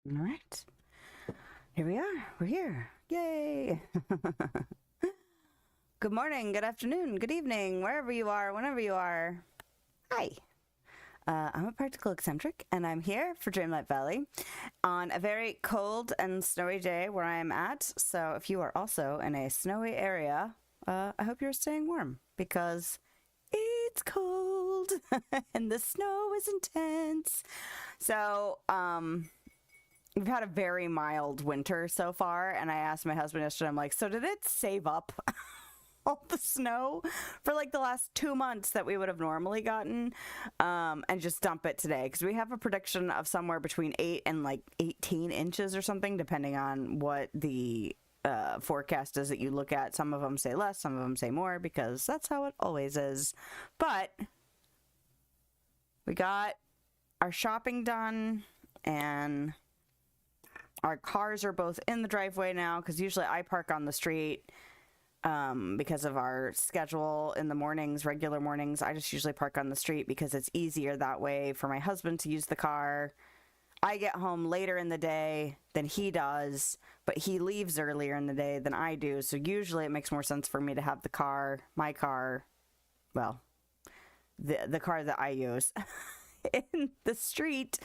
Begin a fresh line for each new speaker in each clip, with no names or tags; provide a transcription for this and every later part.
All right. Here we are. We're here. Yay. Good morning, good afternoon, good evening, wherever you are, whenever you are. Hi. I'm a practical eccentric, and I'm here for Dreamlight Valley on a very cold and snowy day where I am at. So if you are also in a snowy area, I hope you're staying warm because it's cold and the snow is intense. So, we've had a very mild winter so far, and I asked my husband yesterday, I'm like, so did it save up all the snow for like the last 2 months that we would have normally gotten, and just dump it today? Because we have a prediction of somewhere between 8 and like 18 inches or something, depending on what the forecast is that you look at. Some of them say less, some of them say more, because that's how it always is. But we got our shopping done, and our cars are both in the driveway now, because usually I park on the street because of our schedule in the mornings, regular mornings. I just usually park on the street because it's easier that way for my husband to use the car. I get home later in the day than he does, but he leaves earlier in the day than I do. So usually it makes more sense for me to have my car, well, the car that I use in the street.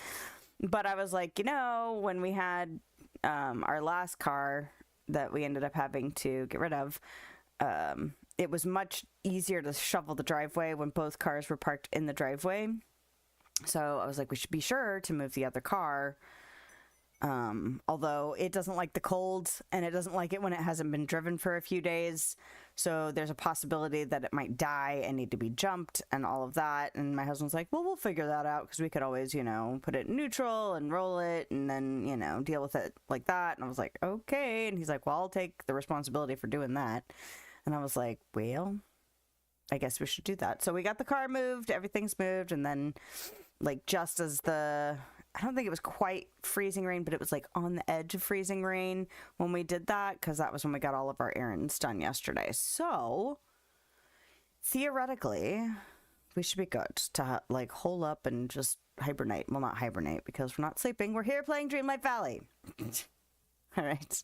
But I was like, when we had our last car that we ended up having to get rid of, it was much easier to shovel the driveway when both cars were parked in the driveway. So I was like, we should be sure to move the other car. Although it doesn't like the cold, and it doesn't like it when it hasn't been driven for a few days. So there's a possibility that it might die and need to be jumped and all of that. And my husband's like, well, we'll figure that out, because we could always, put it in neutral and roll it and then, deal with it like that. And I was like, okay. And he's like, well, I'll take the responsibility for doing that. And I was like, well, I guess we should do that. So we got the car moved, everything's moved. And then like just as I don't think it was quite freezing rain, but it was like on the edge of freezing rain when we did that, because that was when we got all of our errands done yesterday. So theoretically, we should be good to like hole up and just hibernate. Well, not hibernate, because we're not sleeping. We're here playing Dreamlight Valley. All right.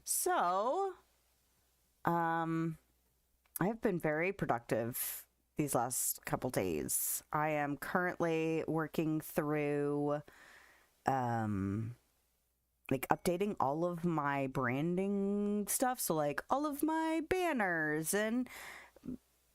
So, I've been very productive these last couple days. I am currently working through like updating all of my branding stuff. So like all of my banners and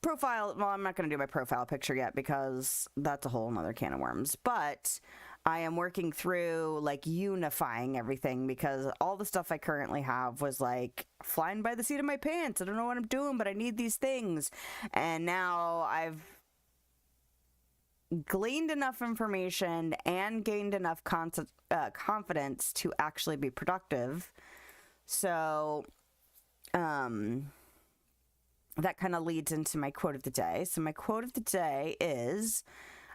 profile. Well, I'm not going to do my profile picture yet because that's a whole nother can of worms. But I am working through like unifying everything, because all the stuff I currently have was like flying by the seat of my pants. I don't know what I'm doing, but I need these things. And now I've gleaned enough information and gained enough confidence to actually be productive. So, that kind of leads into my quote of the day. So my quote of the day is,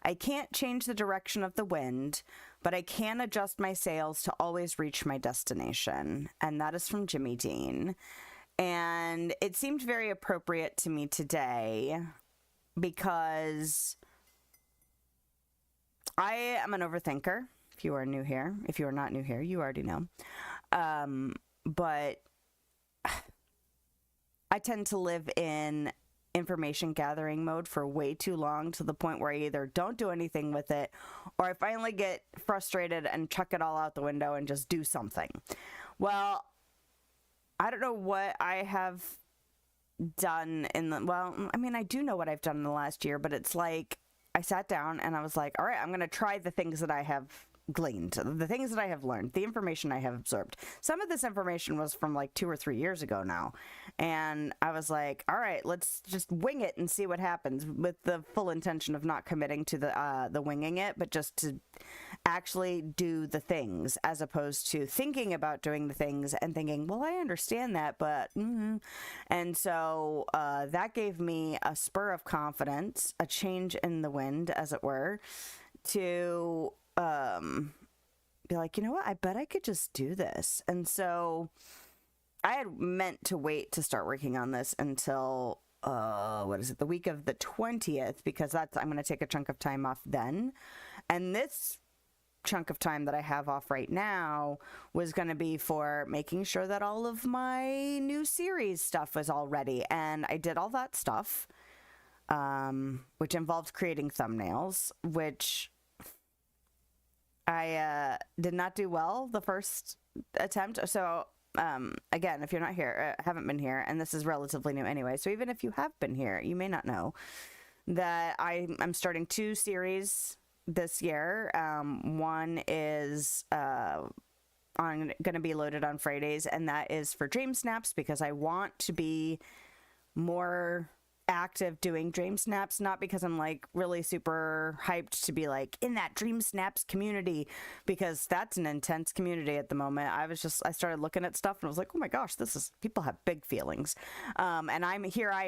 I can't change the direction of the wind, but I can adjust my sails to always reach my destination. And that is from Jimmy Dean. And it seemed very appropriate to me today because I am an overthinker. If you are new here, if you are not new here, you already know. But I tend to live in information gathering mode for way too long, to the point where I either don't do anything with it, or I finally get frustrated and chuck it all out the window and just do something. Well, I don't know what I have done I do know what I've done in the last year, but it's like I sat down and I was like, all right, I'm going to try the things that I have gleaned, the things that I have learned, the information I have absorbed. Some of this information was from like 2 or 3 years ago now. And I was like, all right, let's just wing it and see what happens, with the full intention of not committing to the winging it, but just to actually do the things, as opposed to thinking about doing the things and thinking, well, I understand that, but And so that gave me a spur of confidence, a change in the wind, as it were, to be like, you know what, I bet I could just do this. And so I had meant to wait to start working on this until the week of the 20th, because I'm going to take a chunk of time off then. And this chunk of time that I have off right now was going to be for making sure that all of my new series stuff was all ready. And I did all that stuff, which involved creating thumbnails, which I did not do well the first attempt. So again, if you're not here, haven't been here, and this is relatively new anyway, so even if you have been here, you may not know that I'm starting 2 series this year. One is going to be loaded on Fridays, and that is for Dream Snaps, because I want to be more active doing Dream Snaps, not because I'm like really super hyped to be like in that Dream Snaps community, because that's an intense community at the moment. I started looking at stuff and I was like, oh my gosh, people have big feelings. And I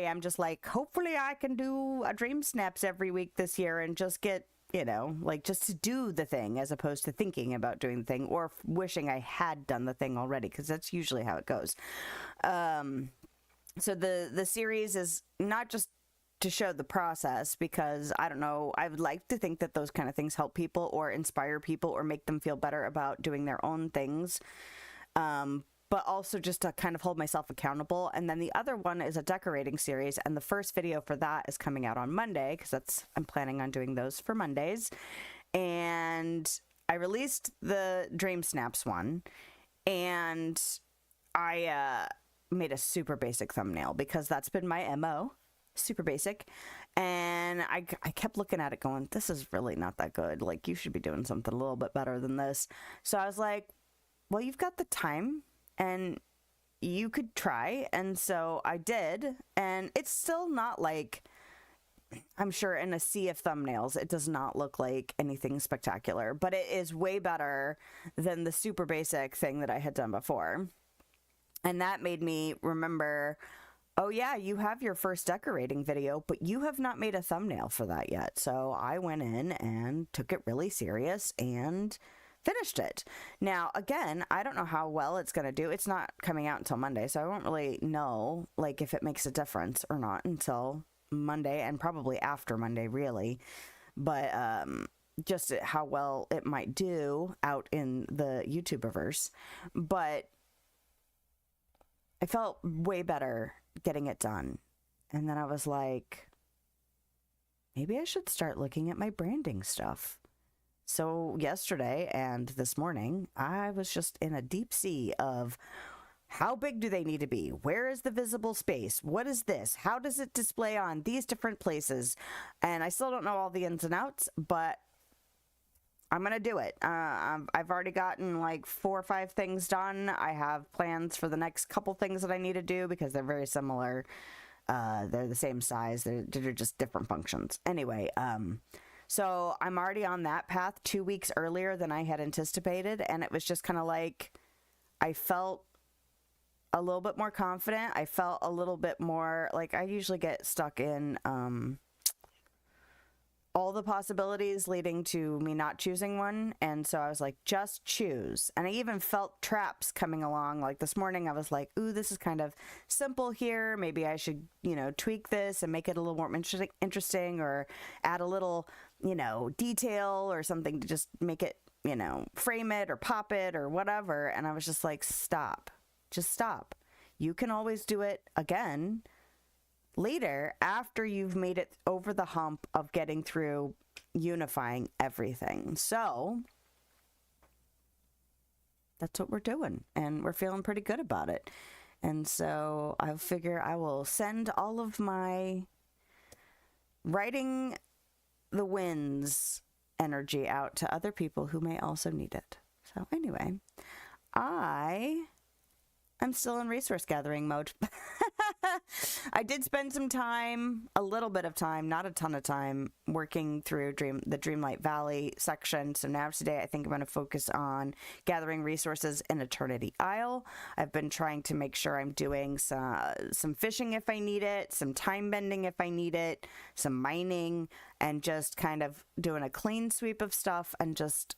am just like, hopefully I can do a Dream Snaps every week this year and just get, like just to do the thing as opposed to thinking about doing the thing or wishing I had done the thing already, because that's usually how it goes. So the series is not just to show the process, because I don't know, I would like to think that those kind of things help people or inspire people or make them feel better about doing their own things, but also just to kind of hold myself accountable. And then the other one is a decorating series, and the first video for that is coming out on Monday, because I'm planning on doing those for Mondays. And I released the Dream Snaps one, and I made a super basic thumbnail, because that's been my MO, super basic. And I kept looking at it going, this is really not that good. Like, you should be doing something a little bit better than this. So I was like, well, you've got the time and you could try. And so I did, and it's still not like, I'm sure in a sea of thumbnails, it does not look like anything spectacular, but it is way better than the super basic thing that I had done before. And that made me remember, oh yeah, you have your first decorating video, but you have not made a thumbnail for that yet. So I went in and took it really serious and finished it. Now, again, I don't know how well it's going to do. It's not coming out until Monday, so I won't really know like if it makes a difference or not until Monday, and probably after Monday, really. But just how well it might do out in the YouTuberverse. But I felt way better getting it done. And then I was like, maybe I should start looking at my branding stuff. So yesterday and this morning, I was just in a deep sea of how big do they need to be? Where is the visible space? What is this? How does it display on these different places? And I still don't know all the ins and outs, but I'm going to do it. I've already gotten like 4 or 5 things done. I have plans for the next couple things that I need to do, because they're very similar. They're the same size. They're just different functions. Anyway, so I'm already on that path 2 weeks earlier than I had anticipated. And it was just kind of like, I felt a little bit more confident. I felt a little bit more like, I usually get stuck in all the possibilities leading to me not choosing one. And so I was like, just choose. And I even felt traps coming along. Like this morning I was like, ooh, this is kind of simple here. Maybe I should, tweak this and make it a little more interesting, or add a little, detail or something to just make it, frame it or pop it or whatever. And I was just like, stop, just stop. You can always do it again later, after you've made it over the hump of getting through unifying everything. So that's what we're doing, and we're feeling pretty good about it. And so I figure I will send all of my writing the wins energy out to other people who may also need it. So anyway, I'm still in resource gathering mode. I did spend some time, a little bit of time, not a ton of time, working through the Dreamlight Valley section. So now today I think I'm going to focus on gathering resources in Eternity Isle. I've been trying to make sure I'm doing some fishing if I need it, some time bending if I need it, some mining, and just kind of doing a clean sweep of stuff and just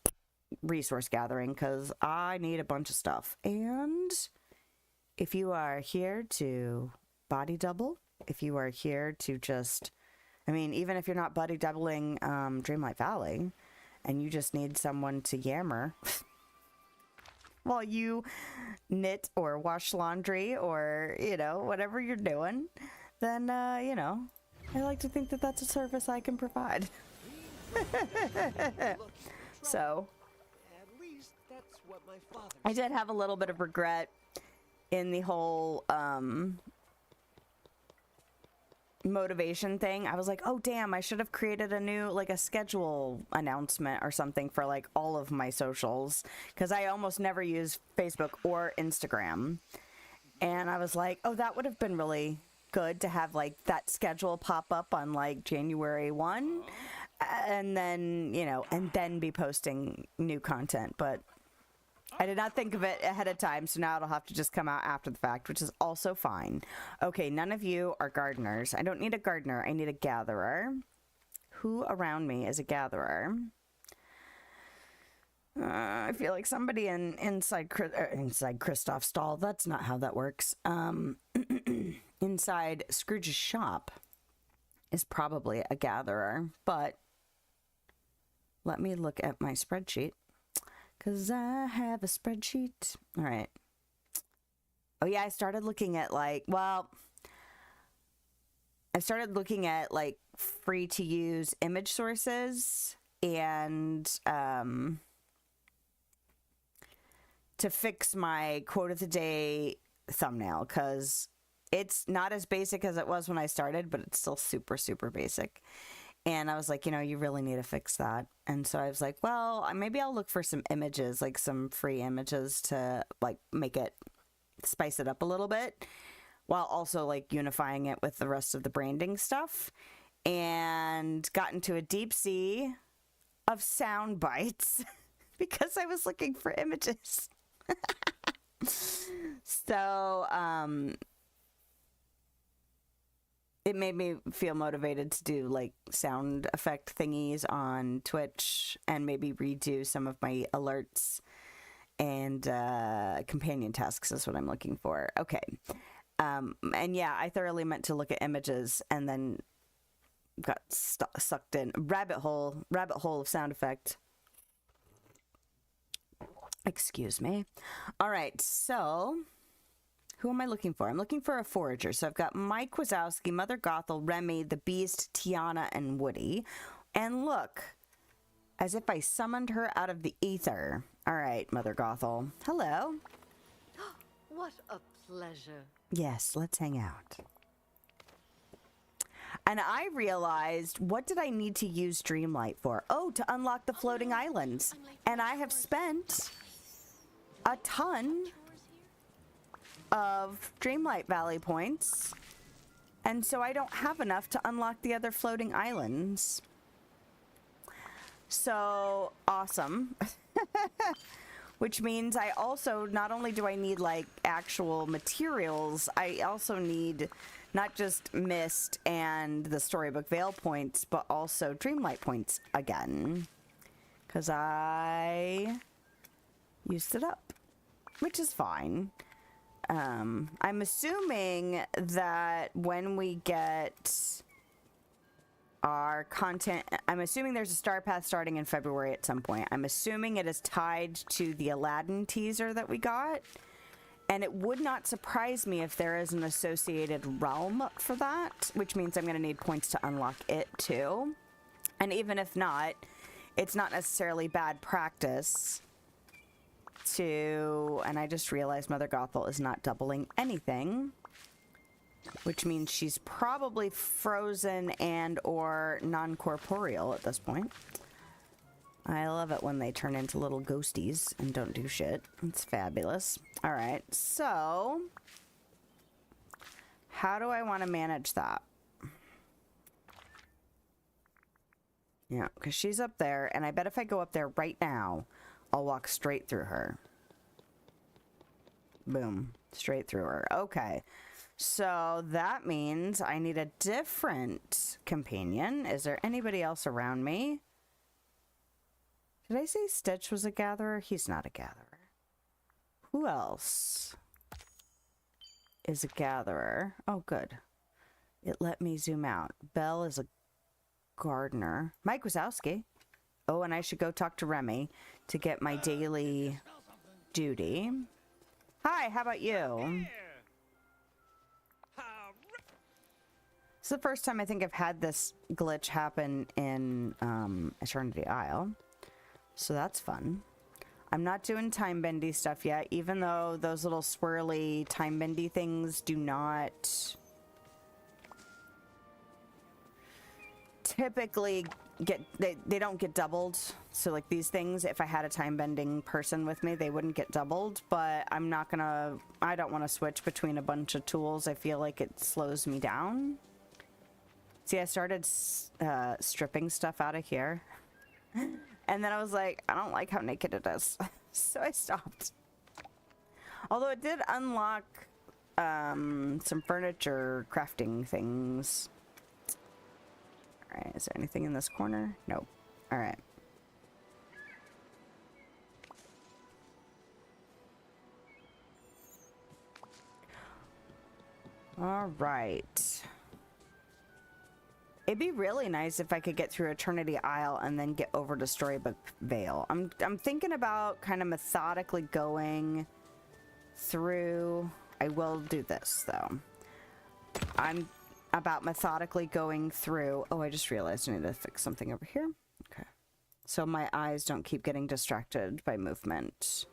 resource gathering, because I need a bunch of stuff. And if you are here to body double, if you are here to just, even if you're not body doubling Dreamlight Valley and you just need someone to yammer while you knit or wash laundry or, you know, whatever you're doing, then, you know, I like to think that that's a service I can provide. So,
At least that's what my father
I did have a little bit of regret in the whole, motivation thing. I was like, oh damn, I should have created a new, like, a schedule announcement or something for like all of my socials, because I almost never use Facebook or Instagram. And I was like, oh, that would have been really good to have like that schedule pop up on like January 1, and then, you know, and then be posting new content. But I did not think of it ahead of time, so now it'll have to just come out after the fact, which is also fine. Okay, none of you are gardeners. I don't need a gardener. I need a gatherer. Who around me is a gatherer? I feel like somebody inside Kristoff's stall. That's not how that works. Inside Scrooge's shop is probably a gatherer, but let me look at my spreadsheet. Because I have a spreadsheet. All right. Oh, yeah, I started looking at, like, well, I started looking at, like, free-to-use image sources and to fix my quote of the day thumbnail, because it's not as basic as it was when I started, but it's still super, super basic. And I was like, you know, you really need to fix that. And so I was like, well, maybe I'll look for some images, like some free images to like make it, spice it up a little bit, while also like unifying it with the rest of the branding stuff. And got into a deep sea of sound bites because I was looking for images. So, it made me feel motivated to do like sound effect thingies on Twitch and maybe redo some of my alerts and companion tasks is what I'm looking for. Okay. And yeah, I thoroughly meant to look at images and then got sucked in. Rabbit hole of sound effect. Excuse me. All right, so who am I looking for? I'm looking for a forager. So I've got Mike Wazowski, Mother Gothel, Remy, the Beast, Tiana, and Woody. And look, as if I summoned her out of the ether. All right, Mother Gothel. Hello.
What a pleasure.
Yes, let's hang out. And I realized, what did I need to use Dreamlight for? Oh, to unlock the floating islands. And I have spent a ton of Dreamlight Valley points, and so I don't have enough to unlock the other floating islands. So awesome. Which means I also, not only do I need like actual materials, I also need not just Mist and the Storybook Vale points, but also Dreamlight points again, because I used it up, which is fine. I'm assuming that when we get our content, I'm assuming there's a star path starting in February at some point. I'm assuming it is tied to the Aladdin teaser that we got, and it would not surprise me if there is an associated realm for that, which means I'm going to need points to unlock it too. And even if not, it's not necessarily bad practice to, and I just realized Mother Gothel is not doubling anything, which means she's probably frozen and or non-corporeal at this point. I love it when they turn into little ghosties and don't do shit. It's fabulous. All right, so how do I want to manage that? Yeah, because she's up there, and I bet if I go up there right now, I'll walk straight through her. Boom. Straight through her. Okay. So that means I need a different companion. Is there anybody else around me? Did I say Stitch was a gatherer? He's not a gatherer. Who else is a gatherer? Oh, good. It let me zoom out. Belle is a gardener. Mike Wazowski. Oh, and I should go talk to Remy to get my daily duty. Hi, how about you? It's the first time I think I've had this glitch happen in Eternity Isle. So that's fun. I'm not doing time bendy stuff yet, even though those little swirly time bendy things do not typically get, they don't get doubled. So like these things, if I had a time bending person with me, they wouldn't get doubled, but I'm not gonna, I don't want to switch between a bunch of tools. I feel like it slows me down. See, I started stripping stuff out of here. And then I was like, I don't like how naked it is. So I stopped. Although it did unlock some furniture crafting things. Alright, is there anything in this corner? Nope. Alright. Alright. It'd be really nice if I could get through Eternity Isle and then get over to Storybook Vale. I'm thinking about kind of methodically going through. I will do this though. I'm about methodically going through. Oh, I just realized I need to fix something over here. Okay. So my eyes don't keep getting distracted by movement.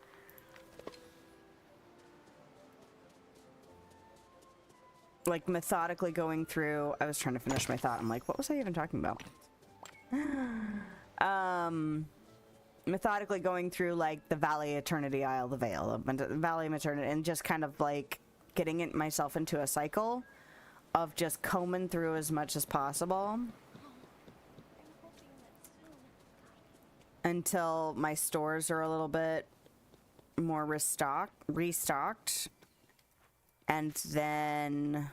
Like methodically going through. I was trying to finish my thought. I'm like, what was I even talking about? Methodically going through like the Valley, Eternity Isle, the Vale, the Valley of Eternity, and just kind of like getting myself into a cycle of just combing through as much as possible until my stores are a little bit more restocked. And then,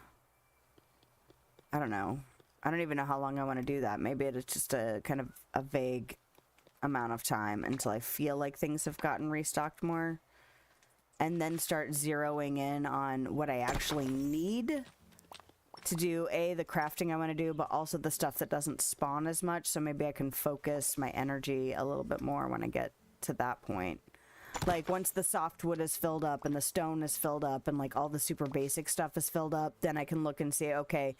I don't know. I don't even know how long I want to do that. Maybe it's just a kind of a vague amount of time until I feel like things have gotten restocked more. And then start zeroing in on what I actually need to do, the crafting I want to do, but also the stuff that doesn't spawn as much. So maybe I can focus my energy a little bit more when I get to that point. Like, once the softwood is filled up and the stone is filled up and, like, all the super basic stuff is filled up, then I can look and say, okay,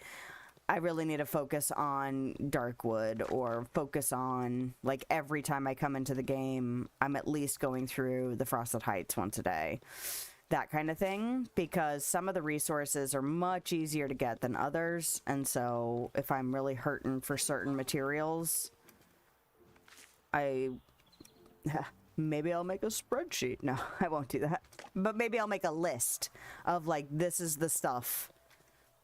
I really need to focus on dark wood, or focus on, like, every time I come into the game, I'm at least going through the Frosted Heights once a day. That kind of thing, because some of the resources are much easier to get than others, and so if I'm really hurting for certain materials, maybe I'll make a spreadsheet. No, I won't do that. But maybe I'll make a list of, like, this is the stuff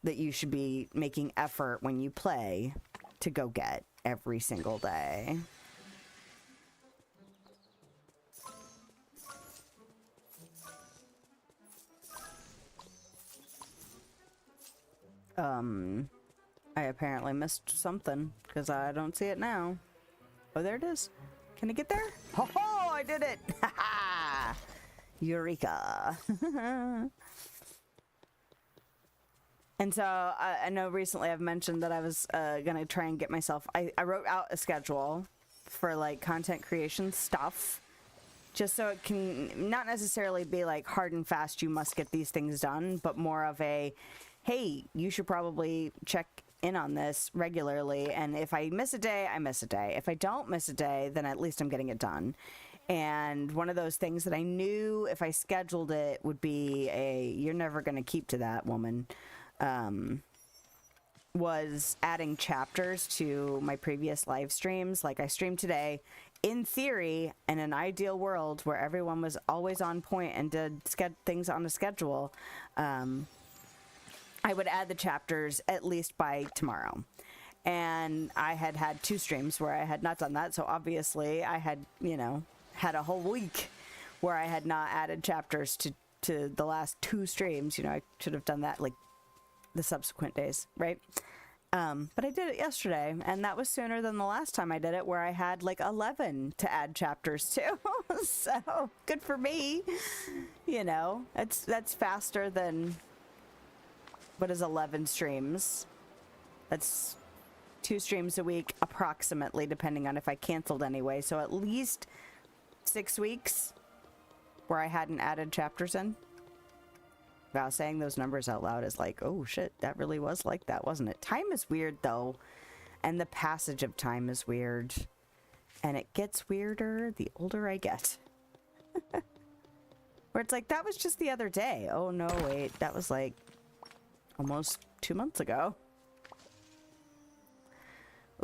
that you should be making effort when you play to go get every single day. I apparently missed something because I don't see it now. Oh, there it is. Can I get there? Ho ho! I did it! Ha ha! Eureka! And so I know recently I've mentioned that I was gonna try and get myself. I wrote out a schedule for like content creation stuff, just so it can not necessarily be like hard and fast. You must get these things done, but more of a, hey, you should probably check in on this regularly, and if I miss a day, I miss a day. If I don't miss a day, then at least I'm getting it done. And one of those things that I knew if I scheduled it would be you're never going to keep to that, woman, was adding chapters to my previous live streams. Like, I streamed today. In theory, in an ideal world where everyone was always on point and did things on a schedule, I would add the chapters at least by tomorrow. And I had 2 streams where I had not done that. So obviously I had, had a whole week where I had not added chapters to the last 2 streams. I should have done that like the subsequent days, right? But I did it yesterday, and that was sooner than the last time I did it, where I had like 11 to add chapters to. So good for me. That's faster than, what is 11 streams? That's 2 streams a week, approximately, depending on if I canceled anyway. So at least 6 weeks where I hadn't added chapters in. Wow, saying those numbers out loud is like, oh shit, that really was like that, wasn't it? Time is weird, though. And the passage of time is weird. And it gets weirder the older I get. Where it's like, that was just the other day. Oh, no, wait. That was like almost 2 months ago.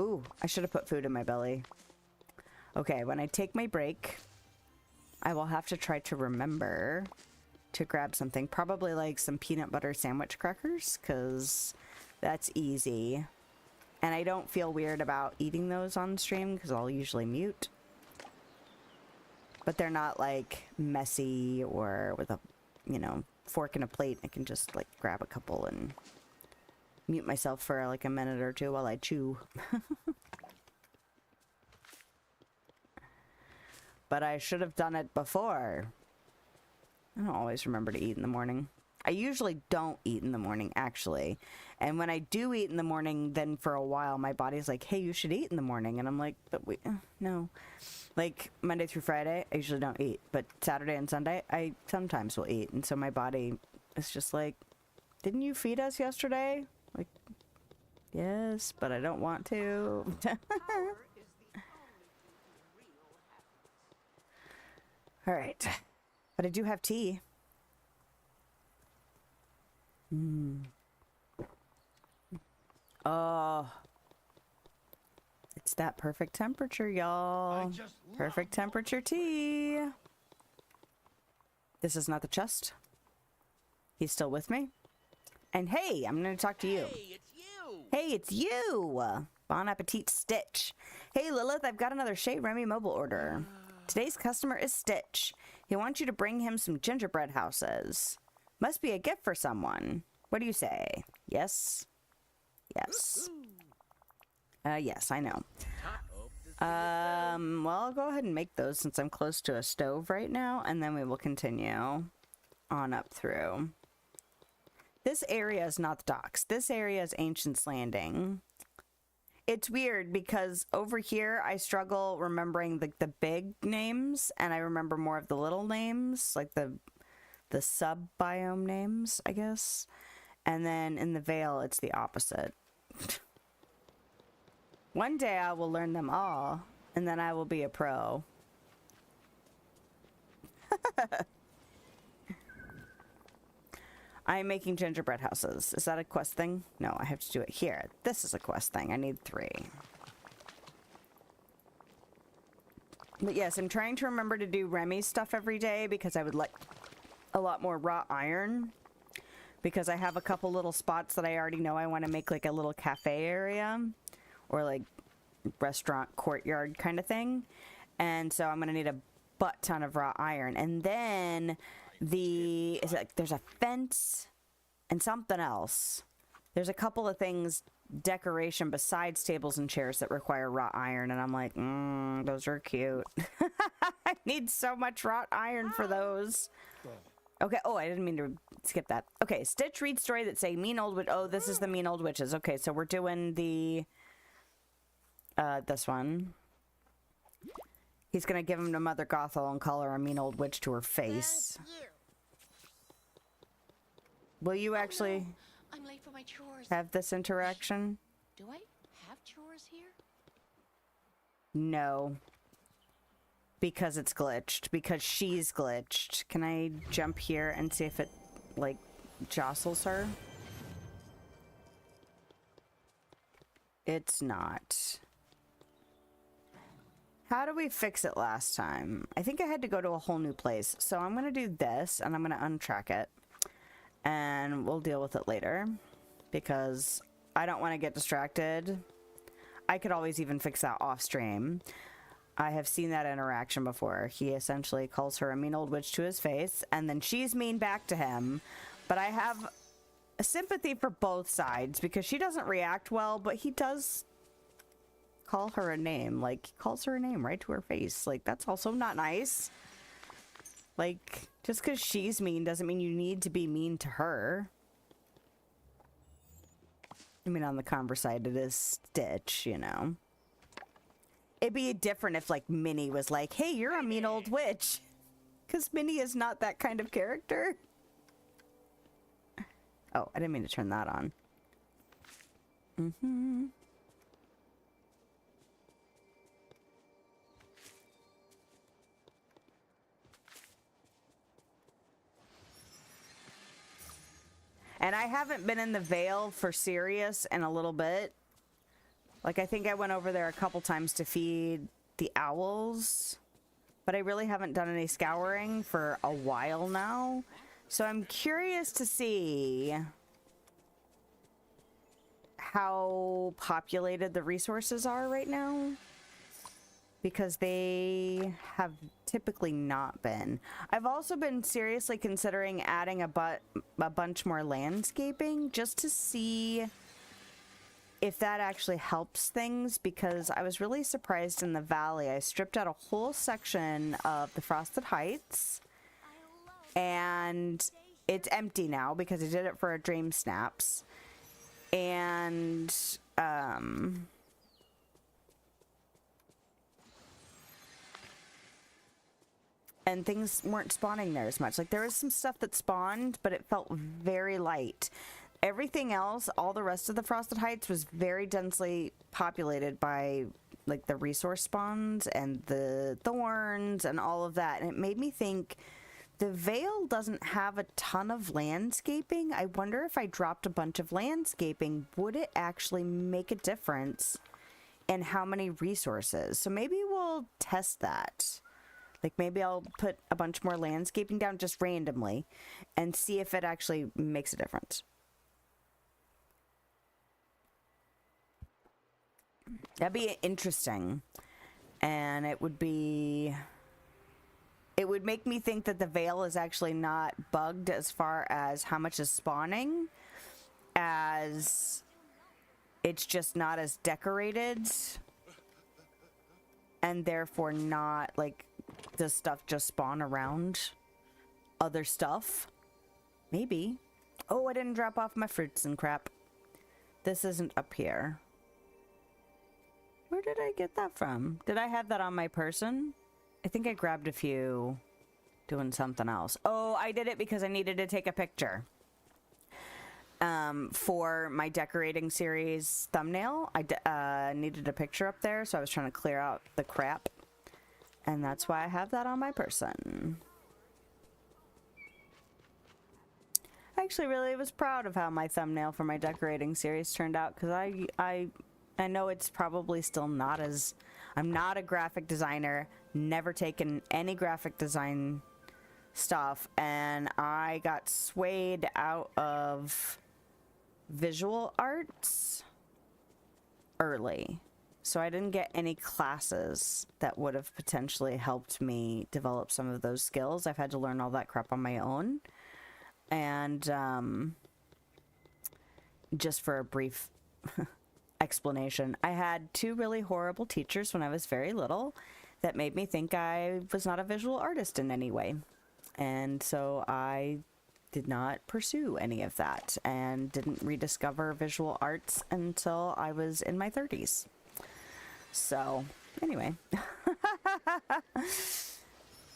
Ooh, I should have put food in my belly. Okay, when I take my break, I will have to try to remember to grab something. Probably like some peanut butter sandwich crackers, because that's easy. And I don't feel weird about eating those on stream, because I'll usually mute. But they're not like messy or with a, you know, fork and a plate. I can just like grab a couple and mute myself for like a minute or two while I chew. But I should have done it before. I don't always remember to eat in the morning. I usually don't eat in the morning, actually. And when I do eat in the morning, then for a while, my body's like, hey, you should eat in the morning. And I'm like, but no. Like, Monday through Friday, I usually don't eat. But Saturday and Sunday, I sometimes will eat. And so my body is just like, didn't you feed us yesterday? Like, yes, but I don't want to. All right. But I do have tea. Oh. It's that perfect temperature, y'all. Perfect temperature tea. This is not the chest. He's still with me. And hey, I'm going to talk to you.
Hey, it's you!
Hey, it's you! Bon appetit, Stitch. Hey, Lilith, I've got another Chez Remy mobile order. Today's customer is Stitch. He wants you to bring him some gingerbread houses. Must be a gift for someone. What do you say? Yes? Yes. Yes, I know. Well, I'll go ahead and make those since I'm close to a stove right now, and then we will continue on up through. This area is not the docks. This area is Ancient's Landing. It's weird because over here I struggle remembering the big names, and I remember more of the little names, like the sub-biome names, I guess. And then in the Vale, it's the opposite. One day I will learn them all, and then I will be a pro. I am making gingerbread houses. Is that a quest thing? No, I have to do it here. This is a quest thing. I need 3. But yes, I'm trying to remember to do Remy's stuff every day because I would like a lot more wrought iron. Because I have a couple little spots that I already know I want to make like a little cafe area. Or like restaurant courtyard kind of thing. And so I'm going to need a butt ton of wrought iron. And then there's a fence and something else. There's a couple of things, decoration besides tables and chairs that require wrought iron. And I'm like, those are cute. I need so much wrought iron for those. Okay. Oh, I didn't mean to skip that. Okay. Stitch read story that say mean old witch. Oh, this is the mean old witches. Okay. So we're doing the, this one. He's going to give him to Mother Gothel and call her a mean old witch to her face. Will you actually
I'm late for my chores.
have this interaction?
Do I have chores here?
No. Because it's glitched. Because she's glitched. Can I jump here and see if it, like, jostles her? It's not. How do we fix it last time? I think I had to go to a whole new place. So I'm going to do this, and I'm going to untrack it. And we'll deal with it later. Because I don't want to get distracted. I could always even fix that off stream. I have seen that interaction before. He essentially calls her a mean old witch to his face, and then she's mean back to him. But I have a sympathy for both sides, because she doesn't react well, but he does call her a name. Like, he calls her a name right to her face. Like, that's also not nice. Like, just because she's mean doesn't mean you need to be mean to her. I mean, on the converse side, it is Stitch, you know. It'd be different if, like, Minnie was like, hey, you're a mean old witch. Because Minnie is not that kind of character. Oh, I didn't mean to turn that on. Mm-hmm. And I haven't been in the Vale for Sirius in a little bit. Like, I think I went over there a couple times to feed the owls. But I really haven't done any scouring for a while now. So I'm curious to see how populated the resources are right now. Because they have typically not been. I've also been seriously considering adding a bunch more landscaping just to see if that actually helps things, because I was really surprised in the valley. I stripped out a whole section of the Frosted Heights and it's empty now because I did it for a Dream Snaps. And things weren't spawning there as much. Like, there was some stuff that spawned, but it felt very light. Everything else, all the rest of the Frosted Heights was very densely populated by, like, the resource spawns and the thorns and all of that. And it made me think, the Vale doesn't have a ton of landscaping. I wonder if I dropped a bunch of landscaping, would it actually make a difference in how many resources? So maybe we'll test that. Like, maybe I'll put a bunch more landscaping down just randomly and see if it actually makes a difference. That'd be interesting. And it would make me think that the Vale is actually not bugged as far as how much is spawning, as it's just not as decorated, and therefore not, like, does stuff just spawn around other stuff? Maybe. Oh, I didn't drop off my fruits and crap. This isn't up here. Where did I get that from? Did I have that on my person? I think I grabbed a few doing something else. Oh, I did it because I needed to take a picture. For my decorating series thumbnail, I needed a picture up there, so I was trying to clear out the crap. And that's why I have that on my person. I actually really was proud of how my thumbnail for my decorating series turned out, because I know it's probably still not as... I'm not a graphic designer, never taken any graphic design stuff, and I got swayed out of visual arts early. So I didn't get any classes that would have potentially helped me develop some of those skills. I've had to learn all that crap on my own. And just for a brief explanation, I had two really horrible teachers when I was very little that made me think I was not a visual artist in any way. And so I did not pursue any of that and didn't rediscover visual arts until I was in my 30s. So, anyway.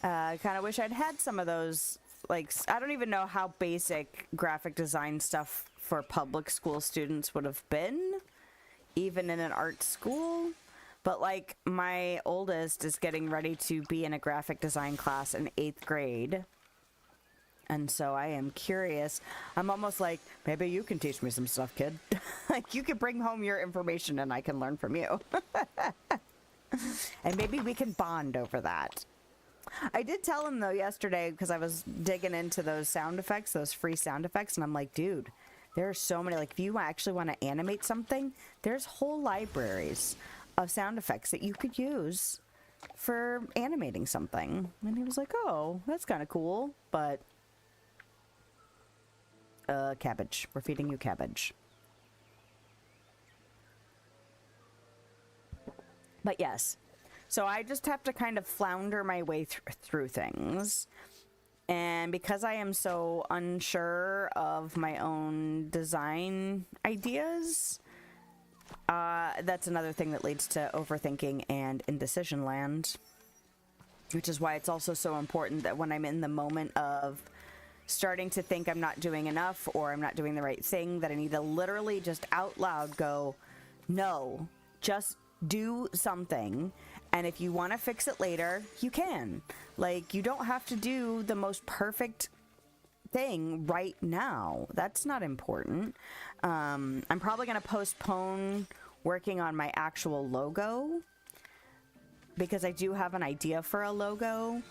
I kind of wish I'd had some of those, like, I don't even know how basic graphic design stuff for public school students would have been, even in an art school. But, like, my oldest is getting ready to be in a graphic design class in 8th grade. And so I am curious. I'm almost like, maybe you can teach me some stuff, kid. Like, you can bring home your information and I can learn from you. And maybe we can bond over that. I did tell him, though, yesterday, because I was digging into those sound effects, those free sound effects, and I'm like, dude, there are so many. Like, if you actually want to animate something, there's whole libraries of sound effects that you could use for animating something. And he was like, oh, that's kind of cool, but... cabbage. We're feeding you cabbage. But yes. So I just have to kind of flounder my way through things. And because I am so unsure of my own design ideas, that's another thing that leads to overthinking and indecision land. Which is why it's also so important that when I'm in the moment of starting to think I'm not doing enough or I'm not doing the right thing, that I need to literally just out loud go, no, just do something. And if you want to fix it later, you can. Like, you don't have to do the most perfect thing right now. That's not important. I'm probably going to postpone working on my actual logo because I do have an idea for a logo.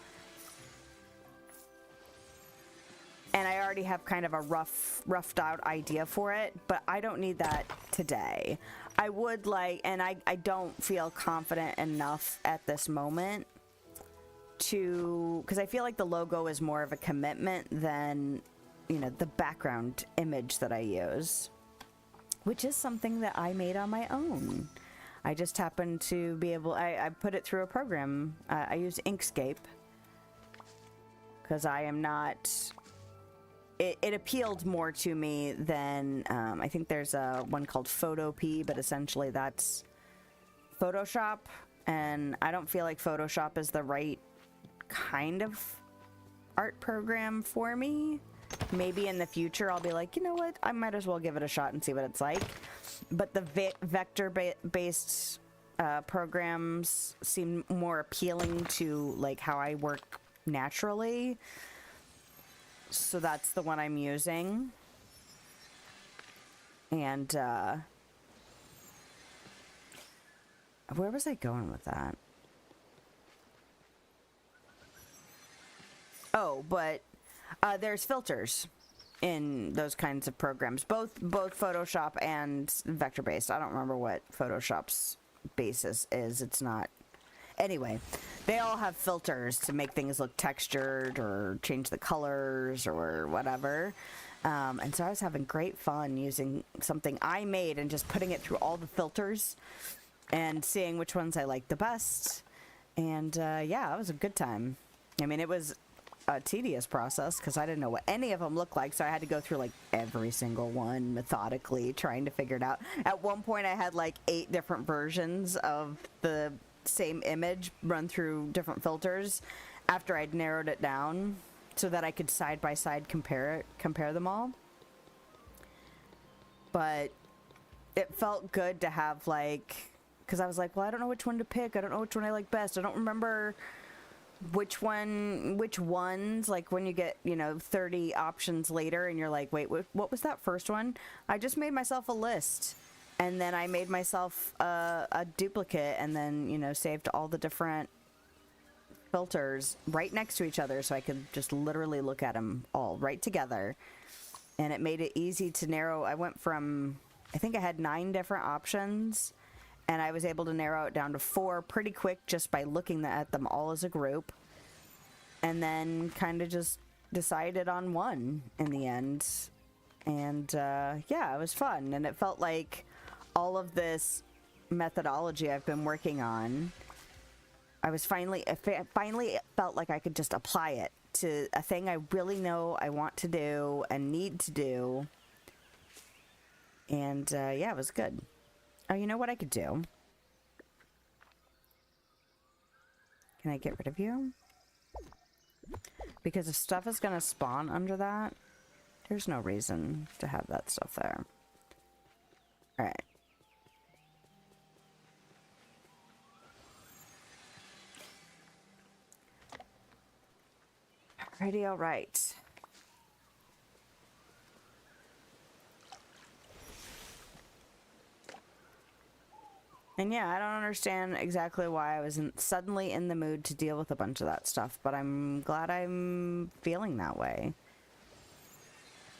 And I already have kind of a roughed out idea for it, but I don't need that today. I would like, and I don't feel confident enough at this moment to, because I feel like the logo is more of a commitment than, you know, the background image that I use, which is something that I made on my own. I just happened to be able, I put it through a program. I use Inkscape because I am not, it appealed more to me than, I think there's one called Photopea, but essentially that's Photoshop, and I don't feel like Photoshop is the right kind of art program for me. Maybe in the future I'll be like, you know what, I might as well give it a shot and see what it's like. But the vector-based programs seem more appealing to like how I work naturally. So that's the one I'm using. And where was I going with that? Oh, but there's filters in those kinds of programs, both Photoshop and vector based. I don't remember what Photoshop's basis is. It's not. Anyway, they all have filters to make things look textured or change the colors or whatever. And so I was having great fun using something I made and just putting it through all the filters and seeing which ones I liked the best. And yeah, it was a good time. I mean, it was a tedious process because I didn't know what any of them looked like, so I had to go through like every single one methodically trying to figure it out. At one point I had like 8 different versions of the same image run through different filters after I'd narrowed it down so that I could side by side compare them all. But it felt good to have, like, because I was like, well, I don't know which one to pick. I don't know which one I like best. I don't remember which ones, like when you get, you know, 30 options later and you're like, wait, what was that first one? I just made myself a list, and then I made myself a duplicate, and then, you know, saved all the different filters right next to each other so I could just literally look at them all right together. And it made it easy to narrow. I went from, I think I had 9 different options, and I was able to narrow it down to 4 pretty quick just by looking at them all as a group. And then kind of just decided on one in the end. And yeah, it was fun. And it felt like all of this methodology I've been working on, I finally felt like I could just apply it to a thing I really know I want to do and need to do. And yeah, it was good. Oh, you know what I could do? Can I get rid of you? Because if stuff is going to spawn under that, there's no reason to have that stuff there. Alright. Alrighty, alright. And yeah, I don't understand exactly why I was suddenly in the mood to deal with a bunch of that stuff, but I'm glad I'm feeling that way.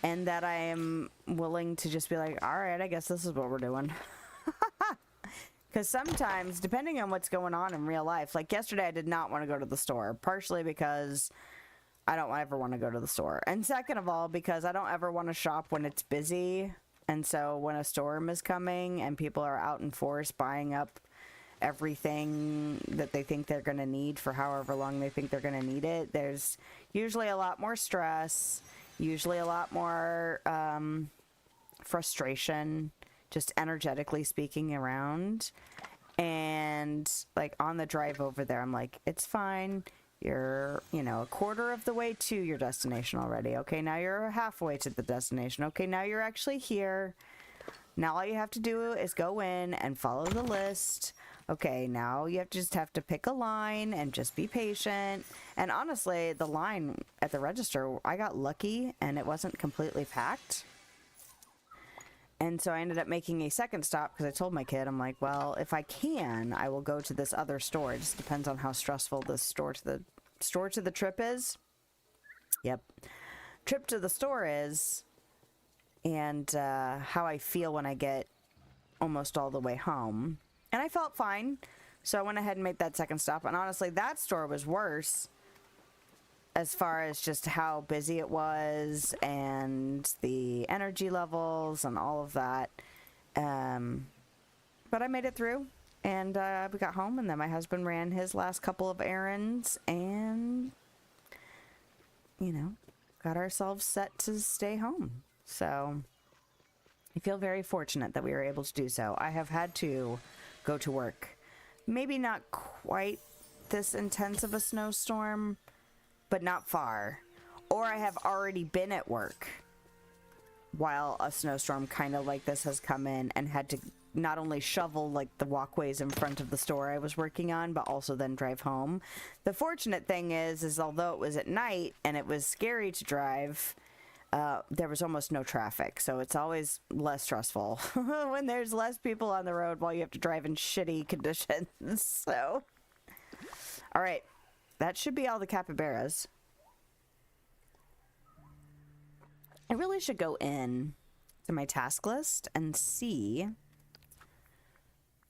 And that I am willing to just be like, alright, I guess this is what we're doing. Because sometimes, depending on what's going on in real life, like yesterday I did not want to go to the store, partially because I don't ever want to go to the store. And second of all, because I don't ever want to shop when it's busy. And so when a storm is coming and people are out in force buying up everything that they think they're going to need for however long they think they're going to need it. There's usually a lot more stress, usually a lot more frustration, just energetically speaking around. And like on the drive over there, I'm like, it's fine. You're, you know, a quarter of the way to your destination already. Okay, now you're halfway to the destination. Okay, now you're actually here. Now all you have to do is go in and follow the list. Okay, now you just have to pick a line and just be patient. And honestly, the line at the register, I got lucky and it wasn't completely packed. And so I ended up making a second stop because I told my kid, I'm like, well, if I can, I will go to this other store. It just depends on how stressful this store to the trip is. Yep. Trip to the store is, and how I feel when I get almost all the way home. And I felt fine. So I went ahead and made that second stop. And honestly, that store was worse as far as just how busy it was and the energy levels and all of that. But I made it through, and we got home, and then my husband ran his last couple of errands and, you know, got ourselves set to stay home. So I feel very fortunate that we were able to do so. I have had to go to work. Maybe not quite this intense of a snowstorm, but not far. Or I have already been at work while a snowstorm kind of like this has come in and had to not only shovel like the walkways in front of the store I was working on, but also then drive home. The fortunate thing is although it was at night and it was scary to drive, there was almost no traffic. So it's always less stressful when there's less people on the road while you have to drive in shitty conditions. So, all right. That should be all the capybaras. I really should go in to my task list and see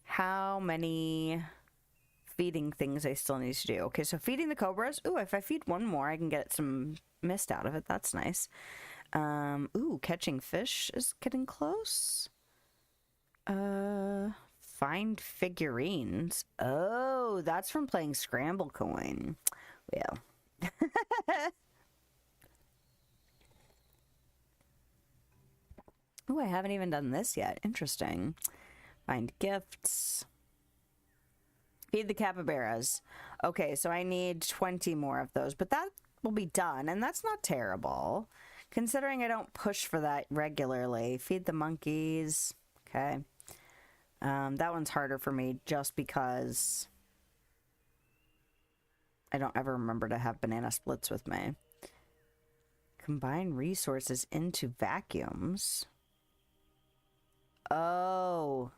how many feeding things I still need to do. Okay, so feeding the cobras. Ooh, if I feed one more, I can get some mist out of it. That's nice. Ooh, catching fish is getting close. Find figurines. Oh, that's from playing Scramble Coin. Well. Oh, I haven't even done this yet. Interesting. Find gifts. Feed the capybaras. Okay, so I need 20 more of those, but that will be done, and that's not terrible, considering I don't push for that regularly. Feed the monkeys. Okay. That one's harder for me just because I don't ever remember to have banana splits with me. Combine resources into vacuums. Oh.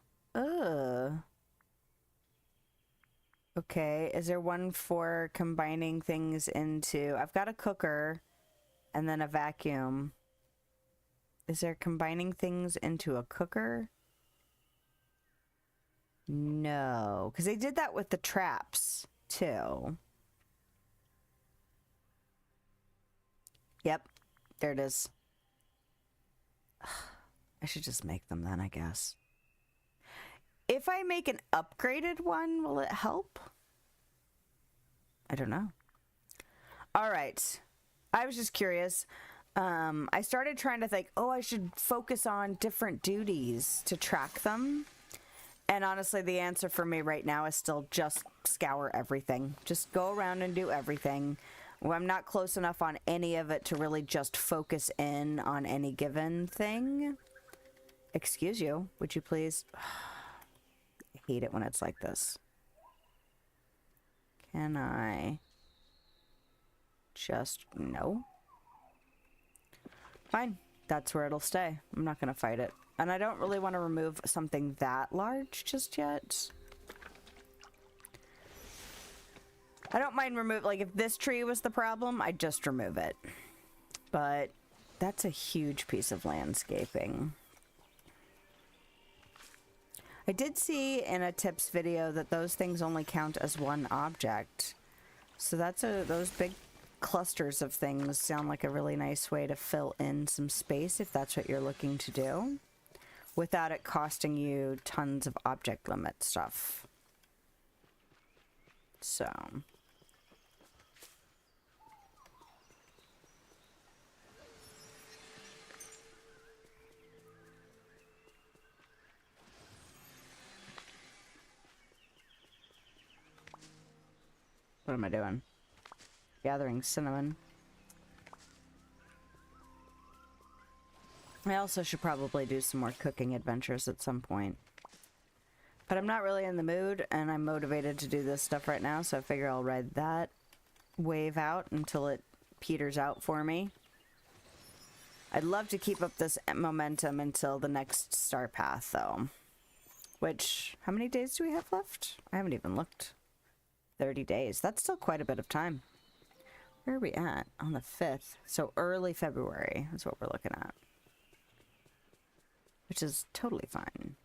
Okay, is there one for combining things into... I've got a cooker and then a vacuum. Is there combining things into a cooker? No, because they did that with the traps, too. Yep, there it is. I should just make them then, I guess. If I make an upgraded one, will it help? I don't know. All right. I was just curious. I started trying to think, oh, I should focus on different duties to track them. And honestly, the answer for me right now is still just scour everything. Just go around and do everything. Well, I'm not close enough on any of it to really just focus in on any given thing. Excuse you, would you please? I hate it when it's like this. Can I just... No. Fine. That's where it'll stay. I'm not going to fight it. And I don't really want to remove something that large just yet. I don't mind remove... Like, if this tree was the problem, I'd just remove it. But that's a huge piece of landscaping. I did see in a tips video that those things only count as one object. So that's those big clusters of things sound like a really nice way to fill in some space if that's what you're looking to do, without it costing you tons of object limit stuff. So. What am I doing? Gathering cinnamon. I also should probably do some more cooking adventures at some point. But I'm not really in the mood, and I'm motivated to do this stuff right now, so I figure I'll ride that wave out until it peters out for me. I'd love to keep up this momentum until the next star path, though. Which, how many days do we have left? I haven't even looked. 30 days. That's still quite a bit of time. Where are we at? On the 5th. So early February is what we're looking at. Which is totally fine.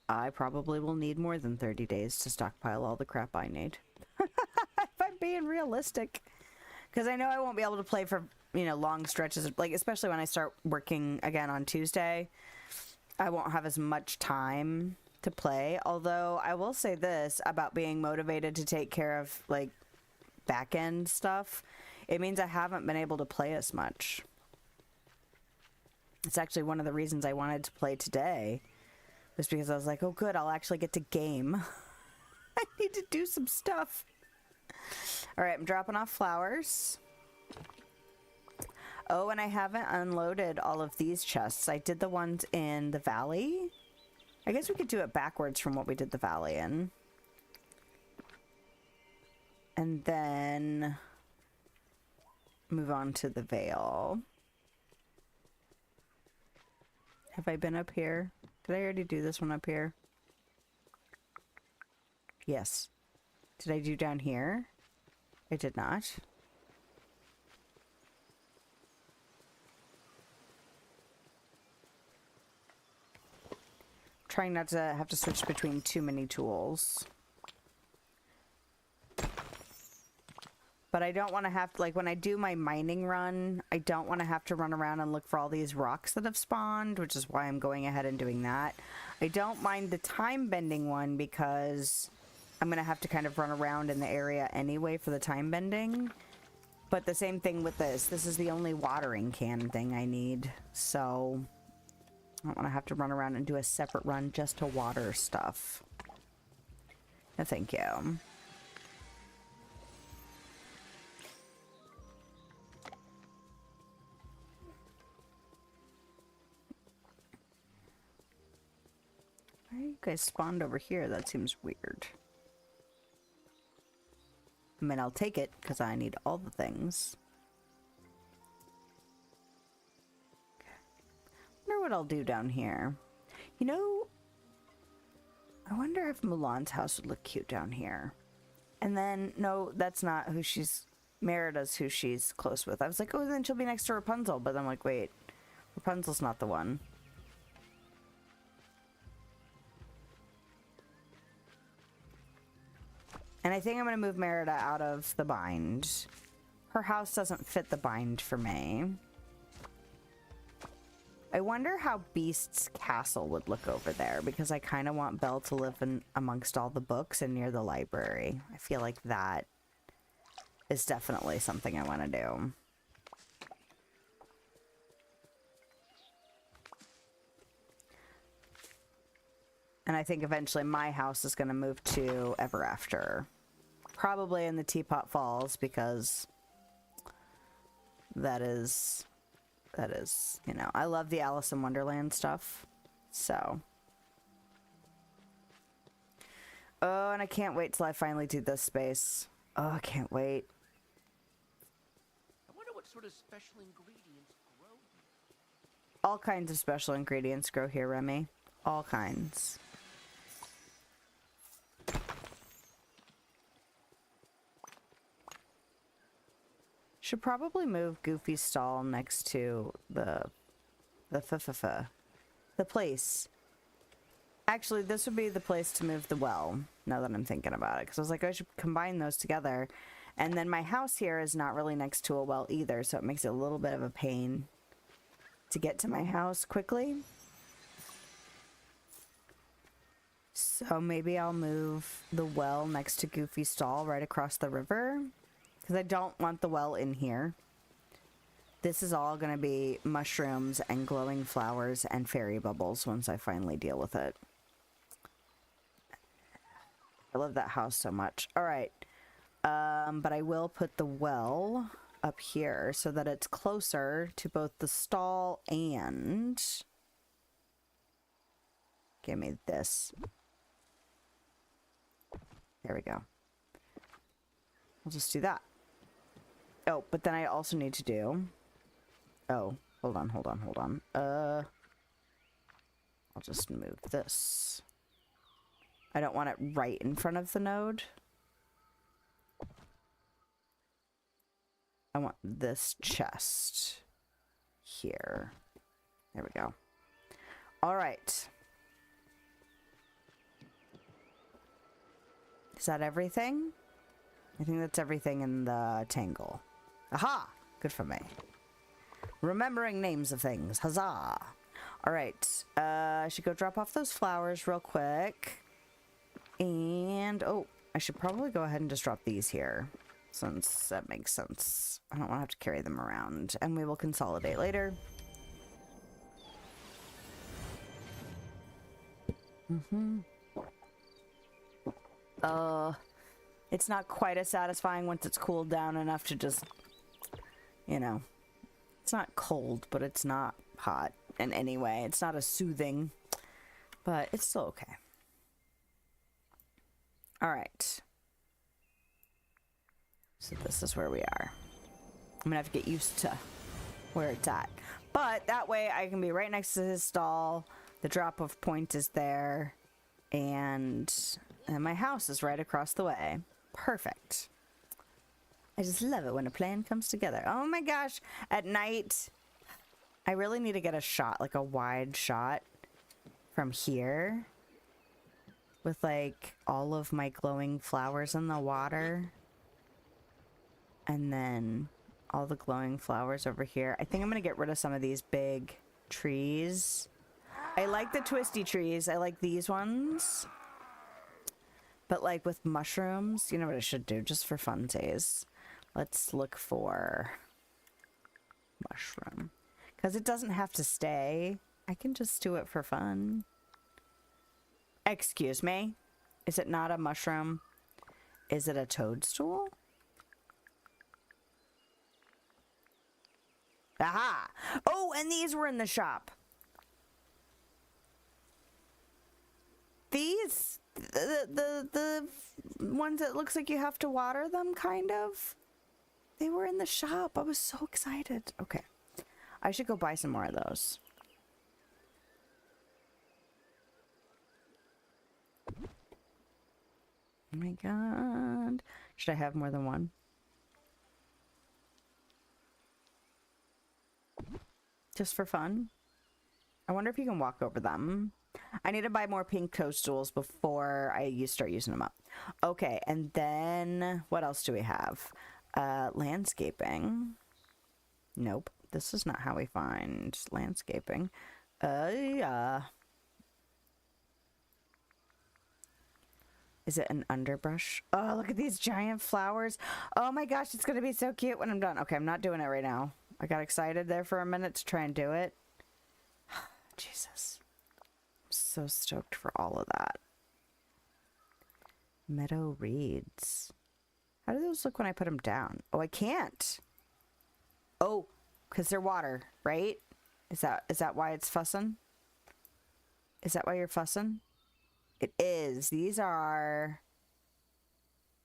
I probably will need more than 30 days to stockpile all the crap I need. If I'm being realistic. Because I know I won't be able to play for, you know, long stretches. Like, especially when I start working again on Tuesday. I won't have as much time to play. Although, I will say this about being motivated to take care of, like, back-end stuff. It means I haven't been able to play as much. It's actually one of the reasons I wanted to play today. Was because I was like, oh good, I'll actually get to game. I need to do some stuff. Alright, I'm dropping off flowers. Oh, and I haven't unloaded all of these chests. I did the ones in the valley. I guess we could do it backwards from what we did the valley in. And then move on to the Vale. Have I been up here? Did I already do this one up here? Yes. Did I do down here? I did not. Trying not to have to switch between too many tools. But I don't want to have to, like, when I do my mining run, I don't want to have to run around and look for all these rocks that have spawned, which is why I'm going ahead and doing that. I don't mind the time-bending one because I'm going to have to kind of run around in the area anyway for the time-bending. But the same thing with this. This is the only watering can thing I need, so I don't want to have to run around and do a separate run just to water stuff. No, thank you. Why are you guys spawned over here? That seems weird. I mean, I'll take it because I need all the things. Okay. Wonder what I'll do down here. You know, I wonder if Mulan's house would look cute down here. And then, no, that's not who she's... Merida's who she's close with. I was like, oh, then she'll be next to Rapunzel. But I'm like, wait, Rapunzel's not the one. And I think I'm going to move Merida out of the bind. Her house doesn't fit the bind for me. I wonder how Beast's castle would look over there, because I kind of want Belle to live in amongst all the books and near the library. I feel like that is definitely something I want to do. And I think eventually my house is going to move to Ever After. Probably in the Teapot Falls, because that is, you know, I love the Alice in Wonderland stuff. So. Oh, and I can't wait till I finally do this space. Oh, I can't wait.
I wonder what sort of special ingredients grow here.
All kinds of special ingredients grow here, Remy. All kinds. Should probably move Goofy's stall next to the place. Actually, this would be the place to move the well, now that I'm thinking about it. Because I was like, I should combine those together. And then my house here is not really next to a well either, so it makes it a little bit of a pain to get to my house quickly. So maybe I'll move the well next to Goofy's stall right across the river. Because I don't want the well in here. This is all going to be mushrooms and glowing flowers and fairy bubbles once I finally deal with it. I love that house so much. All right. But I will put the well up here so that it's closer to both the stall and... Give me this. There we go. I'll just do that. Oh, but then I also need to do... Oh, hold on. I'll just move this. I don't want it right in front of the node. I want this chest here. There we go. All right. Is that everything? I think that's everything in the tangle. Aha! Good for me. Remembering names of things. Huzzah! Alright. I should go drop off those flowers real quick. And, oh, I should probably go ahead and just drop these here. Since that makes sense. I don't want to have to carry them around. And we will consolidate later. It's not quite as satisfying once it's cooled down enough to just, you know, it's not cold, but it's not hot in any way. It's not as soothing, but it's still okay. All right. So this is where we are. I'm gonna have to get used to where it's at. But that way I can be right next to his stall. The drop-off point is there. And my house is right across the way. Perfect. I just love it when a plan comes together. Oh my gosh. At night, I really need to get a shot, like a wide shot from here. With like all of my glowing flowers in the water. And then all the glowing flowers over here. I think I'm going to get rid of some of these big trees. I like the twisty trees. I like these ones. But like with mushrooms, you know what I should do just for funsies? Let's look for mushroom. Because it doesn't have to stay. I can just do it for fun. Excuse me. Is it not a mushroom? Is it a toadstool? Aha! Oh, and these were in the shop. These, the ones that looks like you have to water them, kind of. They were in the shop. I was so excited. Okay. I should go buy some more of those. Oh my god. Should I have more than one? Just for fun. I wonder if you can walk over them. I need to buy more pink toadstools before I start using them up. Okay, and then what else do we have? Landscaping. Nope. This is not how we find landscaping. Yeah. Is it an underbrush? Oh, look at these giant flowers. Oh my gosh, it's going to be so cute when I'm done. Okay, I'm not doing it right now. I got excited there for a minute to try and do it. Jesus. I'm so stoked for all of that. Meadow reeds. How do those look when I put them down? Oh, I can't. Oh, because they're water, right? Is that why it's fussing? Is that why you're fussing? It is. These are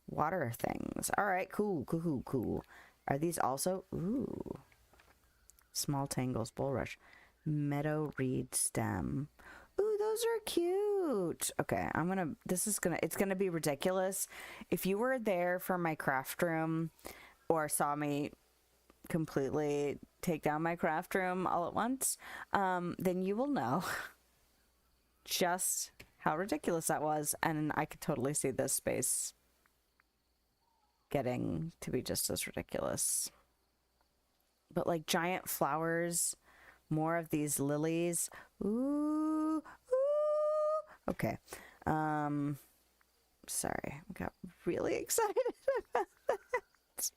water things. All right, cool. Are these also? Ooh. Small tangles, bulrush. Meadow reed stem. Ooh, those are cute. Okay, it's gonna be ridiculous. If you were there for my craft room or saw me completely take down my craft room all at once, then you will know just how ridiculous that was. And I could totally see this space getting to be just as ridiculous. But like giant flowers, more of these lilies. Ooh, ooh. Okay. Sorry, I got really excited about that.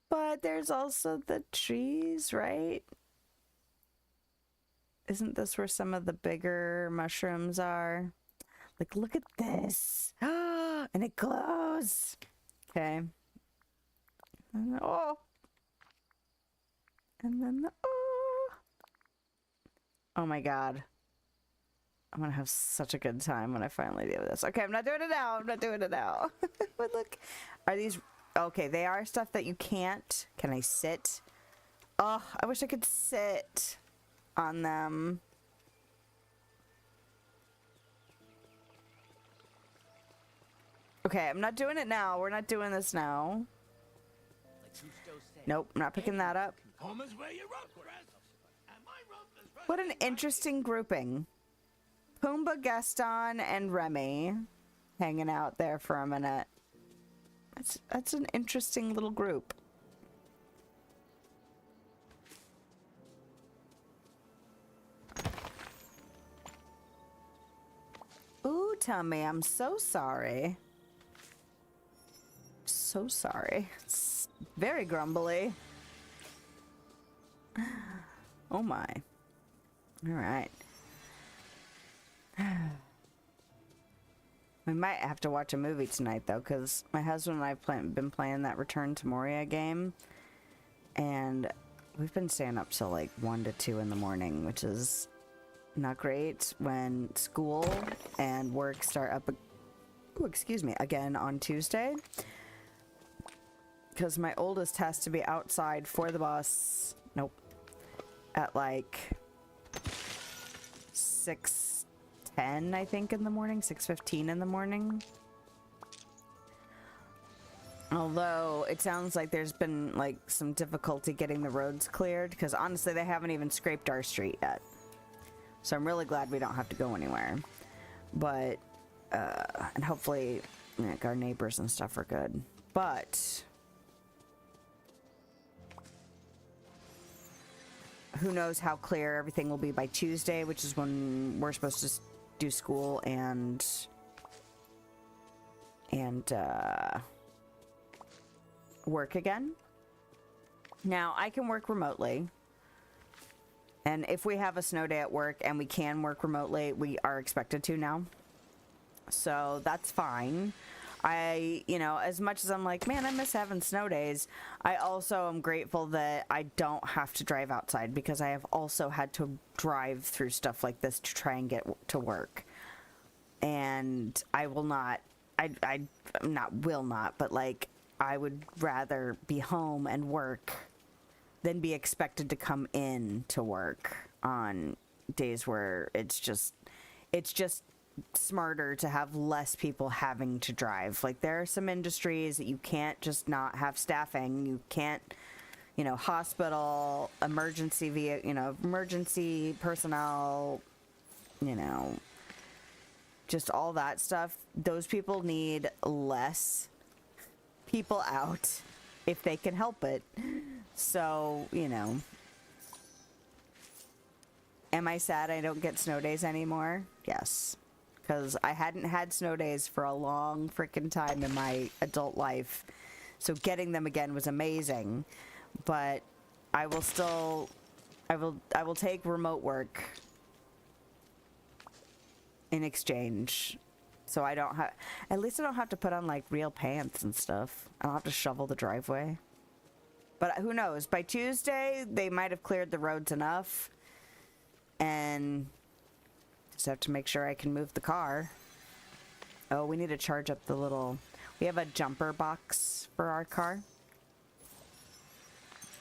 But there's also the trees, right? Isn't this where some of the bigger mushrooms are? Like, look at this. And it glows. Okay. And oh. And then the oh. Oh my god. I'm gonna have such a good time when I finally do this. Okay, I'm not doing it now. I'm not doing it now. But look, are these... Okay, they are stuff that you can't. Can I sit? Oh, I wish I could sit on them. Okay, I'm not doing it now. We're not doing this now. Nope, I'm not picking that up. What an interesting grouping. Pumbaa, Gaston, and Remy hanging out there for a minute. That's an interesting little group. Ooh, Tummy, I'm so sorry. So sorry. It's very grumbly. Oh my. All right. We might have to watch a movie tonight though, because my husband and I have been playing that Return to Moria game, and we've been staying up till like 1 to 2 in the morning, which is not great when school and work start up again on Tuesday, because my oldest has to be outside for the bus at like 6:10, I think, in the morning, 6:15 in the morning. Although it sounds like there's been like some difficulty getting the roads cleared, because honestly they haven't even scraped our street yet. So I'm really glad we don't have to go anywhere. But and hopefully like our neighbors and stuff are good. But who knows how clear everything will be by Tuesday, which is when we're supposed to do school and work again. Now, I can work remotely. And if we have a snow day at work and we can work remotely, we are expected to now. So that's fine. As much as I'm like, man, I miss having snow days, I also am grateful that I don't have to drive outside, because I have also had to drive through stuff like this to try and get to work. And I will not, but like, I would rather be home and work than be expected to come in to work on days where it's just smarter to have less people having to drive. Like, there are some industries that you can't just not have staffing. You can't, hospital, emergency emergency personnel, just all that stuff. Those people need less people out if they can help it. So, am I sad I don't get snow days anymore? Yes. Because I hadn't had snow days for a long freaking time in my adult life. So getting them again was amazing. But I will take remote work in exchange. So I don't have, at least I don't have to put on like real pants and stuff. I don't have to shovel the driveway. But who knows? By Tuesday, they might have cleared the roads enough. And just have to make sure I can move the car. Oh, we need to charge up the little... We have a jumper box for our car.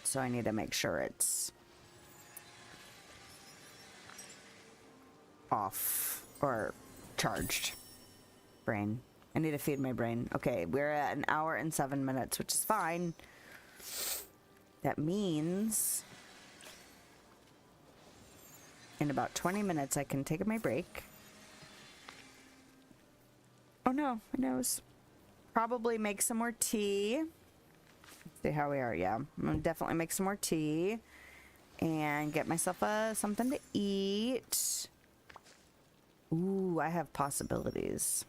So I need to make sure it's off or charged. Brain. I need to feed my brain. Okay, we're at 1 hour and 7 minutes, which is fine. That means in about 20 minutes I can take my break. Oh no, my nose. Probably make some more tea. Let's see how we are. Yeah, I'm gonna definitely make some more tea and get myself something to eat. Ooh, I have possibilities.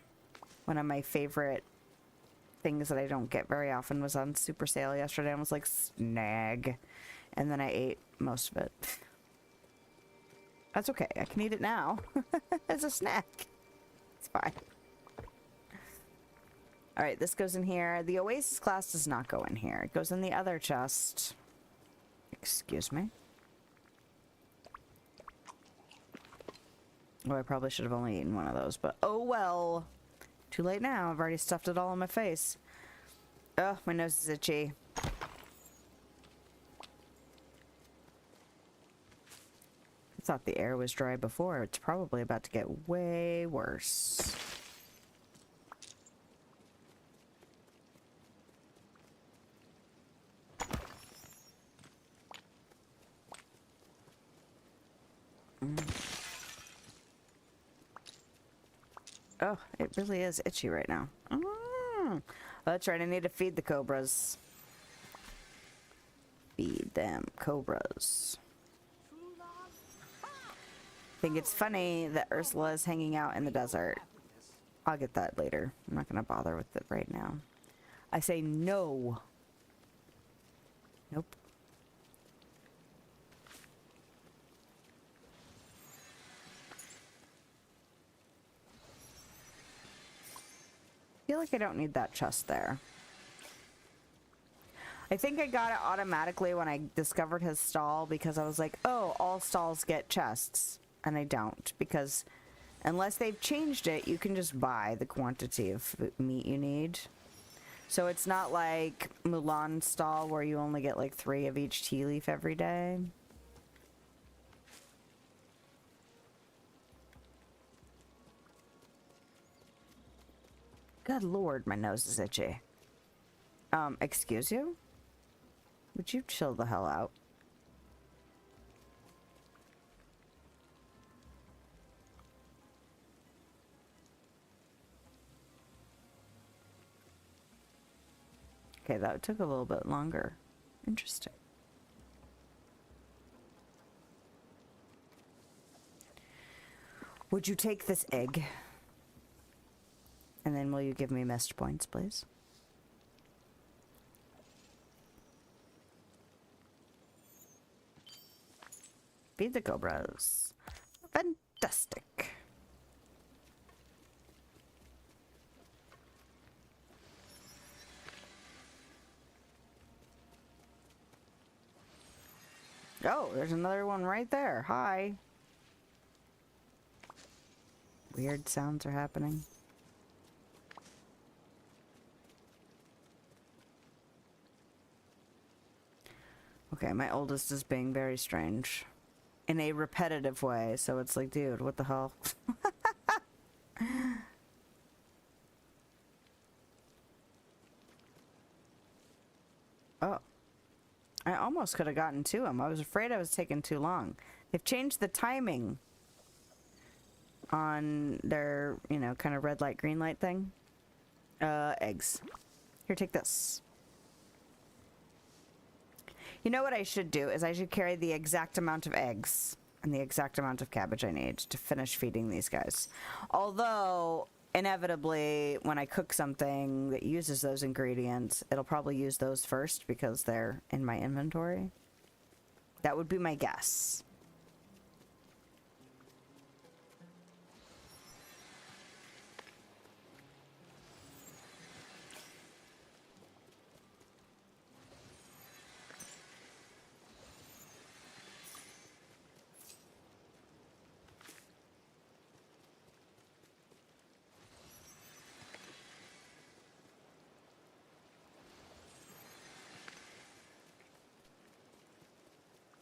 One of my favorite things that I don't get very often was on super sale yesterday. I was like, snag. And then I ate most of it. That's okay. I can eat it now. As a snack. It's fine. Alright, this goes in here. The Oasis class does not go in here. It goes in the other chest. Excuse me. Oh, I probably should have only eaten one of those, but oh well. Too late now. I've already stuffed it all in my face. Oh, my nose is itchy. I thought the air was dry before. It's probably about to get way worse. Oh, it really is itchy right now. Oh, that's right. I need to feed the cobras. Feed them cobras. I think it's funny that Ursula is hanging out in the desert. I'll get that later. I'm not going to bother with it right now. I say no. Nope. I feel like I don't need that chest there. I think I got it automatically when I discovered his stall because I was like, oh, all stalls get chests. And I don't, because unless they've changed it, you can just buy the quantity of meat you need. So it's not like Mulan's stall where you only get like 3 of each tea leaf every day. Good lord, my nose is itchy. Excuse you? Would you chill the hell out? Okay, that took a little bit longer. Interesting. Would you take this egg? And then will you give me missed points, please? Feed the cobras. Fantastic. Oh, there's another one right there. Hi. Weird sounds are happening. Okay, my oldest is being very strange. In a repetitive way, so it's like, dude, what the hell? Oh. I almost could have gotten to him. I was afraid I was taking too long. They've changed the timing on their, you know, kind of red light, green light thing. Eggs. Here, take this. You know what I should do is I should carry the exact amount of eggs and the exact amount of cabbage I need to finish feeding these guys. Although, inevitably, when I cook something that uses those ingredients, it'll probably use those first because they're in my inventory. That would be my guess.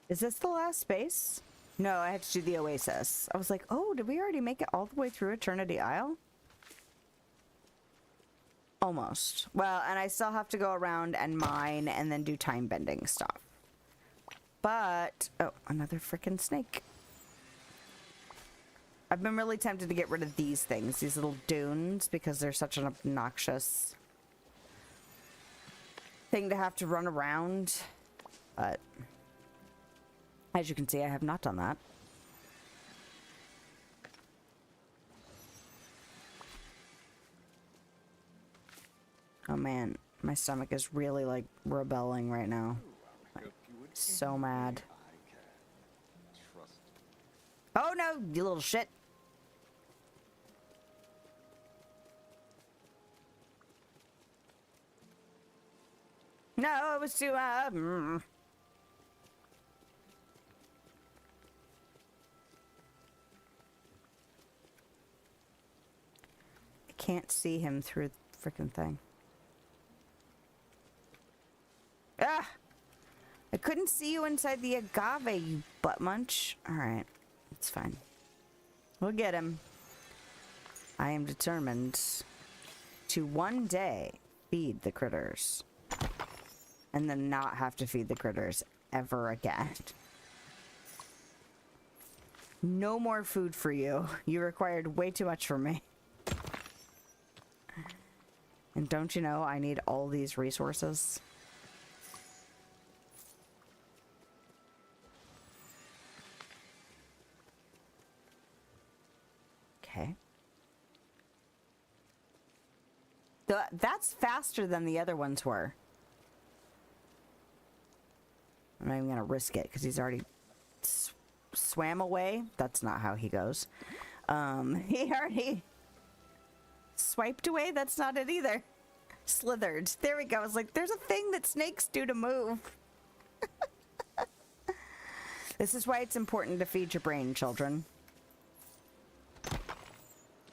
Is this the last space? No, I have to do the Oasis. I was like, oh, did we already make it all the way through Eternity Isle? Almost. Well, and I still have to go around and mine and then do time bending stuff. But, oh, another freaking snake. I've been really tempted to get rid of these things, these little dunes, because they're such an obnoxious thing to have to run around. But as you can see, I have not done that. Oh man, my stomach is really like rebelling right now. Like, so mad. Oh no, you little shit. No, it was too I can't see him through the freaking thing. Ah! I couldn't see you inside the agave, you butt munch. Alright, it's fine. We'll get him. I am determined to one day feed the critters. And then not have to feed the critters ever again. No more food for you. You required way too much from me. And don't you know I need all these resources? Okay. That's faster than the other ones were. I'm not even gonna risk it because he's already swam away. That's not how he goes. He already swiped away. That's not it either. Slithered. There we go. I was like, there's a thing that snakes do to move. This is why it's important to feed your brain, children.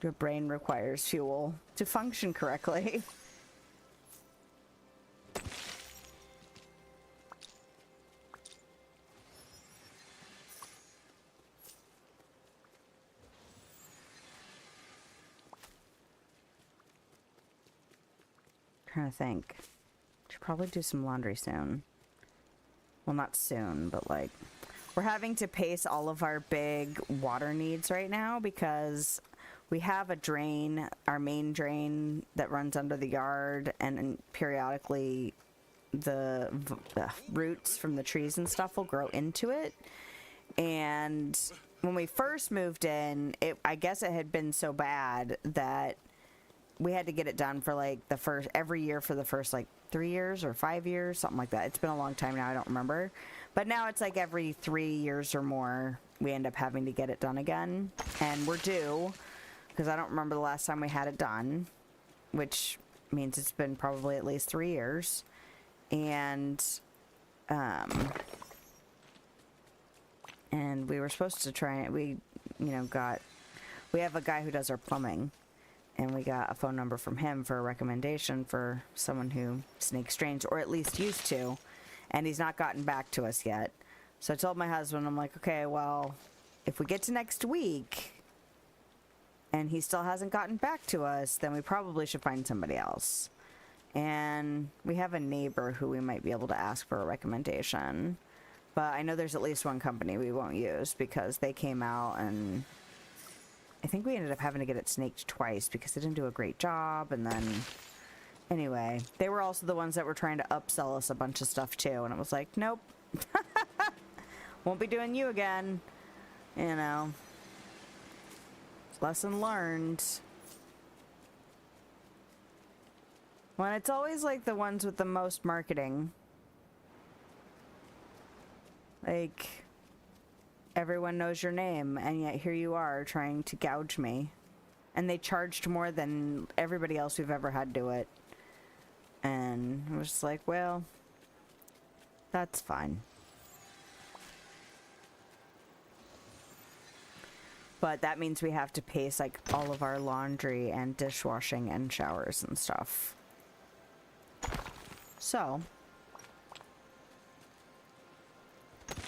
Your brain requires fuel to function correctly. Trying to think. Should probably do some laundry soon. Well, not soon, but like we're having to pace all of our big water needs right now because we have a drain, our main drain that runs under the yard, and periodically the roots from the trees and stuff will grow into it. And when we first moved in, I guess it had been so bad that we had to get it done for like every year for the first like 3 years or 5 years, something like that. It's been a long time now, I don't remember. But now it's like every 3 years or more, we end up having to get it done again. And we're due, because I don't remember the last time we had it done, which means it's been probably at least 3 years. And we were supposed to try it. We have a guy who does our plumbing. And we got a phone number from him for a recommendation for someone who snakes drains, or at least used to. And he's not gotten back to us yet. So I told my husband, I'm like, okay, well, if we get to next week and he still hasn't gotten back to us, then we probably should find somebody else. And we have a neighbor who we might be able to ask for a recommendation. But I know there's at least one company we won't use because they came out and I think we ended up having to get it snaked twice because they didn't do a great job. And then, anyway, they were also the ones that were trying to upsell us a bunch of stuff too. And it was like, nope, won't be doing you again. You know, lesson learned. Well, it's always like the ones with the most marketing. Like, everyone knows your name, and yet here you are trying to gouge me. And they charged more than everybody else we've ever had do it. And I was just like, well, that's fine. But that means we have to pace like all of our laundry and dishwashing and showers and stuff. So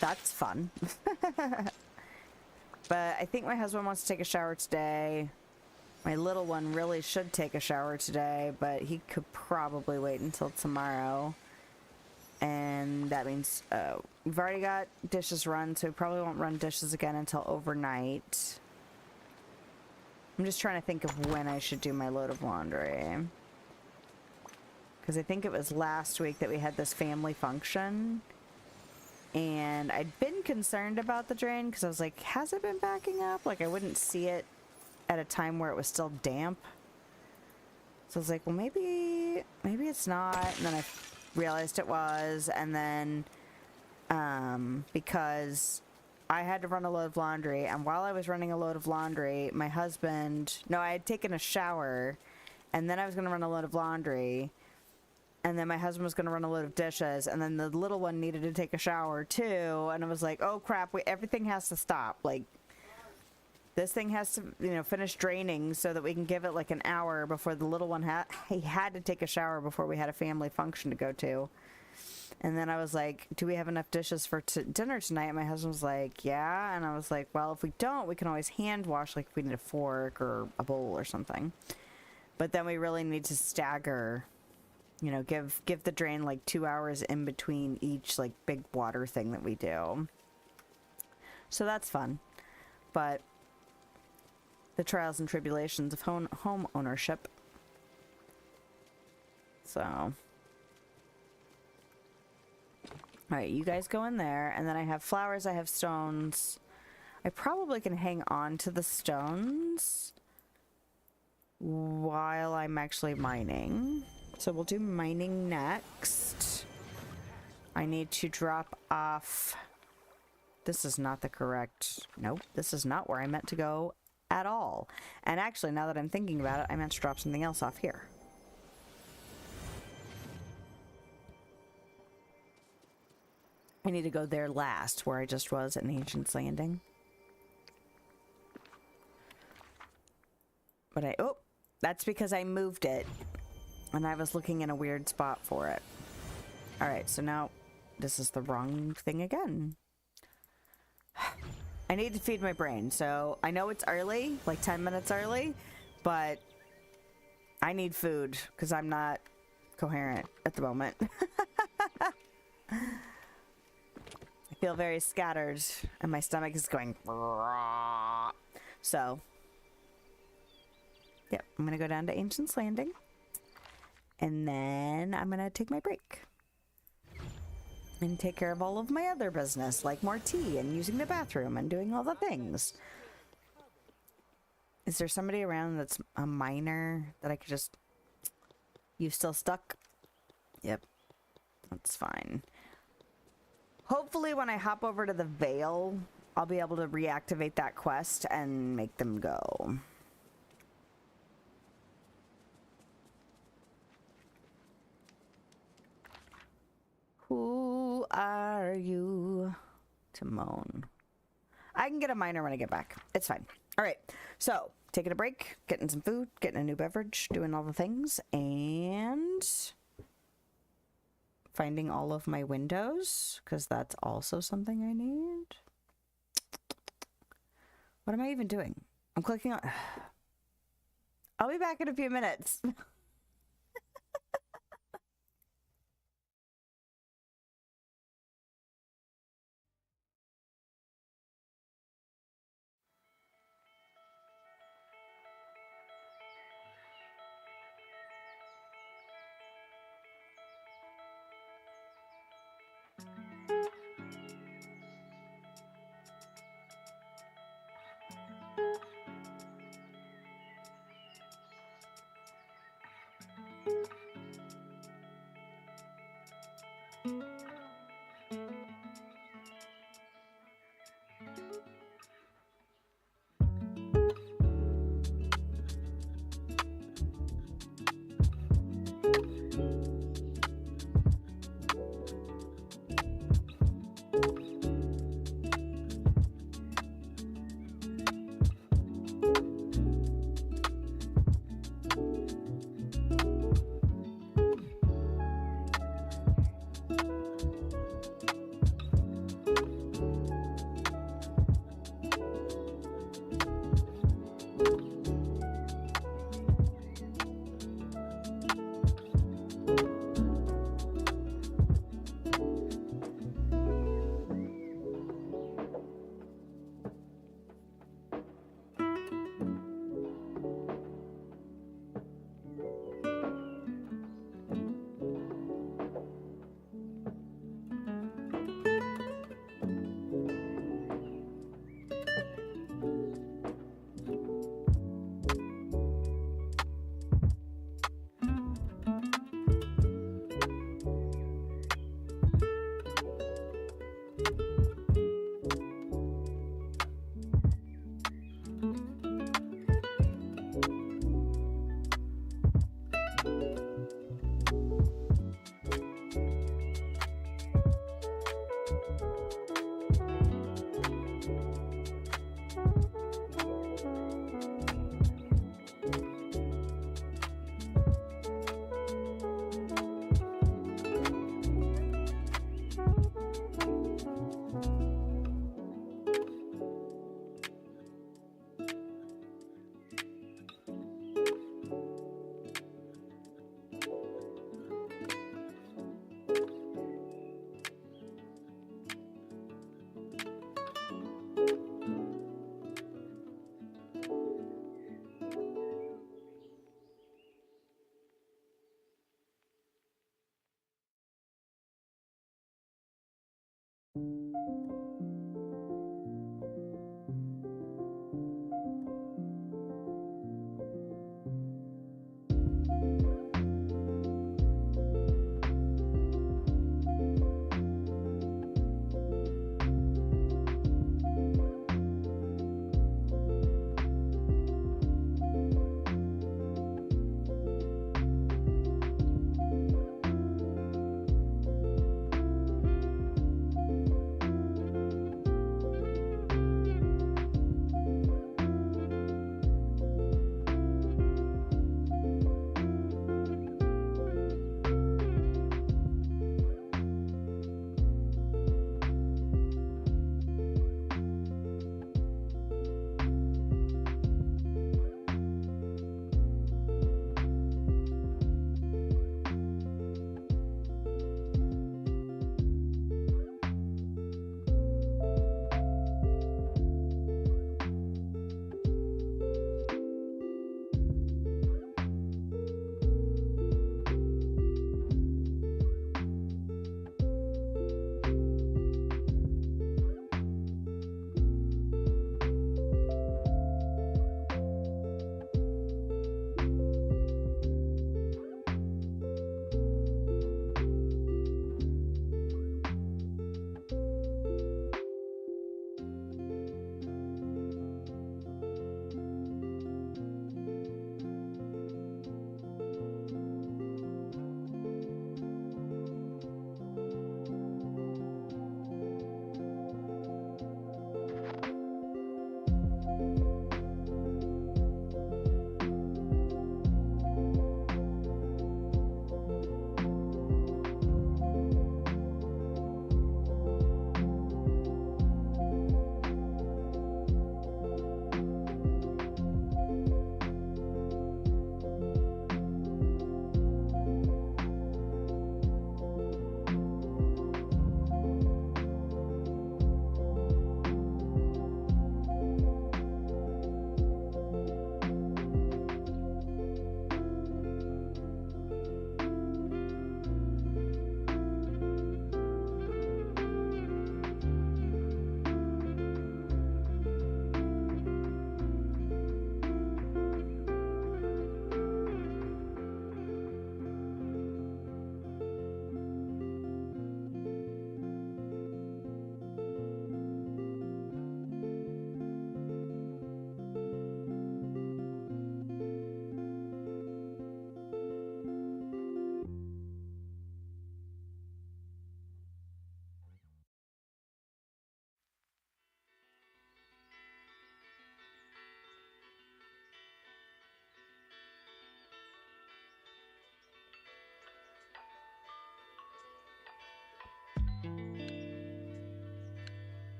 that's fun. But I think my husband wants to take a shower today. My little one really should take a shower today, but he could probably wait until tomorrow. And that means we've already got dishes run, so we probably won't run dishes again until overnight. I'm just trying to think of when I should do my load of laundry. Because I think it was last week that we had this family function. And I'd been concerned about the drain because I was like, has it been backing up? Like, I wouldn't see it at a time where it was still damp. So I was like, well, maybe it's not. And then I realized it was. And then because I had to run a load of laundry, and while I was running a load of laundry, my husband, no, I had taken a shower, and then I was going to run a load of laundry, and then my husband was going to run a load of dishes, and then the little one needed to take a shower too, and I was like, oh crap, everything has to stop. Like, this thing has to, you know, finish draining so that we can give it like an hour before the little one he had to take a shower before we had a family function to go to. And then I was like, do we have enough dishes for dinner tonight? And my husband was like, yeah. And I was like, well, if we don't, we can always hand wash, like if we need a fork or a bowl or something. But then we really need to stagger, you know, give the drain like 2 hours in between each like big water thing that we do. So that's fun. But the trials and tribulations of home ownership. So... Alright, you guys go in there, and then I have flowers, I have stones. I probably can hang on to the stones while I'm actually mining. So we'll do mining next. I need to drop off... This is not the correct... Nope, this is not where I meant to go at all. And actually, now that I'm thinking about it, I meant to drop something else off here. I need to go there last, where I just was at Ancient's Landing. But oh, that's because I moved it. And I was looking in a weird spot for it. Alright, so now this is the wrong thing again. I need to feed my brain, so I know it's early, like 10 minutes early, but I need food, because I'm not coherent at the moment. I feel very scattered, and my stomach is going... So, yep, I'm going to go down to Ancient's Landing, and then I'm going to take my break. And take care of all of my other business, like more tea, and using the bathroom, and doing all the things. Is there somebody around that's a miner that I could just... You still stuck? Yep, that's fine. Hopefully when I hop over to the Vale, I'll be able to reactivate that quest and make them go. Who are you? Timon. I can get a miner when I get back. It's fine. Alright, so taking a break, getting some food, getting a new beverage, doing all the things, and... finding all of my windows, because that's also something I need. What am I even doing? I'm clicking on... I'll be back in a few minutes.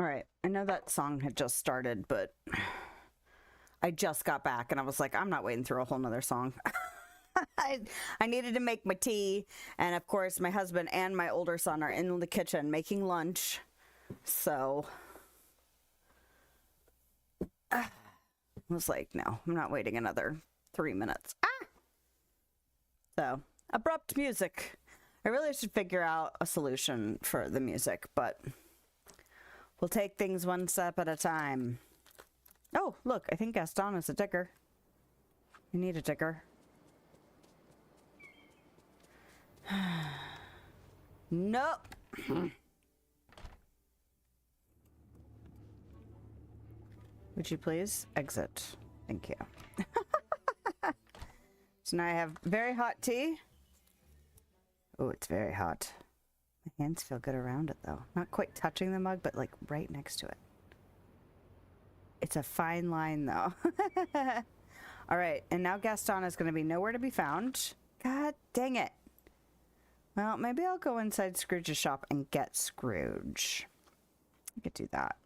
All right. I know that song had just started, but I just got back and I was like, I'm not waiting through a whole nother song. I needed to make my tea. And of course, my husband and my older son are in the kitchen making lunch. So I was like, no, I'm not waiting another 3 minutes. So abrupt music. I really should figure out a solution for the music, but we'll take things one step at a time. Oh, look, I think Gaston is a ticker. I need a ticker. Nope. Would you please exit? Thank you. So now I have very hot tea. Oh, it's very hot. My hands feel good around it, though. Not quite touching the mug, but like right next to it. It's a fine line, though. All right, and now Gaston is going to be nowhere to be found. God dang it. Well, maybe I'll go inside Scrooge's shop and get Scrooge. I could do that.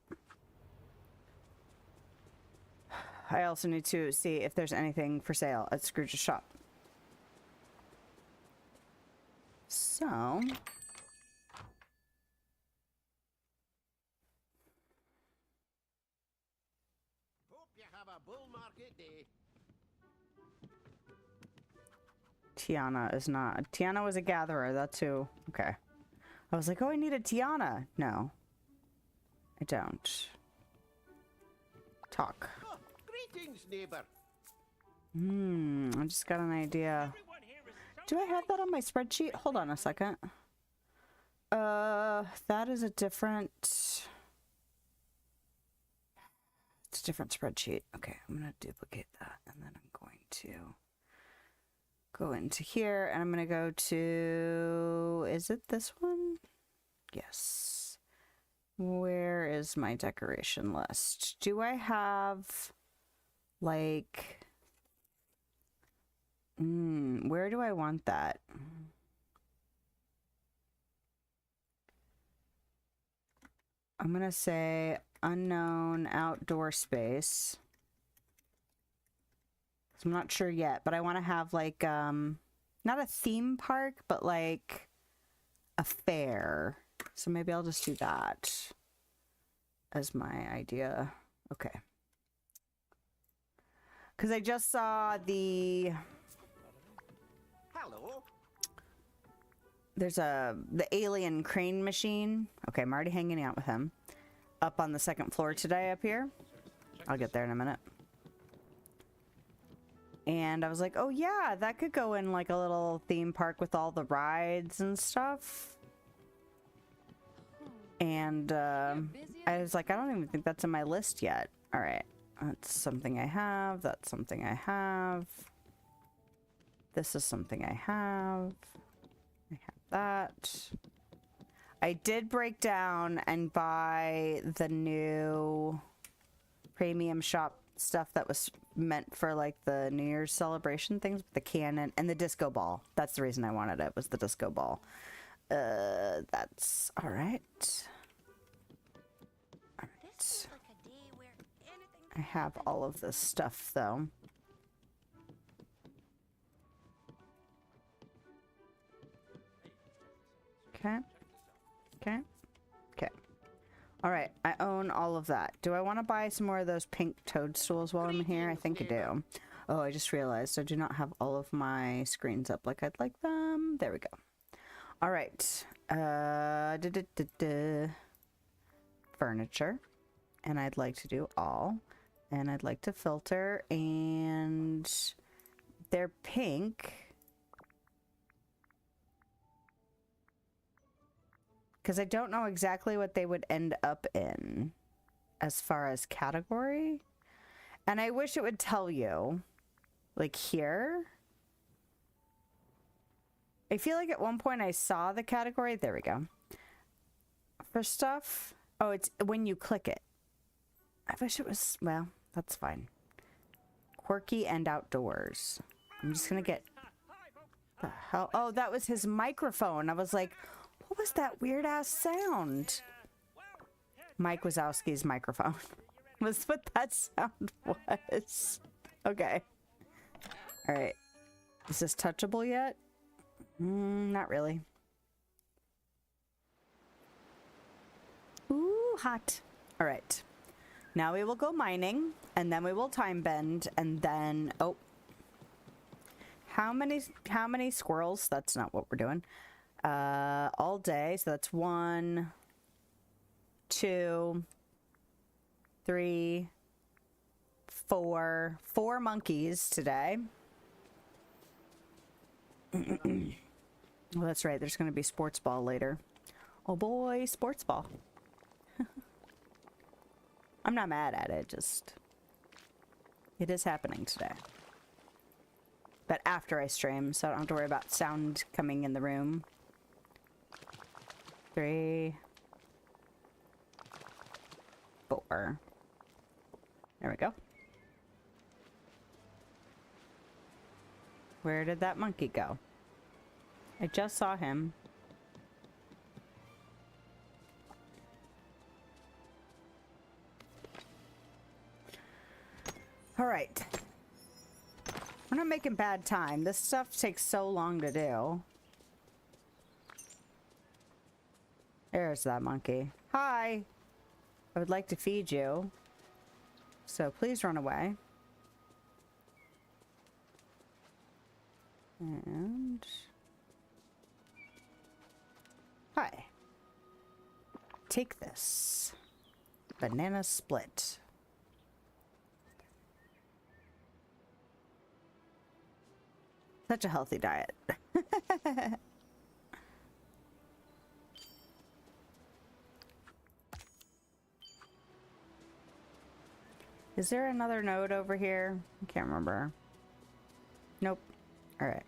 I also need to see if there's anything for sale at Scrooge's shop. So...
Hope you have a bull market day.
Tiana is not. Tiana was a gatherer, that's who. Okay. I was like, oh, I need a Tiana. No. I don't. Talk.
Oh, greetings, neighbor.
I just got an idea. Do I have that on my spreadsheet? Hold on a second. That is a different... It's a different spreadsheet. Okay, I'm going to duplicate that. And then I'm going to go into here. And I'm going to go to... Is it this one? Yes. Where is my decoration list? Do I have... Like... where do I want that? I'm gonna say unknown outdoor space. I'm not sure yet, but I want to have like not a theme park, but like a fair. So maybe I'll just do that as my idea. Okay. Because I just saw the...
Hello.
There's the alien crane machine. Okay, I'm already hanging out with him. Up on the second floor today up here. I'll get there in a minute. And I was like, oh yeah, that could go in like a little theme park with all the rides and stuff. And I was like, I don't even think that's in my list yet. All right, that's something I have. That's something I have. This is something I have. I have that. I did break down and buy the new premium shop stuff that was meant for like the New Year's celebration things, the cannon and the disco ball. That's the reason I wanted it, was the disco ball. That's all right. All right. I have all of this stuff though. Okay. Okay. Okay. All right. I own all of that. Do I want to buy some more of those pink toadstools while I'm here? I think I do. Oh, I just realized I do not have all of my screens up like I'd like them. There we go. All right. Furniture. And I'd like to do all. And I'd like to filter. And they're pink. Because I don't know exactly what they would end up in as far as category. And I wish it would tell you, like here. I feel like at one point I saw the category. There we go. For stuff. Oh, it's when you click it. I wish it was, well, that's fine. Quirky and outdoors. I'm just going to get... The hell? Oh, that was his microphone. I was like... What was that weird ass sound? Mike Wazowski's microphone. Was what that sound was. Okay. Alright. Is this touchable yet? Not really. Ooh, hot. Alright. Now we will go mining, and then we will time bend, and then... Oh. How many squirrels? That's not what we're doing. All day. So that's 1, 2, 3, 4. 4 monkeys today. Well, that's right. There's going to be sports ball later. Oh boy, sports ball. I'm not mad at it, just... It is happening today. But after I stream, so I don't have to worry about sound coming in the room. 3, 4. There we go. Where did that monkey go? I just saw him. All right. We're not making bad time. This stuff takes so long to do. There's that monkey. Hi. I would like to feed you. So please run away. And... Hi. Take this. Banana split. Such a healthy diet. Is there another node over here? I can't remember. Nope. All right.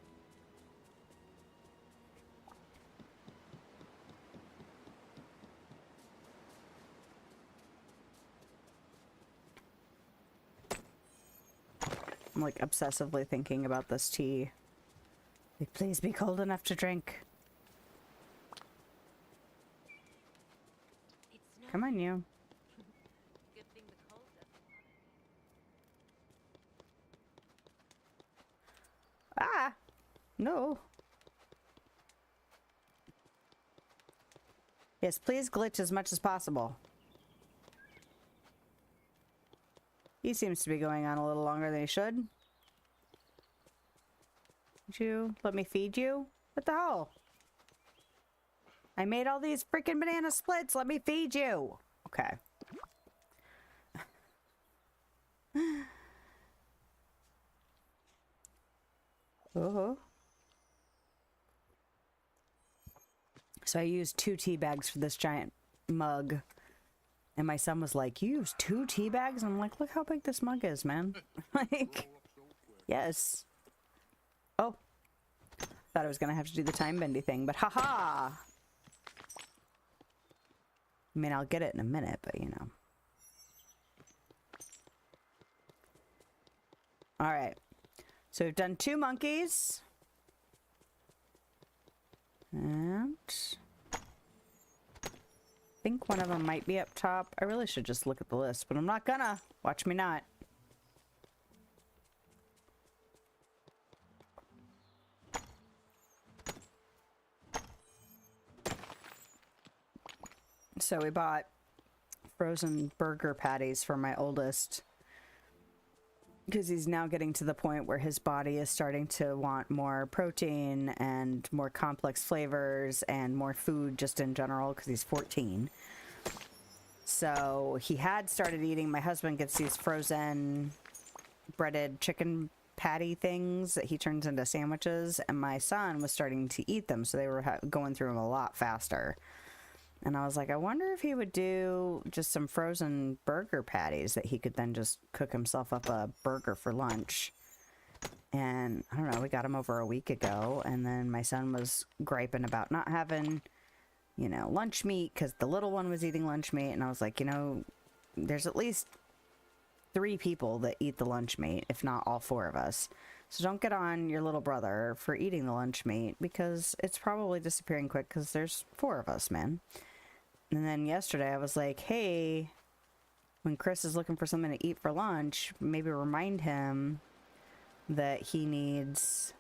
I'm like obsessively thinking about this tea. Like, please be cold enough to drink. Come on, you. Ah! No. Yes, please glitch as much as possible. He seems to be going on a little longer than he should. Would you let me feed you? What the hell? I made all these freaking banana splits. Let me feed you. Okay. Oh. So I used 2 tea bags for this giant mug. And my son was like, you used 2 tea bags? I'm like, look how big this mug is, man. Like, yes. Oh. Thought I was going to have to do the time bendy thing, but haha. I mean, I'll get it in a minute, but you know. All right. So we've done 2 monkeys. And I think one of them might be up top. I really should just look at the list, but I'm not gonna. Watch me not. So we bought frozen burger patties for my oldest because he's now getting to the point where his body is starting to want more protein and more complex flavors and more food just in general because he's 14. So he had started eating. My husband gets these frozen breaded chicken patty things that he turns into sandwiches, and my son was starting to eat them, so they were going through them a lot faster. And I was like, I wonder if he would do just some frozen burger patties that he could then just cook himself up a burger for lunch. And I don't know, we got him over a week ago, and then my son was griping about not having, you know, lunch meat because the little one was eating lunch meat. And I was like, you know, there's at least 3 people that eat the lunch meat, if not all 4 of us. So don't get on your little brother for eating the lunch meat because it's probably disappearing quick because there's 4 of us, man. And then yesterday I was like, hey, when Chris is looking for something to eat for lunch, maybe remind him that he needs,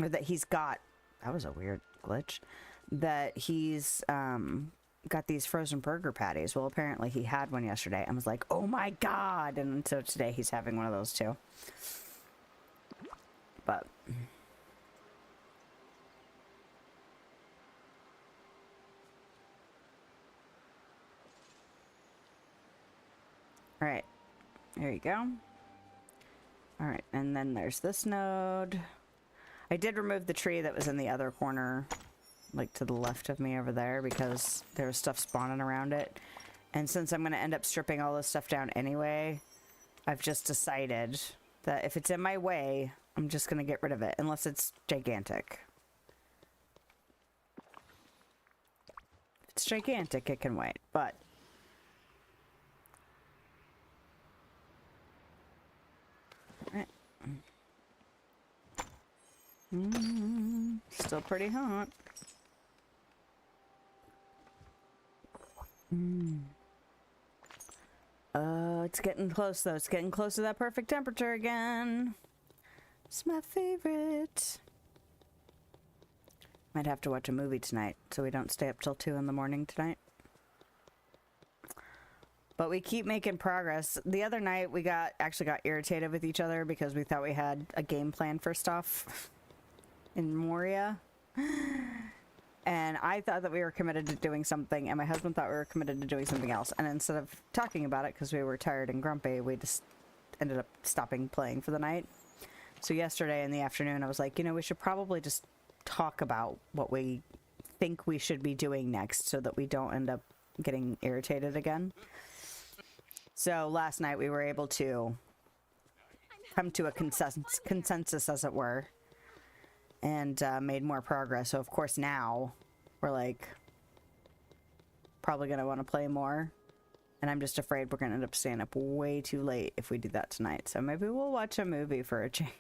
or that he's got, that was a weird glitch, that he's got these frozen burger patties. Well, apparently he had one yesterday and was like, oh my god. And so today he's having one of those too. But all right, there you go. All right, and then there's this node. I did remove the tree that was in the other corner, like to the left of me over there, because there was stuff spawning around it. And since I'm going to end up stripping all this stuff down anyway, I've just decided that if it's in my way, I'm just going to get rid of it, unless it's gigantic. If it's gigantic, it can wait, but still pretty hot. It's getting close though. It's getting close to that perfect temperature again. It's my favorite. Might have to watch a movie tonight so we don't stay up till 2 in the morning tonight. But we keep making progress. The other night we actually got irritated with each other because we thought we had a game plan for stuff in Moria. And I thought that we were committed to doing something, and my husband thought we were committed to doing something else. And instead of talking about it because we were tired and grumpy, we just ended up stopping playing for the night. So yesterday in the afternoon I was like, you know, we should probably just talk about what we think we should be doing next so that we don't end up getting irritated again. So last night we were able to come to a consensus, as it were, and made more progress. So of course now we're like probably going to want to play more. And I'm just afraid we're going to end up staying up way too late if we do that tonight. So maybe we'll watch a movie for a change.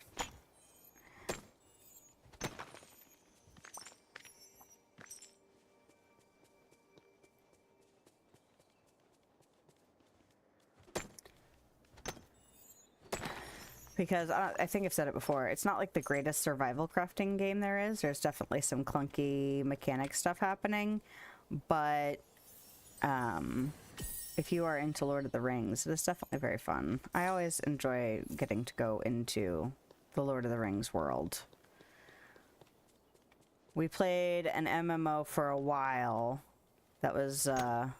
Because I think I've said it before, it's not like the greatest survival crafting game there is. There's definitely some clunky mechanic stuff happening. But if you are into Lord of the Rings, it is definitely very fun. I always enjoy getting to go into the Lord of the Rings world. We played an MMO for a while. That was an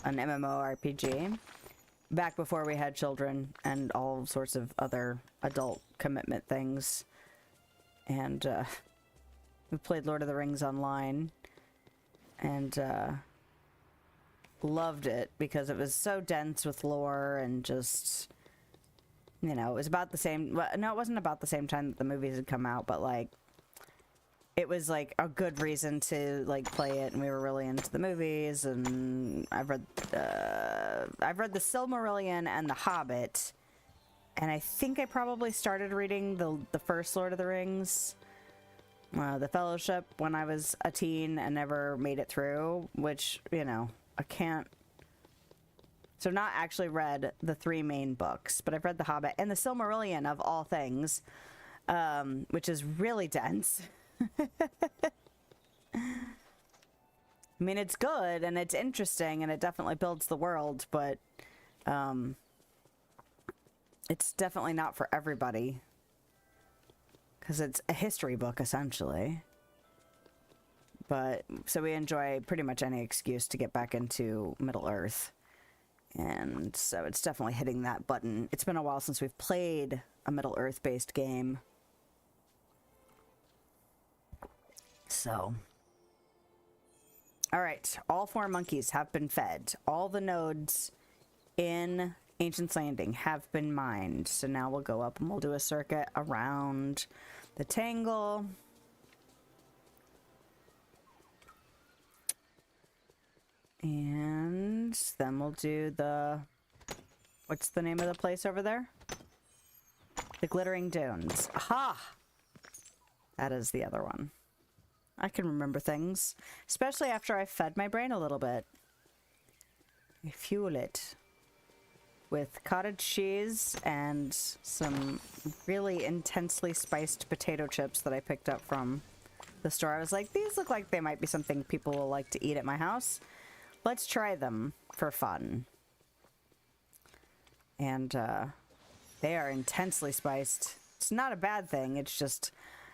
MMORPG. Back before we had children and all sorts of other adult commitment things. And we played Lord of the Rings online. And loved it because it was so dense with lore and just, you know, it was about the same. Well, no, it wasn't about the same time that the movies had come out, but like it was like a good reason to like play it, and we were really into the movies. And I've read the Silmarillion and the Hobbit, and I think I probably started reading the first Lord of the Rings, the Fellowship, when I was a teen and never made it through, which, you know, I can't. So not actually read the 3 main books, but I've read the Hobbit and the Silmarillion of all things, which is really dense. I mean, it's good and it's interesting and it definitely builds the world, but it's definitely not for everybody because it's a history book essentially. But so we enjoy pretty much any excuse to get back into Middle Earth, and so it's definitely hitting that button. It's been a while since we've played a Middle Earth based game. So, all right, all 4 monkeys have been fed. All the nodes in Ancient's Landing have been mined. So now we'll go up and we'll do a circuit around the Tangle. And then we'll do the, what's the name of the place over there? The Glittering Dunes. Aha! That is the other one. I can remember things, especially after I've fed my brain a little bit. I fuel it with cottage cheese and some really intensely spiced potato chips that I picked up from the store. I was like, these look like they might be something people will like to eat at my house. Let's try them for fun. And they are intensely spiced. It's not a bad thing. It's just,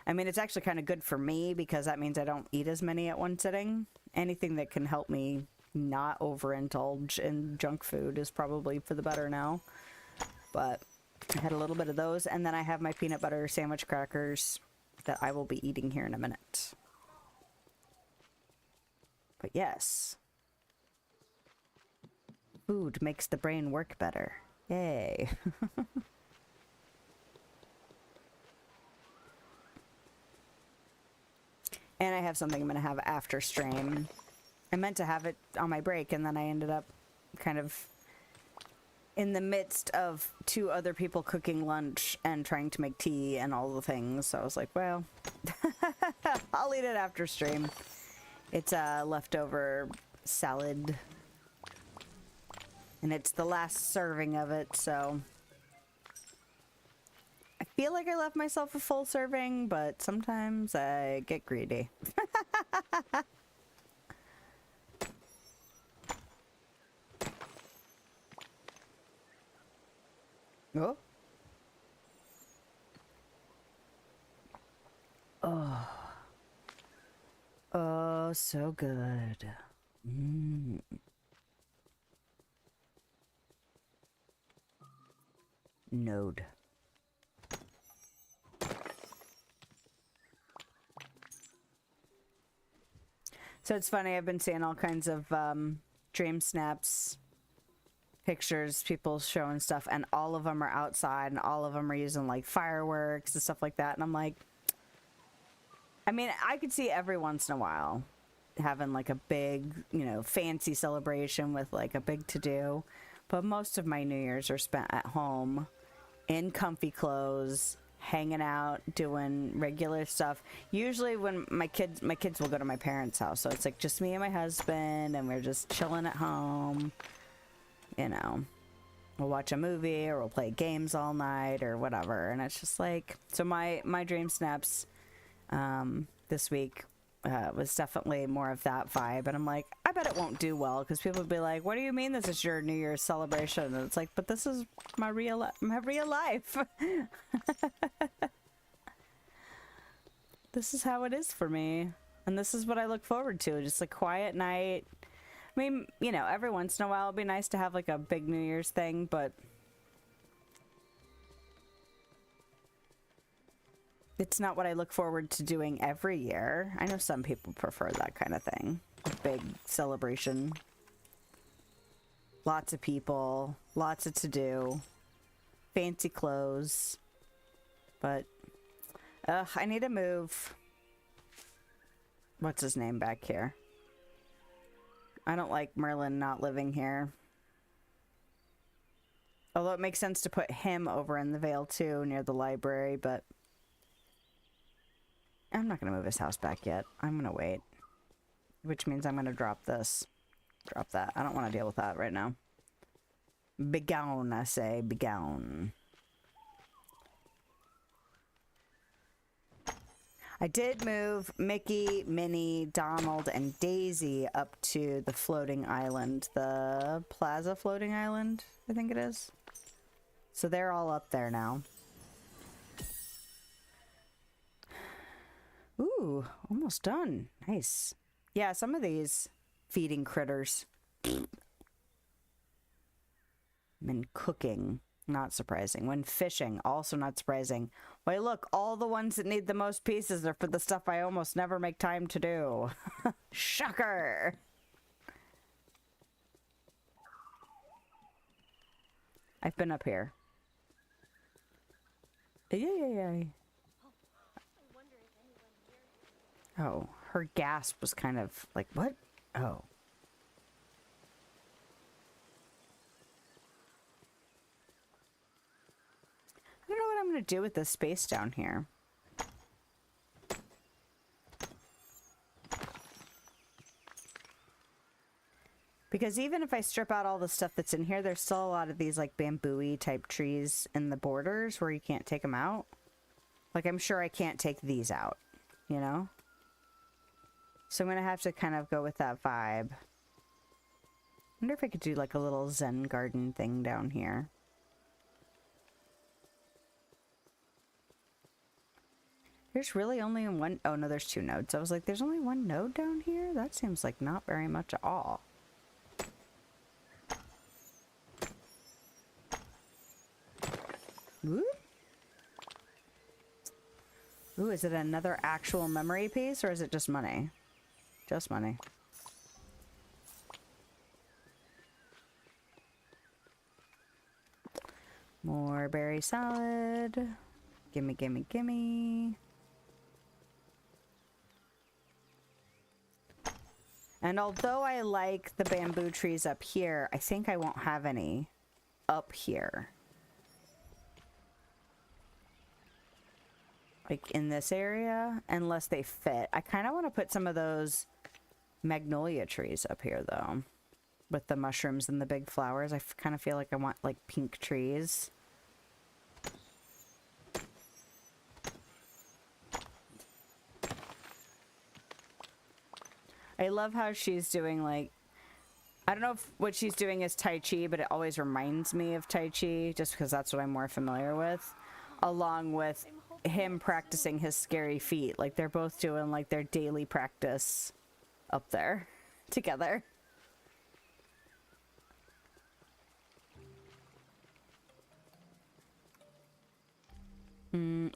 I mean, it's actually kind of good for me because that means I don't eat as many at one sitting. Anything that can help me not overindulge in junk food is probably for the better now. But I had a little bit of those, and then I have my peanut butter sandwich crackers that I will be eating here in a minute. But yes, food makes the brain work better. Yay. And I have something I'm going to have after stream. I meant to have it on my break, and then I ended up kind of in the midst of 2 other people cooking lunch and trying to make tea and all the things. So I was like, well, I'll eat it after stream. It's a leftover salad. And it's the last serving of it, so I feel like I left myself a full serving, but sometimes I get greedy. Oh. Oh. Oh, so good. Mm. Node. So it's funny, I've been seeing all kinds of dream snaps, pictures, people showing stuff, and all of them are outside, and all of them are using like fireworks and stuff like that. And I'm like, I mean, I could see every once in a while having like a big, you know, fancy celebration with like a big to-do, but most of my New Year's are spent at home in comfy clothes, hanging out, doing regular stuff. Usually when my kids will go to my parents' house, so it's like just me and my husband, and we're just chilling at home. You know, we'll watch a movie or we'll play games all night or whatever. And it's just like, so my dream snaps this week was definitely more of that vibe. And I'm like, I bet it won't do well because people would be like, what do you mean this is your New Year's celebration? And it's like, but this is my real life. This is how it is for me. And this is what I look forward to. Just a quiet night. I mean, you know, every once in a while it'd be nice to have like a big New Year's thing, but it's not what I look forward to doing every year. I know some people prefer that kind of thing. A big celebration. Lots of people, lots of to-do, fancy clothes. But, I need to move. What's his name back here? I don't like Merlin not living here. Although it makes sense to put him over in the Vale too, near the library, but I'm not going to move his house back yet. I'm going to wait. Which means I'm going to drop this. Drop that. I don't want to deal with that right now. Begone, I say. Begone. I did move Mickey, Minnie, Donald, and Daisy up to the floating island. The Plaza floating island, I think it is. So they're all up there now. Ooh, almost done. Nice. Yeah, some of these feeding critters. When cooking, not surprising. When fishing, also not surprising. Why, look, all the ones that need the most pieces are for the stuff I almost never make time to do. Shocker! I've been up here. Yeah. Oh, her gasp was kind of like, what? Oh. I don't know what I'm going to do with this space down here. Because even if I strip out all the stuff that's in here, there's still a lot of these like bamboo-y type trees in the borders where you can't take them out. Like, I'm sure I can't take these out, you know? So I'm going to have to kind of go with that vibe. I wonder if I could do like a little Zen garden thing down here. There's really only one... Oh, no, there's 2 nodes. I was like, there's only 1 node down here? That seems like not very much at all. Ooh. Ooh, is it another actual memory piece or is it just money? Just money. More berry salad. Gimme, gimme, gimme. And although I like the bamboo trees up here, I think I won't have any up here. Like in this area, unless they fit. I kind of want to put some of those magnolia trees up here though. With the mushrooms and the big flowers. I kind of feel like I want like pink trees. I love how she's doing like, I don't know if what she's doing is Tai Chi, but it always reminds me of Tai Chi just because that's what I'm more familiar with. Along with him practicing his scary feet. Like they're both doing like their daily practice up there together.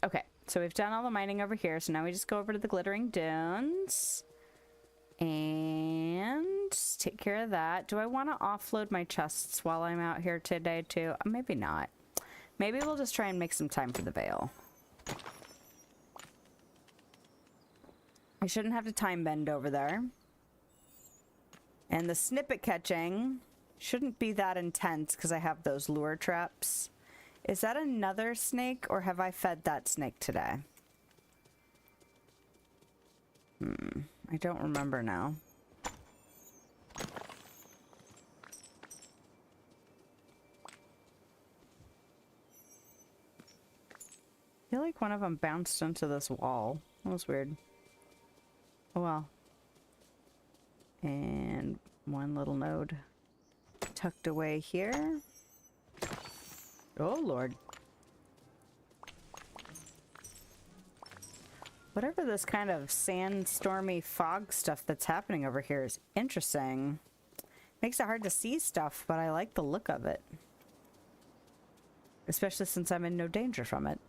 Okay, so we've done all the mining over here, so now we just go over to the Glittering Dunes and take care of that. Do I want to offload my chests while I'm out here today too? Maybe not. Maybe we'll just try and make some time for the veil. I shouldn't have to time bend over there. And the snippet catching shouldn't be that intense because I have those lure traps. Is that another snake or have I fed that snake today? I don't remember now. I feel like one of them bounced into this wall. That was weird. Oh well. And one little node tucked away here. Oh lord. Whatever this kind of sandstormy fog stuff that's happening over here is interesting. Makes it hard to see stuff, but I like the look of it. Especially since I'm in no danger from it.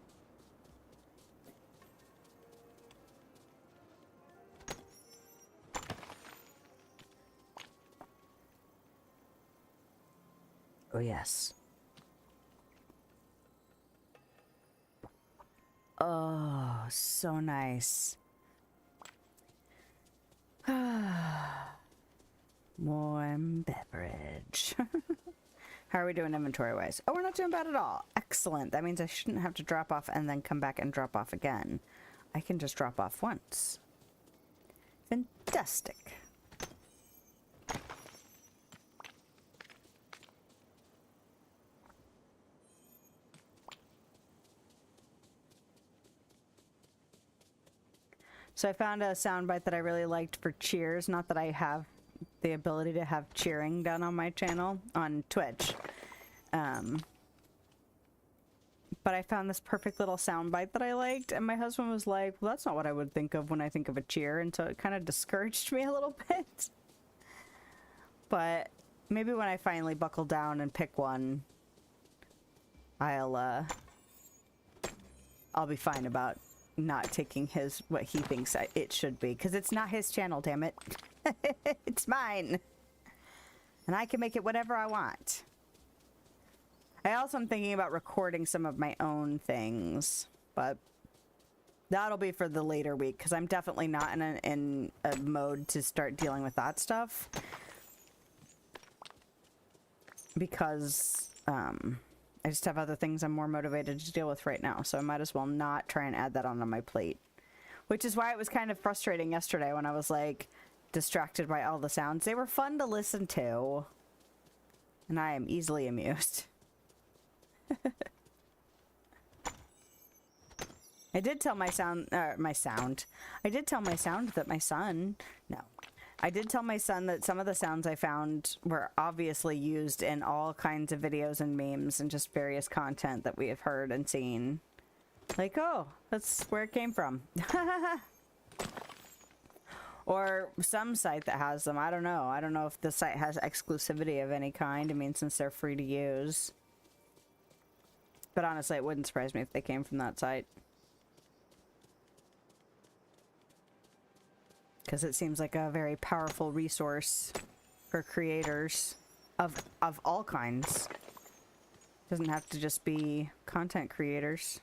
Oh yes. Oh, so nice. Warm beverage. How are we doing inventory-wise? Oh, we're not doing bad at all. Excellent. That means I shouldn't have to drop off and then come back and drop off again. I can just drop off once. Fantastic. So I found a soundbite that I really liked for cheers. Not that I have the ability to have cheering done on my channel on Twitch. But I found this perfect little soundbite that I liked, and my husband was like, well, that's not what I would think of when I think of a cheer, and so it kind of discouraged me a little bit. But maybe when I finally buckle down and pick one, I'll be fine about not taking what he thinks it should be, because it's not his channel, damn it. It's mine, and I can make it whatever I want. I also am thinking about recording some of my own things, but that'll be for the later week, because I'm definitely not in a mode to start dealing with that stuff, because I just have other things I'm more motivated to deal with right now, so I might as well not try and add that onto my plate. Which is why it was kind of frustrating yesterday when I was like, distracted by all the sounds. They were fun to listen to. And I am easily amused. I did tell my sound. I did tell my sound that my son. No. I did tell my son that some of the sounds I found were obviously used in all kinds of videos and memes and just various content that we have heard and seen. Like, oh, that's where it came from. Or some site that has them. I don't know. I don't know if the site has exclusivity of any kind. I mean, since they're free to use. But honestly, it wouldn't surprise me if they came from that site. Because it seems like a very powerful resource for creators of all kinds. Doesn't have to just be content creators.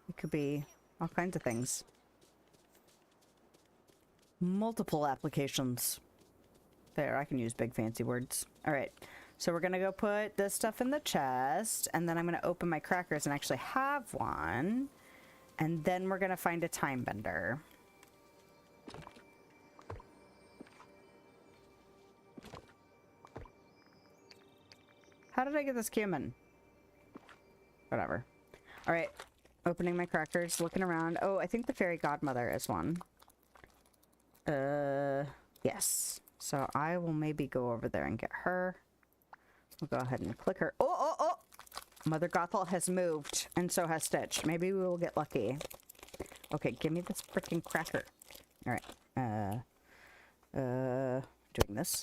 It could be all kinds of things. Multiple applications. There, I can use big fancy words. Alright, so we're gonna go put this stuff in the chest, and then I'm gonna open my crackers and actually have one. And then we're gonna find a time bender. How did I get this cumin? Whatever. Alright, opening my crackers, looking around. Oh, I think the fairy godmother is one. Yes. So I will maybe go over there and get her. We'll go ahead and click her. Oh, oh, oh! Mother Gothel has moved, and so has Stitch. Maybe we will get lucky. Okay, give me this freaking cracker. Alright. Doing this.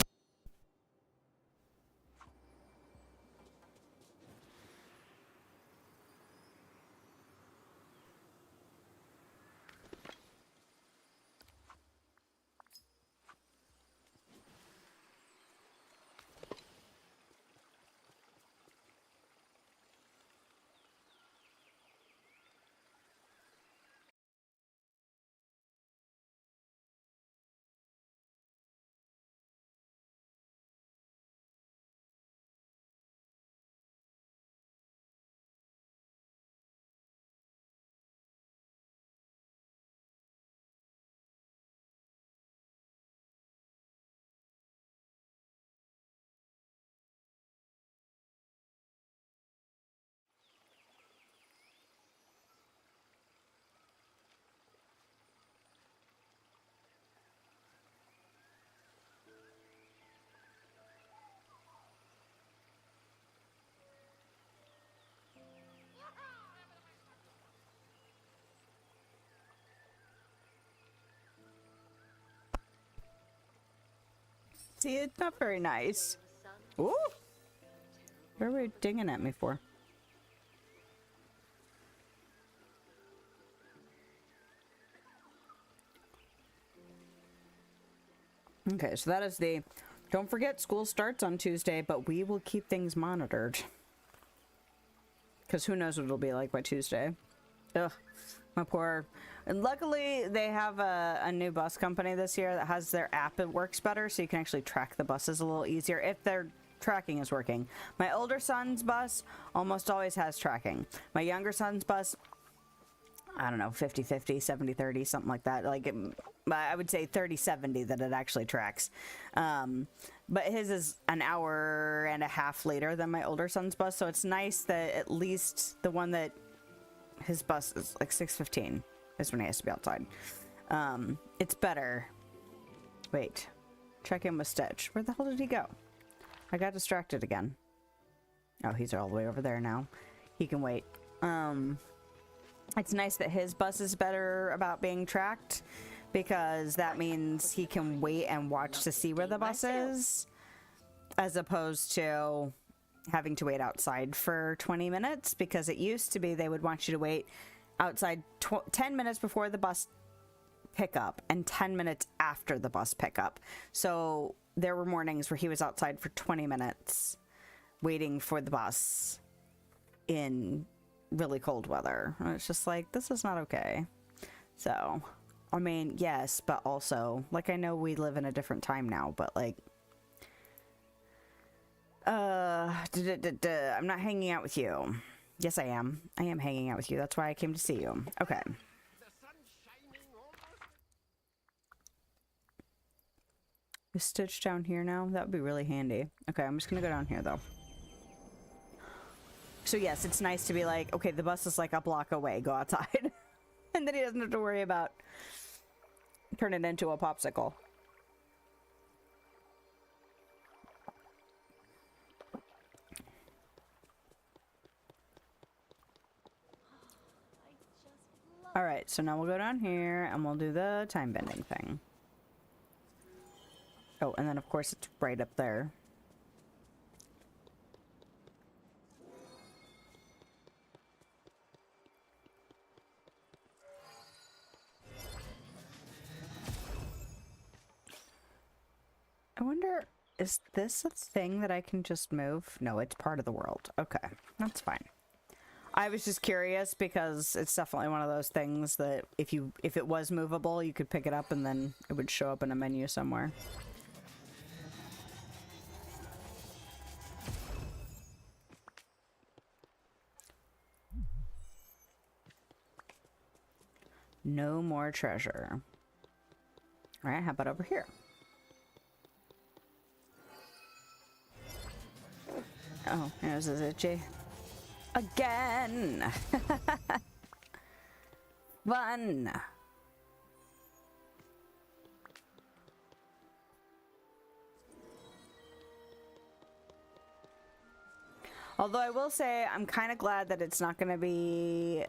See, it's not very nice. Ooh! What are we dinging at me for? Okay, so that is the... Don't forget, school starts on Tuesday, but we will keep things monitored. Because who knows what it'll be like by Tuesday. Ugh, my poor... And luckily, they have a new bus company this year that has their app that works better, so you can actually track the buses a little easier if their tracking is working. My older son's bus almost always has tracking. My younger son's bus, I don't know, 50-50, 70-30, something like that. Like, I would say 30-70 that it actually tracks. But his is an hour and a half later than my older son's bus, so it's nice that at least the one that his bus is like 6:15 is when he has to be outside. It's better. Wait, check in with Stitch. Where the hell did he go? I got distracted again. Oh, he's all the way over there now. He can wait. It's nice that his bus is better about being tracked, because that means he can wait and watch to see where the bus is, as opposed to having to wait outside for 20 minutes, because it used to be they would want you to wait outside 10 minutes before the bus pickup and 10 minutes after the bus pickup. So there were mornings where he was outside for 20 minutes waiting for the bus in really cold weather. And it's just like, this is not okay. So, I mean, yes, but also, like, I know we live in a different time now, but like, I'm not hanging out with you. Yes, I am. I am hanging out with you. That's why I came to see you. Okay. Is Stitch down here now? That would be really handy. Okay, I'm just gonna go down here though. So yes, it's nice to be like, okay, the bus is like a block away, go outside. And then he doesn't have to worry about turning it into a popsicle. Alright, so now we'll go down here and we'll do the time bending thing. Oh, and then of course it's right up there. I wonder, is this a thing that I can just move? No, it's part of the world. Okay, that's fine. I was just curious because it's definitely one of those things that if it was movable, you could pick it up and then it would show up in a menu somewhere. No more treasure. All right, how about over here? Oh, there's a itchy. Again! Fun! Although I will say, I'm kind of glad that it's not going to be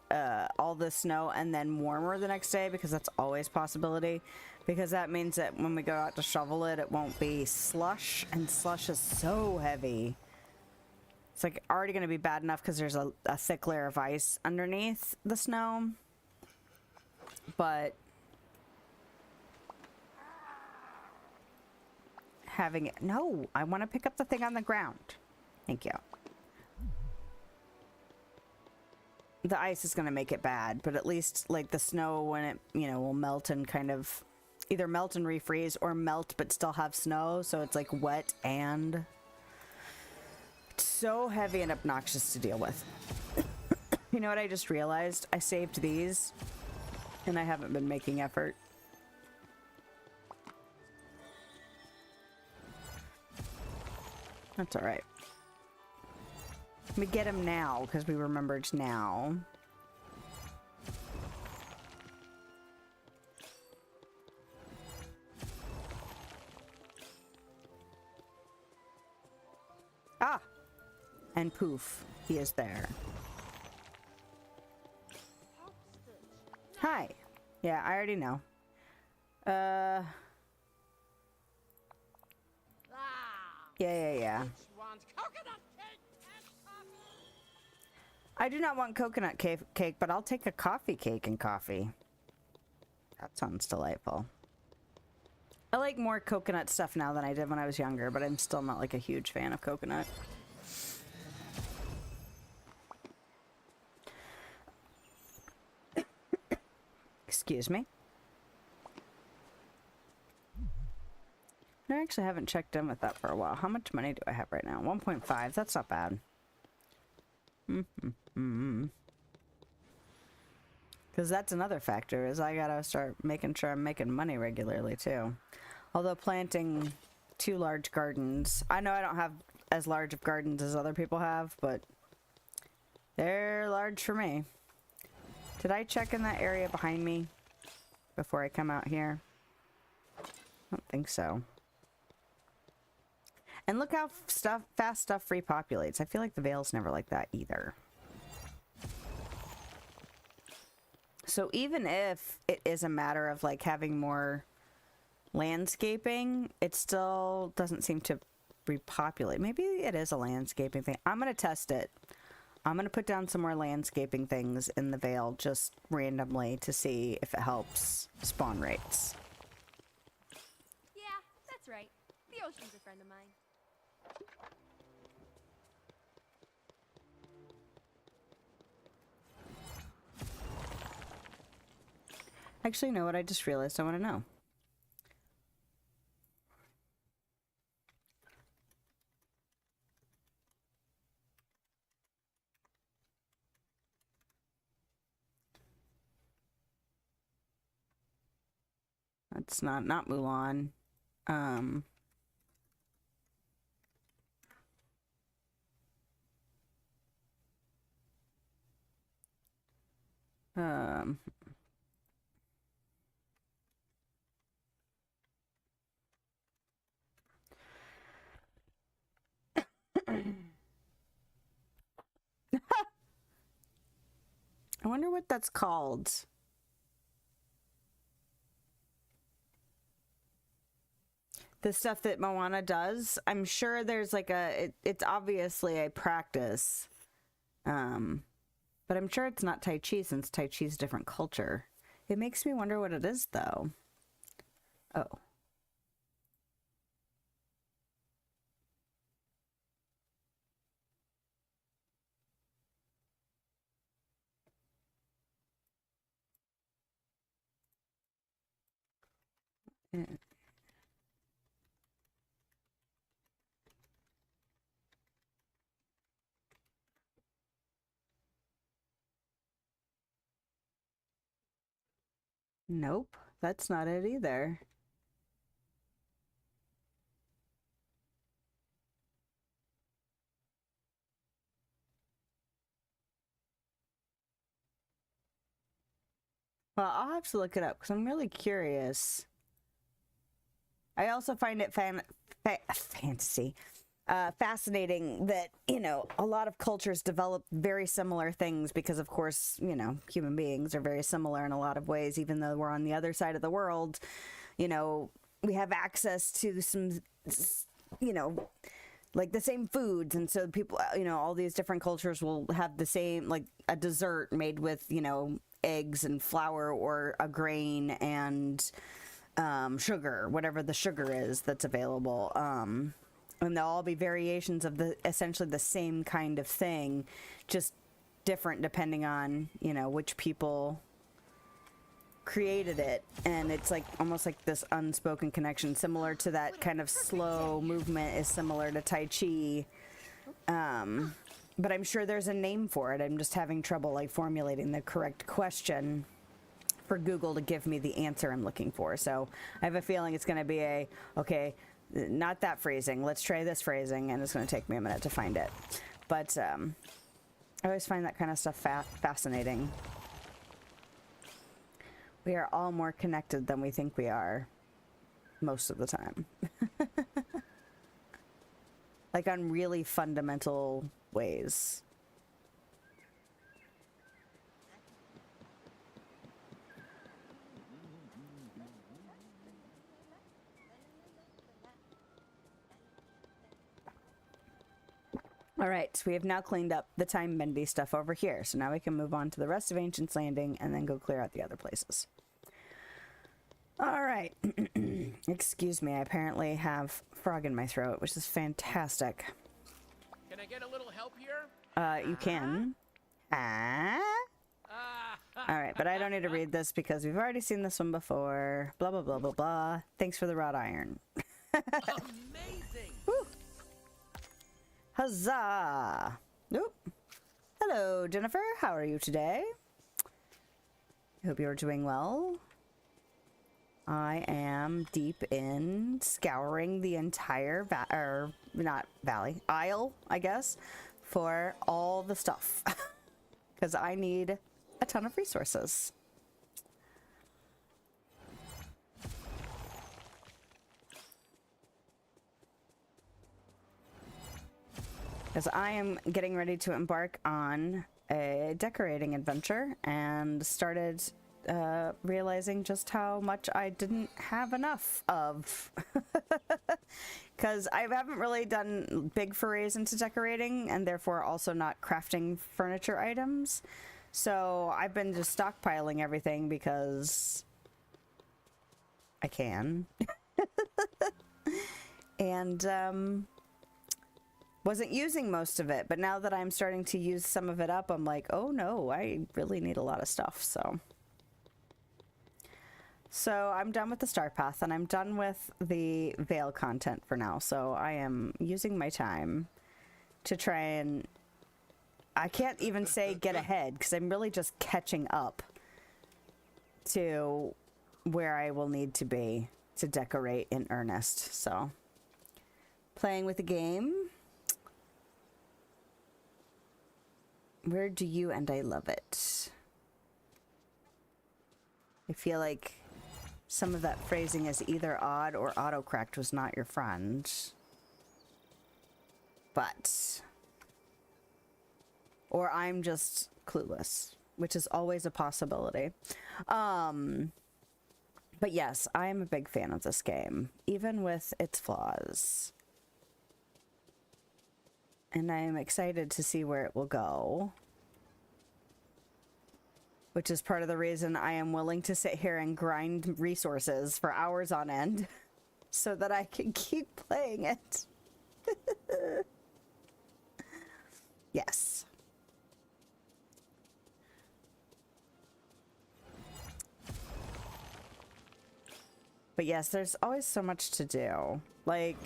all the snow and then warmer the next day, because that's always a possibility. Because that means that when we go out to shovel it, it won't be slush, and slush is so heavy. It's like already going to be bad enough because there's a thick layer of ice underneath the snow. But having it... No, I want to pick up the thing on the ground. Thank you. The ice is going to make it bad, but at least like the snow, when it, you know, will melt and kind of either melt and refreeze or melt but still have snow. So it's like wet and... so heavy and obnoxious to deal with. You know what I just realized? I saved these and I haven't been making effort. That's all right. Let me get them now because we remembered now. Ah! And poof, he is there. Hi. Yeah, I already know. Yeah. I do not want coconut cake, but I'll take a coffee cake and coffee. That sounds delightful. I like more coconut stuff now than I did when I was younger, but I'm still not like a huge fan of coconut. Excuse me. I actually haven't checked in with that for a while. How much money do I have right now? 1.5. That's not bad. Because that's another factor, is I gotta start making sure I'm making money regularly too. Although planting 2 large gardens, I know I don't have as large of gardens as other people have, but they're large for me. Did I check in that area behind me before I come out here? I don't think so. And look how fast stuff repopulates. I feel like the Vale's never like that either. So even if it is a matter of like having more landscaping, it still doesn't seem to repopulate. Maybe it is a landscaping thing. I'm going to test it. I'm going to put down some more landscaping things in the Vale just randomly to see if it helps spawn rates.
Yeah, that's right. The ocean's a friend of mine.
Actually, you know what? I just realized I want to know. That's not Mulan. Um, um, I wonder what that's called. The stuff that Moana does, I'm sure there's like it's obviously a practice. But I'm sure it's not Tai Chi since Tai Chi's a different culture. It makes me wonder what it is though. Oh. Yeah. Nope, that's not it either. Well, I'll have to look it up because I'm really curious. I also find it fascinating that, you know, a lot of cultures develop very similar things because, of course, you know, human beings are very similar in a lot of ways, even though we're on the other side of the world. You know, we have access to some, you know, like the same foods. And so people, you know, all these different cultures will have the same, like a dessert made with, you know, eggs and flour or a grain and sugar, whatever the sugar is that's available. And they'll all be variations of the essentially the same kind of thing, just different depending on, you know, which people created it. And it's like almost like this unspoken connection, similar to that kind of slow movement is similar to Tai Chi. But I'm sure there's a name for it. I'm just having trouble like formulating the correct question for Google to give me the answer I'm looking for. So I have a feeling it's going to be okay, not that phrasing, let's try this phrasing, and it's going to take me a minute to find it. But I always find that kind of stuff fascinating. We are all more connected than we think we are most of the time. Like on really fundamental ways. All right, so we have now cleaned up the time bendy stuff over here. So now we can move on to the rest of Ancient's Landing and then go clear out the other places. All right. Excuse me, I apparently have frog in my throat, which is fantastic.
Can I get a little help here?
You can. All right, but I don't need to read this because we've already seen this one before. Blah, blah, blah, blah, blah. Thanks for the wrought iron.
Amazing!
Woo. Huzzah! Nope. Hello, Jennifer. How are you today? I hope you're doing well. I am deep in scouring the entire aisle, I guess, for all the stuff. Because I need a ton of resources. As I am getting ready to embark on a decorating adventure and started realizing just how much I didn't have enough of. Because I haven't really done big forays into decorating and therefore also not crafting furniture items. So I've been just stockpiling everything because I can. And wasn't using most of it, but now that I'm starting to use some of it up, I'm like, oh no, I really need a lot of stuff. So I'm done with the Star Path and I'm done with the Veil content for now. So I am using my time to try and, I can't even say get ahead because I'm really just catching up to where I will need to be. to decorate in earnest. So, playing with the game. Where do you and I love it? I feel like some of that phrasing is either odd or autocorrect was not your friend. But... or I'm just clueless, which is always a possibility. But yes, I'm a big fan of this game, even with its flaws. And I am excited to see where it will go. Which is part of the reason I am willing to sit here and grind resources for hours on end, so that I can keep playing it. Yes. But yes, there's always so much to do. Like,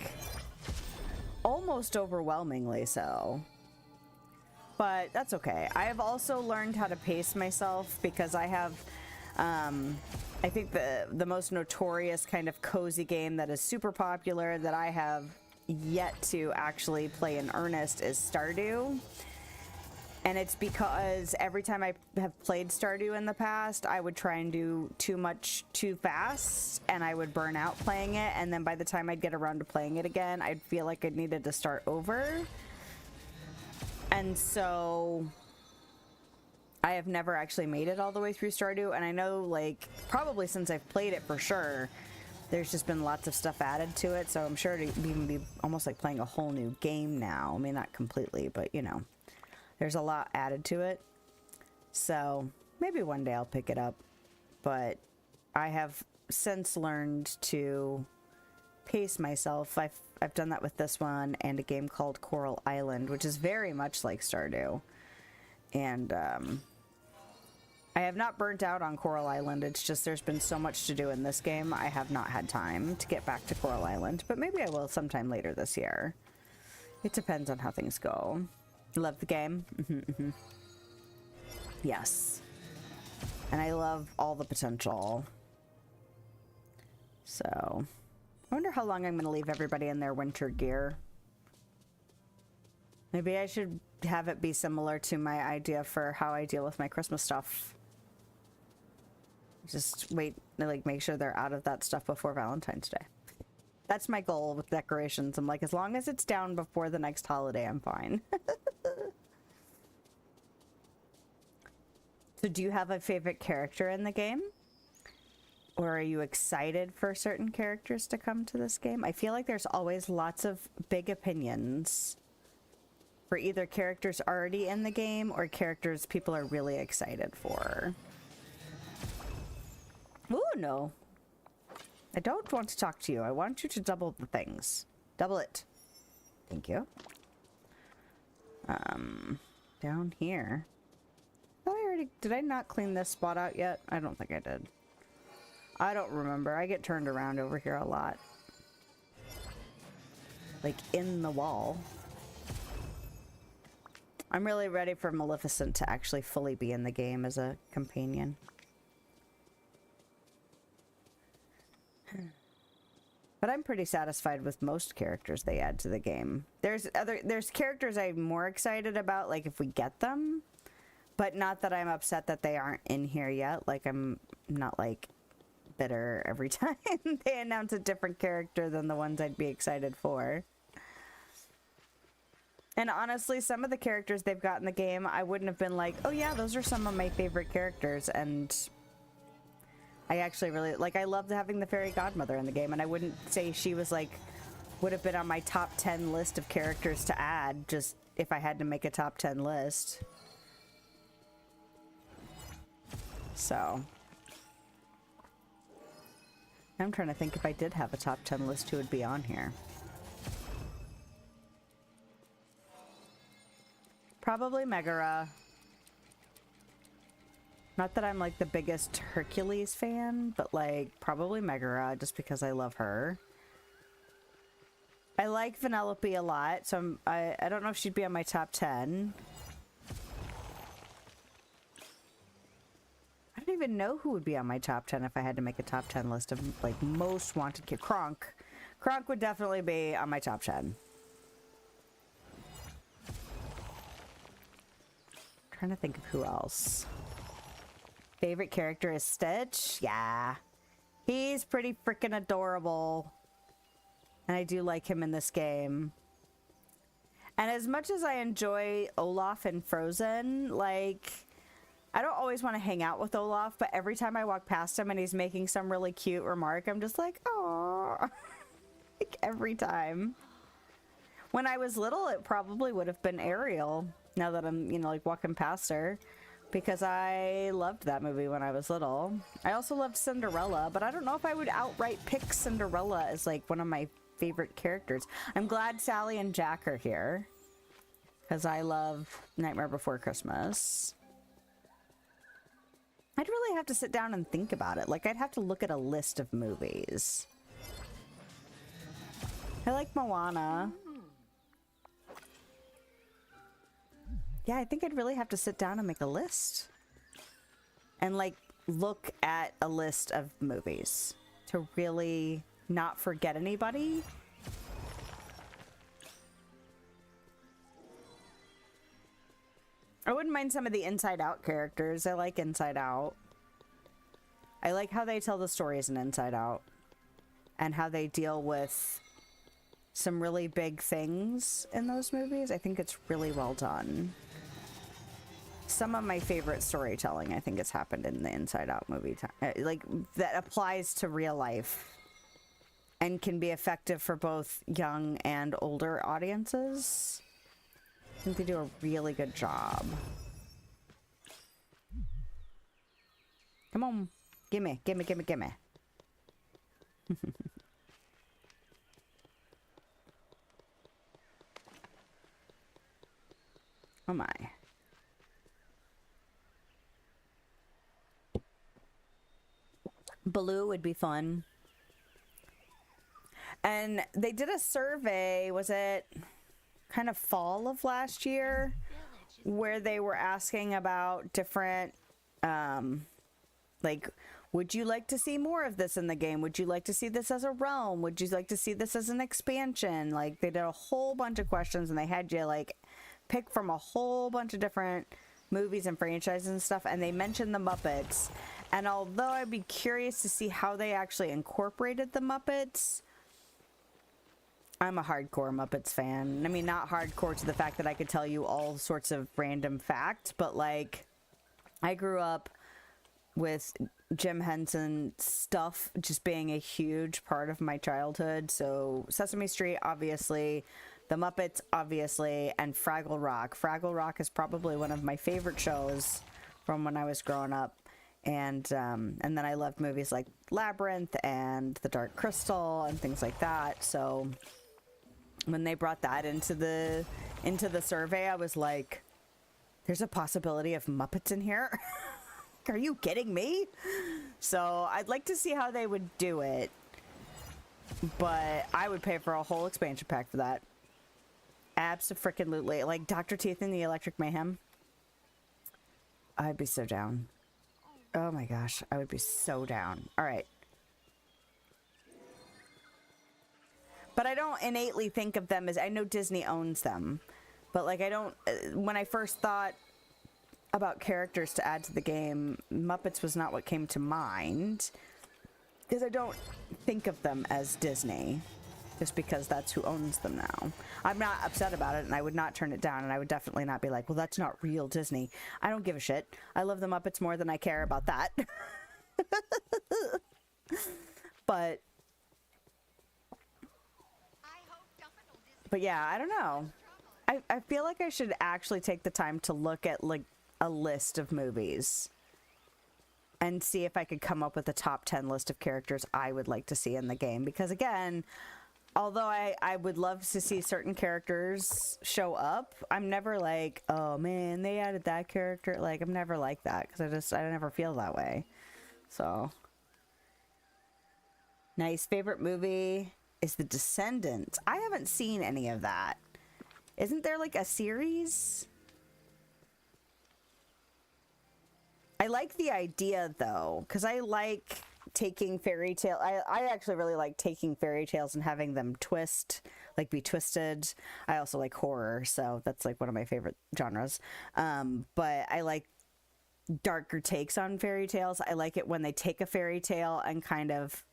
almost overwhelmingly so. But that's okay. I have also learned how to pace myself because I have, I think the most notorious kind of cozy game that is super popular that I have yet to actually play in earnest is Stardew. And it's because every time I have played Stardew in the past, I would try and do too much too fast, and I would burn out playing it, and then by the time I'd get around to playing it again, I'd feel like I needed to start over. And so I have never actually made it all the way through Stardew, and I know, like, probably since I've played it for sure, there's just been lots of stuff added to it, so I'm sure it'd even be almost like playing a whole new game now. I mean, not completely, but, you know. There's a lot added to it, so maybe one day I'll pick it up, but I have since learned to pace myself. I've done that with this one and a game called Coral Island, which is very much like Stardew, and I have not burnt out on Coral Island. It's just there's been so much to do in this game, I have not had time to get back to Coral Island, but maybe I will sometime later this year. It depends on how things go. Love the game. Yes. And I love all the potential. So, I wonder how long I'm going to leave everybody in their winter gear. Maybe I should have it be similar to my idea for how I deal with my Christmas stuff. Just wait, like, make sure they're out of that stuff before Valentine's Day. That's my goal with decorations. I'm like, as long as it's down before the next holiday, I'm fine. So do you have a favorite character in the game? Or are you excited for certain characters to come to this game? I feel like there's always lots of big opinions for either characters already in the game or characters people are really excited for. Ooh, no. I don't want to talk to you. I want you to double the things. Double it. Thank you. Down here. Did I not clean this spot out yet? I don't think I did. I don't remember. I get turned around over here a lot. Like in the wall. I'm really ready for Maleficent to actually fully be in the game as a companion. But I'm pretty satisfied with most characters they add to the game. There's characters I'm more excited about, like if we get them. But not that I'm upset that they aren't in here yet. Like, I'm not, like, bitter every time they announce a different character than the ones I'd be excited for. And honestly, some of the characters they've got in the game, I wouldn't have been like, oh yeah, those are some of my favorite characters. And I actually really, like, I loved having the fairy godmother in the game. And I wouldn't say she was, like, would have been on my top 10 list of characters to add, just if I had to make a top 10 list. So, I'm trying to think if I did have a top 10 list who would be on here. Probably Megara. Not that I'm like the biggest Hercules fan, but like probably Megara just because I love her. I like Vanellope a lot, so I don't know if she'd be on my top 10. even know who would be on my top 10 if I had to make a top 10 list of like most wanted kids. Kronk. Kronk would definitely be on my top 10. Trying to think of who else. Favorite character is Stitch? Yeah. He's pretty freaking adorable. And I do like him in this game. And as much as I enjoy Olaf in Frozen, like, I don't always want to hang out with Olaf, but every time I walk past him and he's making some really cute remark, I'm just like, oh, like every time. When I was little, it probably would have been Ariel, now that I'm, you know, like walking past her, because I loved that movie when I was little. I also loved Cinderella, but I don't know if I would outright pick Cinderella as like one of my favorite characters. I'm glad Sally and Jack are here, because I love Nightmare Before Christmas. I'd really have to sit down and think about it. Like, I'd have to look at a list of movies. I like Moana. Yeah, I think I'd really have to sit down and make a list. And, like, look at a list of movies to really not forget anybody. I wouldn't mind some of the Inside Out characters. I like Inside Out. I like how they tell the stories in Inside Out. And how they deal with some really big things in those movies. I think it's really well done. Some of my favorite storytelling, I think, has happened in the Inside Out movie. Like, that applies to real life. And can be effective for both young and older audiences. I think they do a really good job. Come on. Gimme, gimme, gimme, gimme. Oh my. Baloo would be fun. And they did a survey, was it kind of fall of last year, where they were asking about different, like, would you like to see more of this in the game? Would you like to see this as a realm? Would you like to see this as an expansion? Like, they did a whole bunch of questions, and they had you, like, pick from a whole bunch of different movies and franchises and stuff, and they mentioned the Muppets. And although I'd be curious to see how they actually incorporated the Muppets, I'm a hardcore Muppets fan. I mean, not hardcore to the fact that I could tell you all sorts of random facts, but, like, I grew up with Jim Henson stuff just being a huge part of my childhood. So Sesame Street, obviously, the Muppets, obviously, and Fraggle Rock. Fraggle Rock is probably one of my favorite shows from when I was growing up. And then I loved movies like Labyrinth and The Dark Crystal and things like that. So when they brought that into the survey, I was like, there's a possibility of Muppets in here? Are you kidding me? So I'd like to see how they would do it, but I would pay for a whole expansion pack for that. Abso-freaking-lutely. Like Dr. Teeth and the Electric Mayhem. I'd be so down. Oh my gosh, I would be so down. All right. But I don't innately think of them as, I know Disney owns them, but like I don't, when I first thought about characters to add to the game, Muppets was not what came to mind, because I don't think of them as Disney, just because that's who owns them now. I'm not upset about it, and I would not turn it down, and I would definitely not be like, well, that's not real Disney. I don't give a shit. I love the Muppets more than I care about that. But yeah, I don't know. I feel like I should actually take the time to look at like a list of movies and see if I could come up with a top 10 list of characters I would like to see in the game. Because again, although I would love to see certain characters show up, I'm never like, oh man, they added that character. Like, I'm never like that, because I never feel that way. So nice. Favorite movie is The Descendants. I haven't seen any of that. Isn't there like a series? I like the idea though, because I like taking fairy tale. I actually really like taking fairy tales and having them twist, like be twisted. I also like horror, so that's like one of my favorite genres. But I like darker takes on fairy tales. I like it when they take a fairy tale and kind of,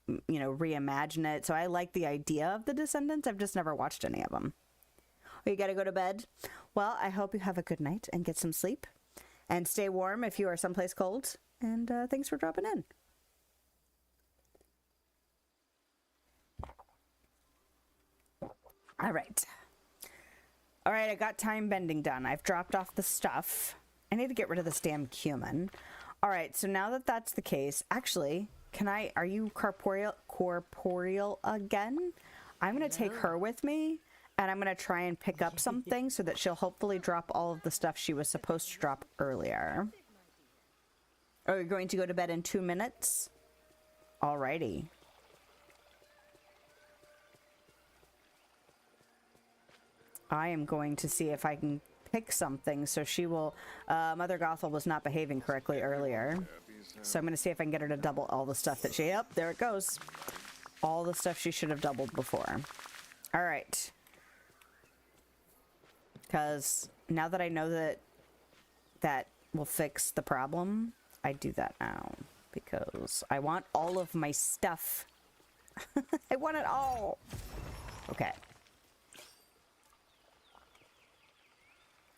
you know, reimagine it. So I like the idea of the Descendants. I've just never watched any of them. Oh, you gotta go to bed? Well, I hope you have a good night and get some sleep. And stay warm if you are someplace cold. And thanks for dropping in. All right. All right, I got time bending done. I've dropped off the stuff. I need to get rid of this damn cumin. All right, so now that that's the case, actually, are you corporeal again? I'm going to take her with me, and I'm going to try and pick up something so that she'll hopefully drop all of the stuff she was supposed to drop earlier. Are you going to go to bed in 2 minutes? Alrighty. I am going to see if I can pick something so she will... Mother Gothel was not behaving correctly earlier. So I'm going to see if I can get her to double all the stuff that she... Yep, there it goes. All the stuff she should have doubled before. Alright. Because now that I know that that will fix the problem, I do that now. Because I want all of my stuff. I want it all. Okay.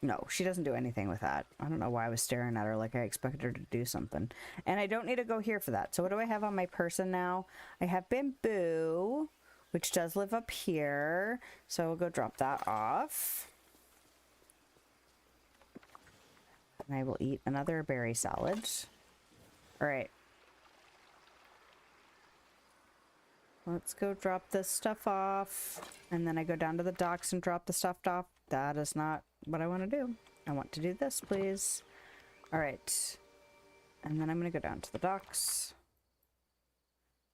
No, she doesn't do anything with that. I don't know why I was staring at her like I expected her to do something. And I don't need to go here for that. So what do I have on my person now? I have Bamboo, which does live up here. So we'll go drop that off. And I will eat another berry salad. All right. Let's go drop this stuff off. And then I go down to the docks and drop the stuff off. That is not what I want to do. I want to do this, please. All right. And then I'm going to go down to the docks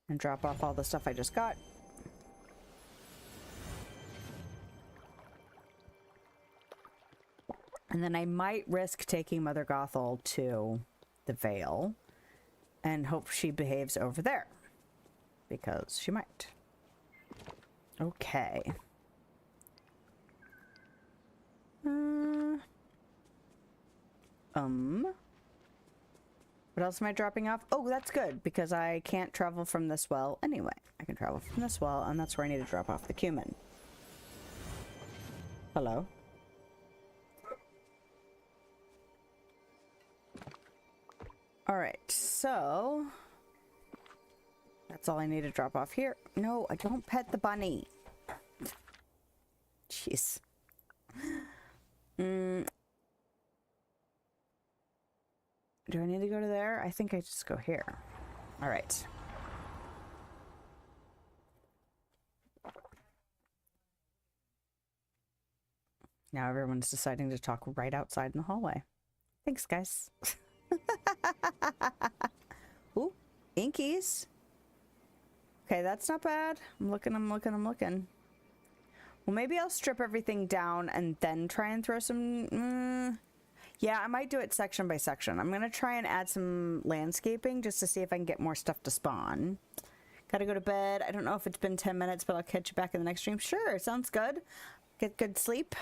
and drop off all the stuff I just got. And then I might risk taking Mother Gothel to the Vale and hope she behaves over there. Because she might. Okay. What else am I dropping off? Oh, that's good, because I can't travel from this well anyway. I can travel from this well, and that's where I need to drop off the cumin. Hello? Alright, so... that's all I need to drop off here. No, I don't pet the bunny. Jeez. Do I need to go to there? I think I just go here. All right. Now everyone's deciding to talk right outside in the hallway. Thanks, guys. Ooh, inkies. Okay, that's not bad. I'm looking. Well, maybe I'll strip everything down and then try and throw some... yeah, I might do it section by section. I'm going to try and add some landscaping just to see if I can get more stuff to spawn. Gotta go to bed. I don't know if it's been 10 minutes, but I'll catch you back in the next stream. Sure, sounds good. Get good sleep.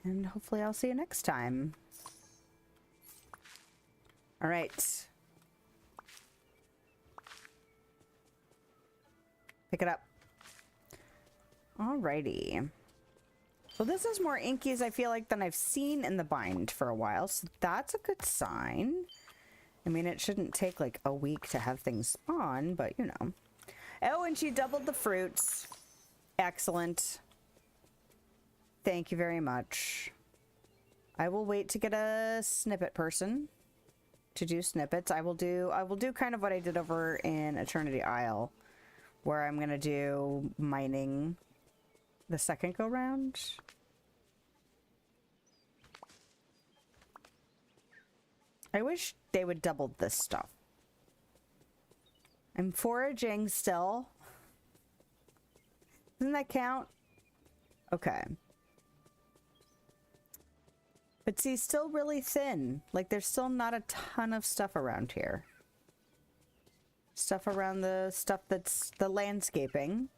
And hopefully I'll see you next time. All right. Pick it up. Alrighty. So this is more inkies, I feel like, than I've seen in the bind for a while. So that's a good sign. I mean, it shouldn't take like a week to have things spawn, but you know. Oh, and she doubled the fruits. Excellent. Thank you very much. I will wait to get a snippet person to do snippets. I will do kind of what I did over in Eternity Isle, where I'm gonna do mining the second go round. I wish they would double this stuff. I'm foraging still. Doesn't that count? Okay. But see, still really thin. Like, there's still not a ton of stuff around here. Stuff around the stuff that's the landscaping.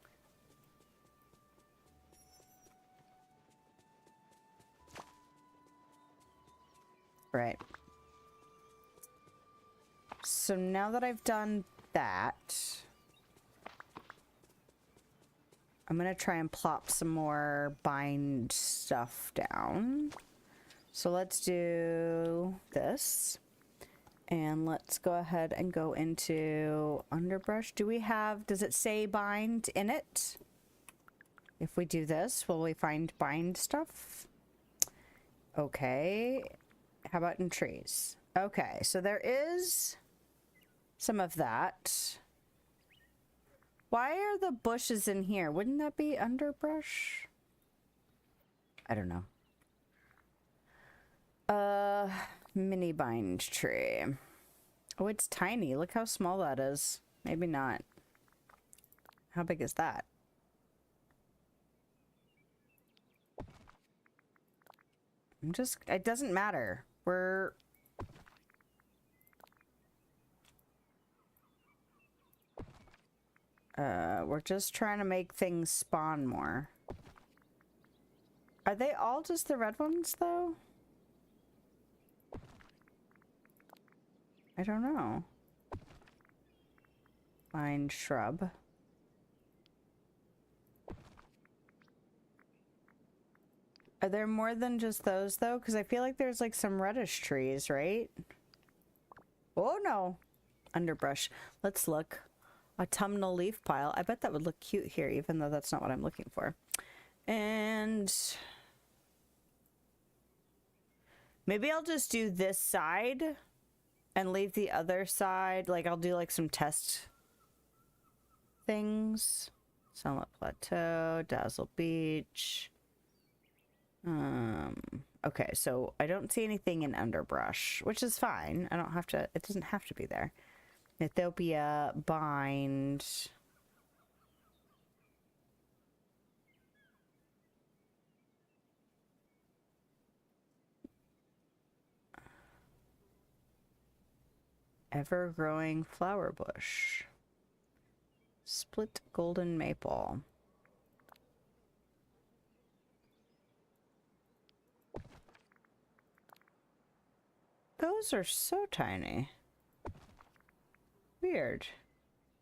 Right. So now that I've done that, I'm gonna try and plop some more bind stuff down. So let's do this. And let's go ahead and go into underbrush. Do we have, does it say bind in it? If we do this, will we find bind stuff? Okay. How about in trees? Okay, so there is some of that. Why are the bushes in here? Wouldn't that be underbrush? I don't know. Mini bind tree. Oh, it's tiny. Look how small that is. Maybe not. How big is that? It doesn't matter. We're just trying to make things spawn more. Are they all just the red ones, though? I don't know. Bind shrub. Are there more than just those, though? Because I feel like there's, like, some reddish trees, right? Oh, no. Underbrush. Let's look. Autumnal leaf pile. I bet that would look cute here, even though that's not what I'm looking for. And maybe I'll just do this side and leave the other side. Like, I'll do, like, some test things. Sunlit Plateau, Dazzle Beach. Okay, so I don't see anything in underbrush, which is fine. I don't have to, it doesn't have to be there. Ethiopia, bind. Ever-growing flower bush. Split golden maple. Those are so tiny. Weird.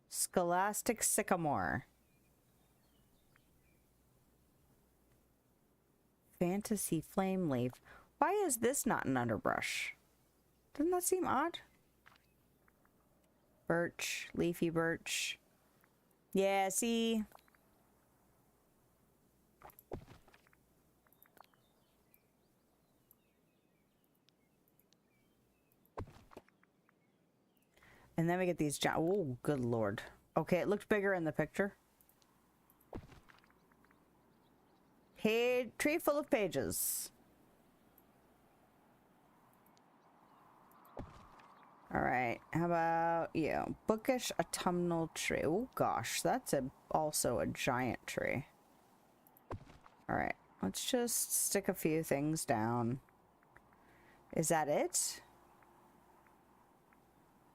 Scholastic sycamore. Fantasy flame leaf. Why is this not an underbrush? Doesn't that seem odd? Birch, leafy birch. Yeah, see? And then we get these oh, good lord. Okay, it looked bigger in the picture. Tree full of pages. Alright, how about you? Bookish autumnal tree. Oh gosh, that's also a giant tree. Alright, let's just stick a few things down. Is that it?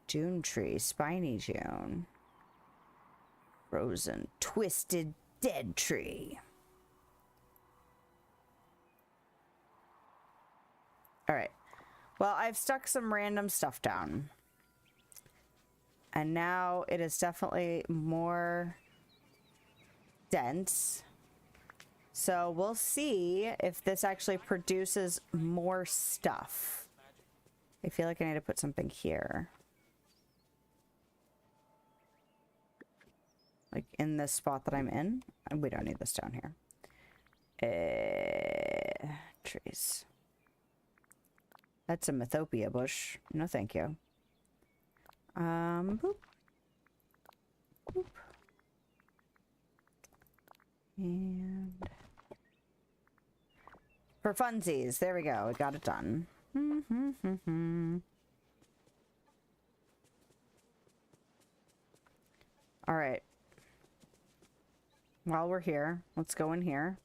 June tree, spiny June. Frozen, twisted, dead tree. Alright. Well, I've stuck some random stuff down. And now it is definitely more dense. So we'll see if this actually produces more stuff. I feel like I need to put something here. Like in this spot that I'm in. And we don't need this down here. Trees. That's a Mythopia bush. No, thank you. Boop. Boop. And for funsies, there we go. We got it done. All right. While we're here, let's go in here.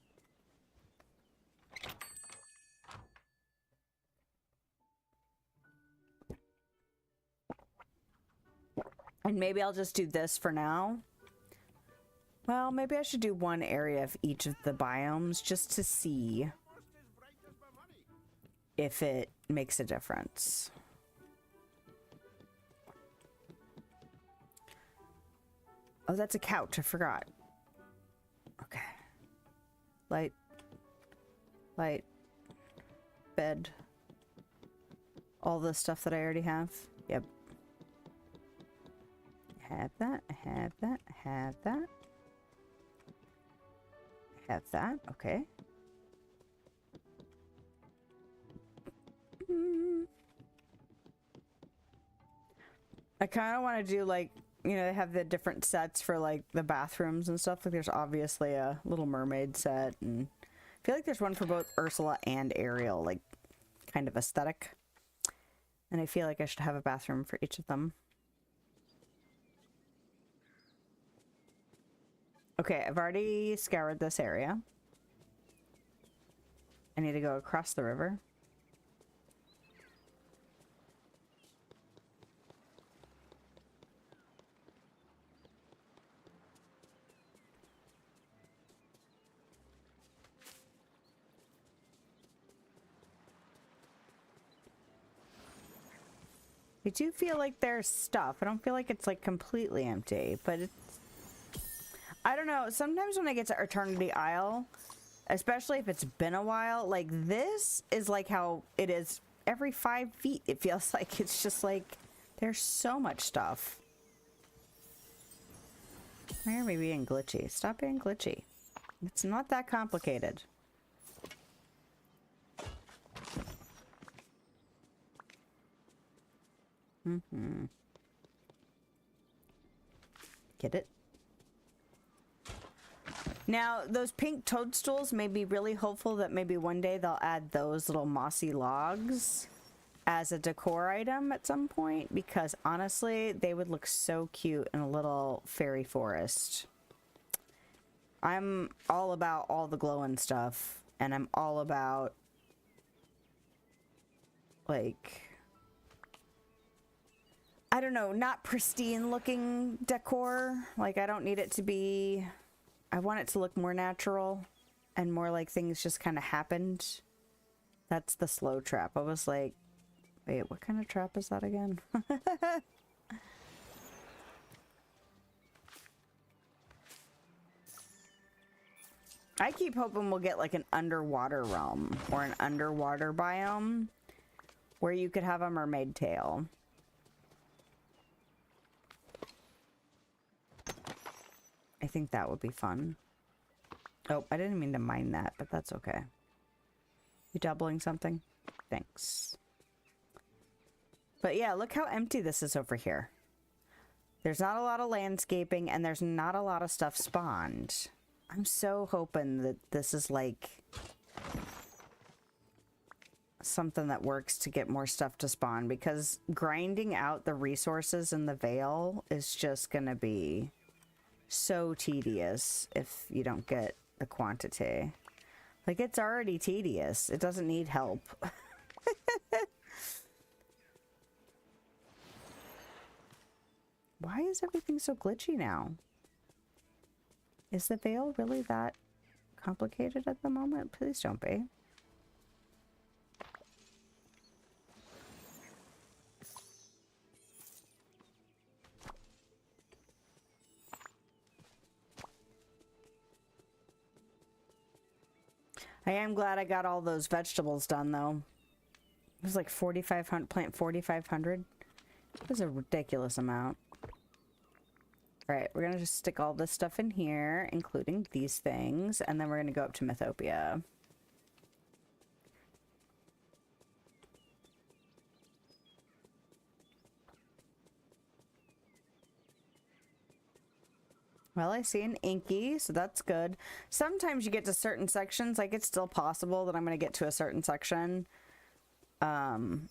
And maybe I'll just do this for now. Well, maybe I should do one area of each of the biomes just to see if it makes a difference. Oh, that's a couch. I forgot. Okay. Light. Light. Bed. All the stuff that I already have. Yep. I have that. I have that. I have that. I have that. Okay. I kind of want to do like, you know, they have the different sets for like the bathrooms and stuff. Like there's obviously a Little Mermaid set, and I feel like there's one for both Ursula and Ariel, like kind of aesthetic. And I feel like I should have a bathroom for each of them. Okay, I've already scoured this area. I need to go across the river. I do feel like there's stuff. I don't feel like it's like completely empty, but it's... I don't know. Sometimes when I get to Eternity Isle, especially if it's been a while, like this is like how it is every 5 feet. It feels like it's just like there's so much stuff. Why are we being glitchy? Stop being glitchy. It's not that complicated. Mm-hmm. Get it? Now, those pink toadstools may be really hopeful that maybe one day they'll add those little mossy logs as a decor item at some point, because honestly, they would look so cute in a little fairy forest. I'm all about all the glowing stuff, and I'm all about, like... I don't know, not pristine looking decor. Like, I don't need it to be... I want it to look more natural and more like things just kind of happened. That's the slow trap. I was like, wait, what kind of trap is that again? I keep hoping we'll get like an underwater realm or an underwater biome where you could have a mermaid tail. I think that would be fun. Oh, I didn't mean to mine that, but that's okay. You doubling something? Thanks. But yeah, look how empty this is over here. There's not a lot of landscaping, and there's not a lot of stuff spawned. I'm so hoping that this is like something that works to get more stuff to spawn, because grinding out the resources in the Vale is just gonna be so tedious if you don't get the quantity. Like, it's already tedious. It doesn't need help. Why is everything so glitchy now? Is the Vale really that complicated at the moment? Please don't be. I am glad I got all those vegetables done, though. It was like 4,500, plant 4,500. It was a ridiculous amount. Alright, we're gonna just stick all this stuff in here, including these things, and then we're gonna go up to Mythopia. Well, I see an Inky, so that's good. Sometimes you get to certain sections, like it's still possible that I'm going to get to a certain section of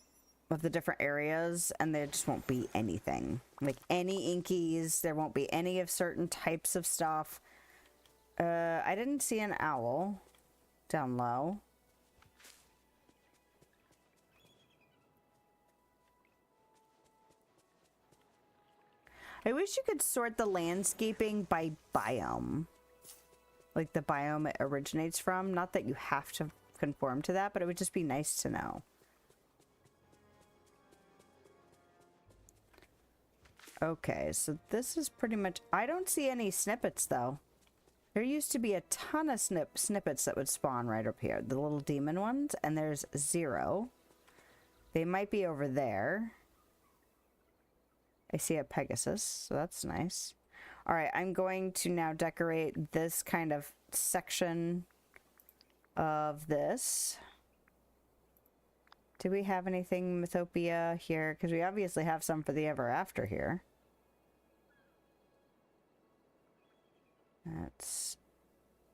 the different areas, and there just won't be anything. Like any Inkies, there won't be any of certain types of stuff. I didn't see an owl down low. I wish you could sort the landscaping by biome. Like the biome it originates from. Not that you have to conform to that, but it would just be nice to know. Okay, so this is pretty much... I don't see any snippets, though. There used to be a ton of snippets that would spawn right up here. The little demon ones, and there's 0. They might be over there. I see a Pegasus, so that's nice. Alright, I'm going to now decorate this kind of section of this. Do we have anything Mythopia here? Because we obviously have some for the Ever After here. That's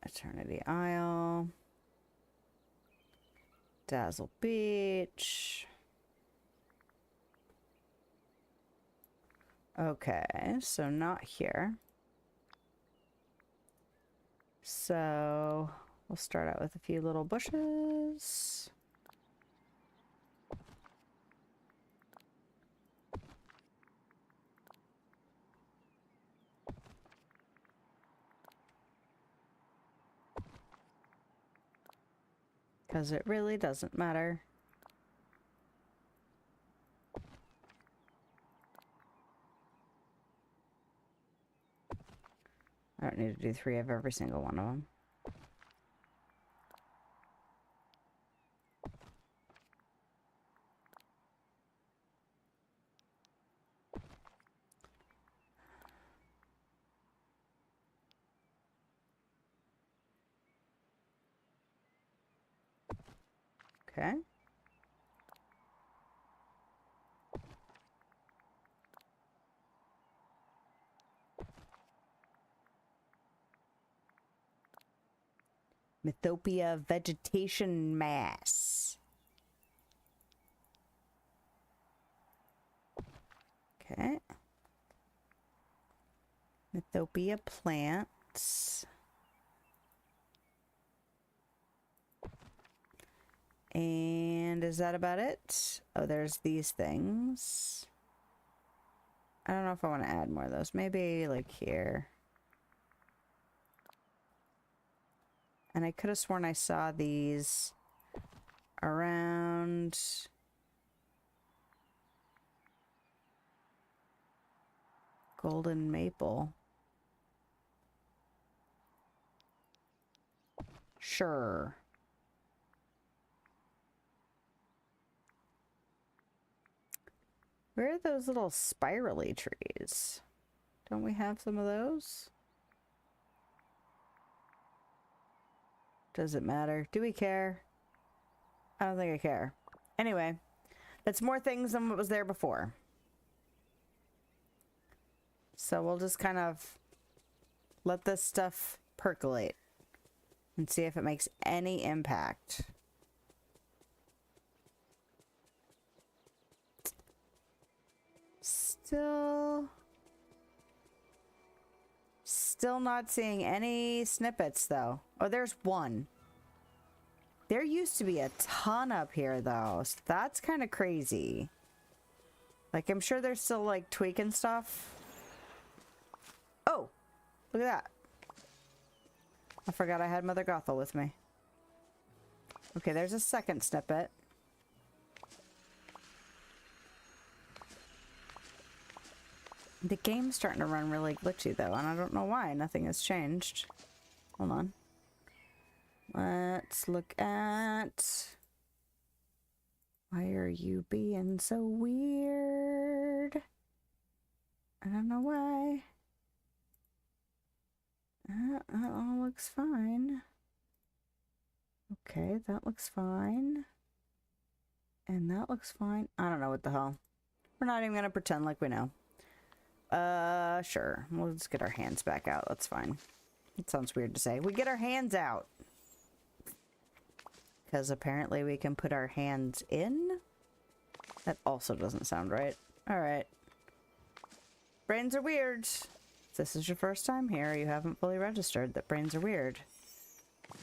Eternity Isle. Dazzle Beach. Okay, so not here. So we'll start out with a few little bushes. Because it really doesn't matter. I don't need to do 3 of every single one of them. Okay. Mythopia vegetation mass. Okay. Mythopia plants. And is that about it? Oh, there's these things. I don't know if I want to add more of those. Maybe like here. And I could have sworn I saw these around... Golden Maple. Sure. Where are those little spirally trees? Don't we have some of those? Does it matter? Do we care? I don't think I care. Anyway, that's more things than what was there before. So we'll just kind of let this stuff percolate and see if it makes any impact. Still not seeing any snippets, though. Oh, there's one. There used to be a ton up here, though. So that's kind of crazy. Like, I'm sure they're still, like, tweaking stuff. Oh! Look at that. I forgot I had Mother Gothel with me. Okay, there's a second snippet. The game's starting to run really glitchy, though, and I don't know why. Nothing has changed. Hold on. Let's look at... Why are you being so weird? I don't know why. That all looks fine. Okay, that looks fine. And that looks fine. I don't know what the hell. We're not even gonna pretend like we know. Sure. We'll just get our hands back out. That's fine. It sounds weird to say. We get our hands out. Because apparently we can put our hands in. That also doesn't sound right. Alright. Brains are weird. If this is your first time here, you haven't fully registered that brains are weird.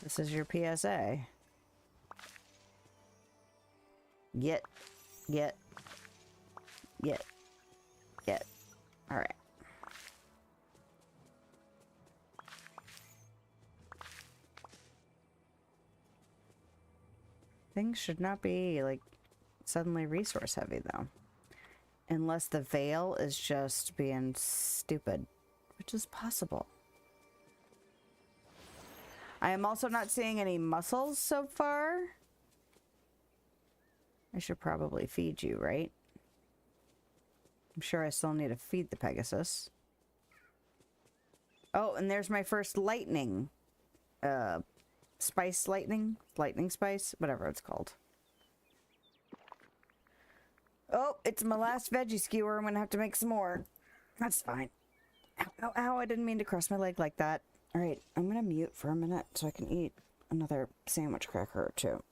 This is your PSA. Get. Alright. Things should not be, like, suddenly resource heavy, though. Unless the veil is just being stupid, which is possible. I am also not seeing any mussels so far. I should probably feed you, right? I'm sure I still need to feed the Pegasus. Oh, and there's my first lightning. Spice lightning? Lightning spice? Whatever it's called. Oh, it's my last veggie skewer. I'm gonna have to make some more. That's fine. Ow, ow, ow, I didn't mean to cross my leg like that. Alright, I'm gonna mute for a minute so I can eat another sandwich cracker or two.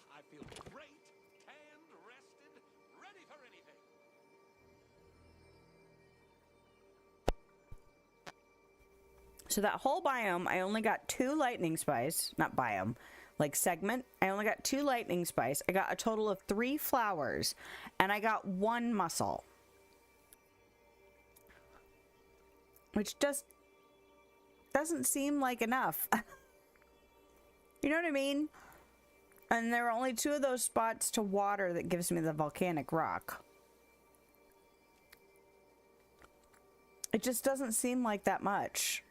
I feel great, tanned, rested, ready for anything.
So that whole biome, I only got 2 lightning spice. Not biome, like segment. I only got 2 lightning spice. I got a total of 3 flowers. And I got 1 mussel. Which just doesn't seem like enough. You know what I mean? And there are only 2 of those spots to water that gives me the volcanic rock. It just doesn't seem like that much.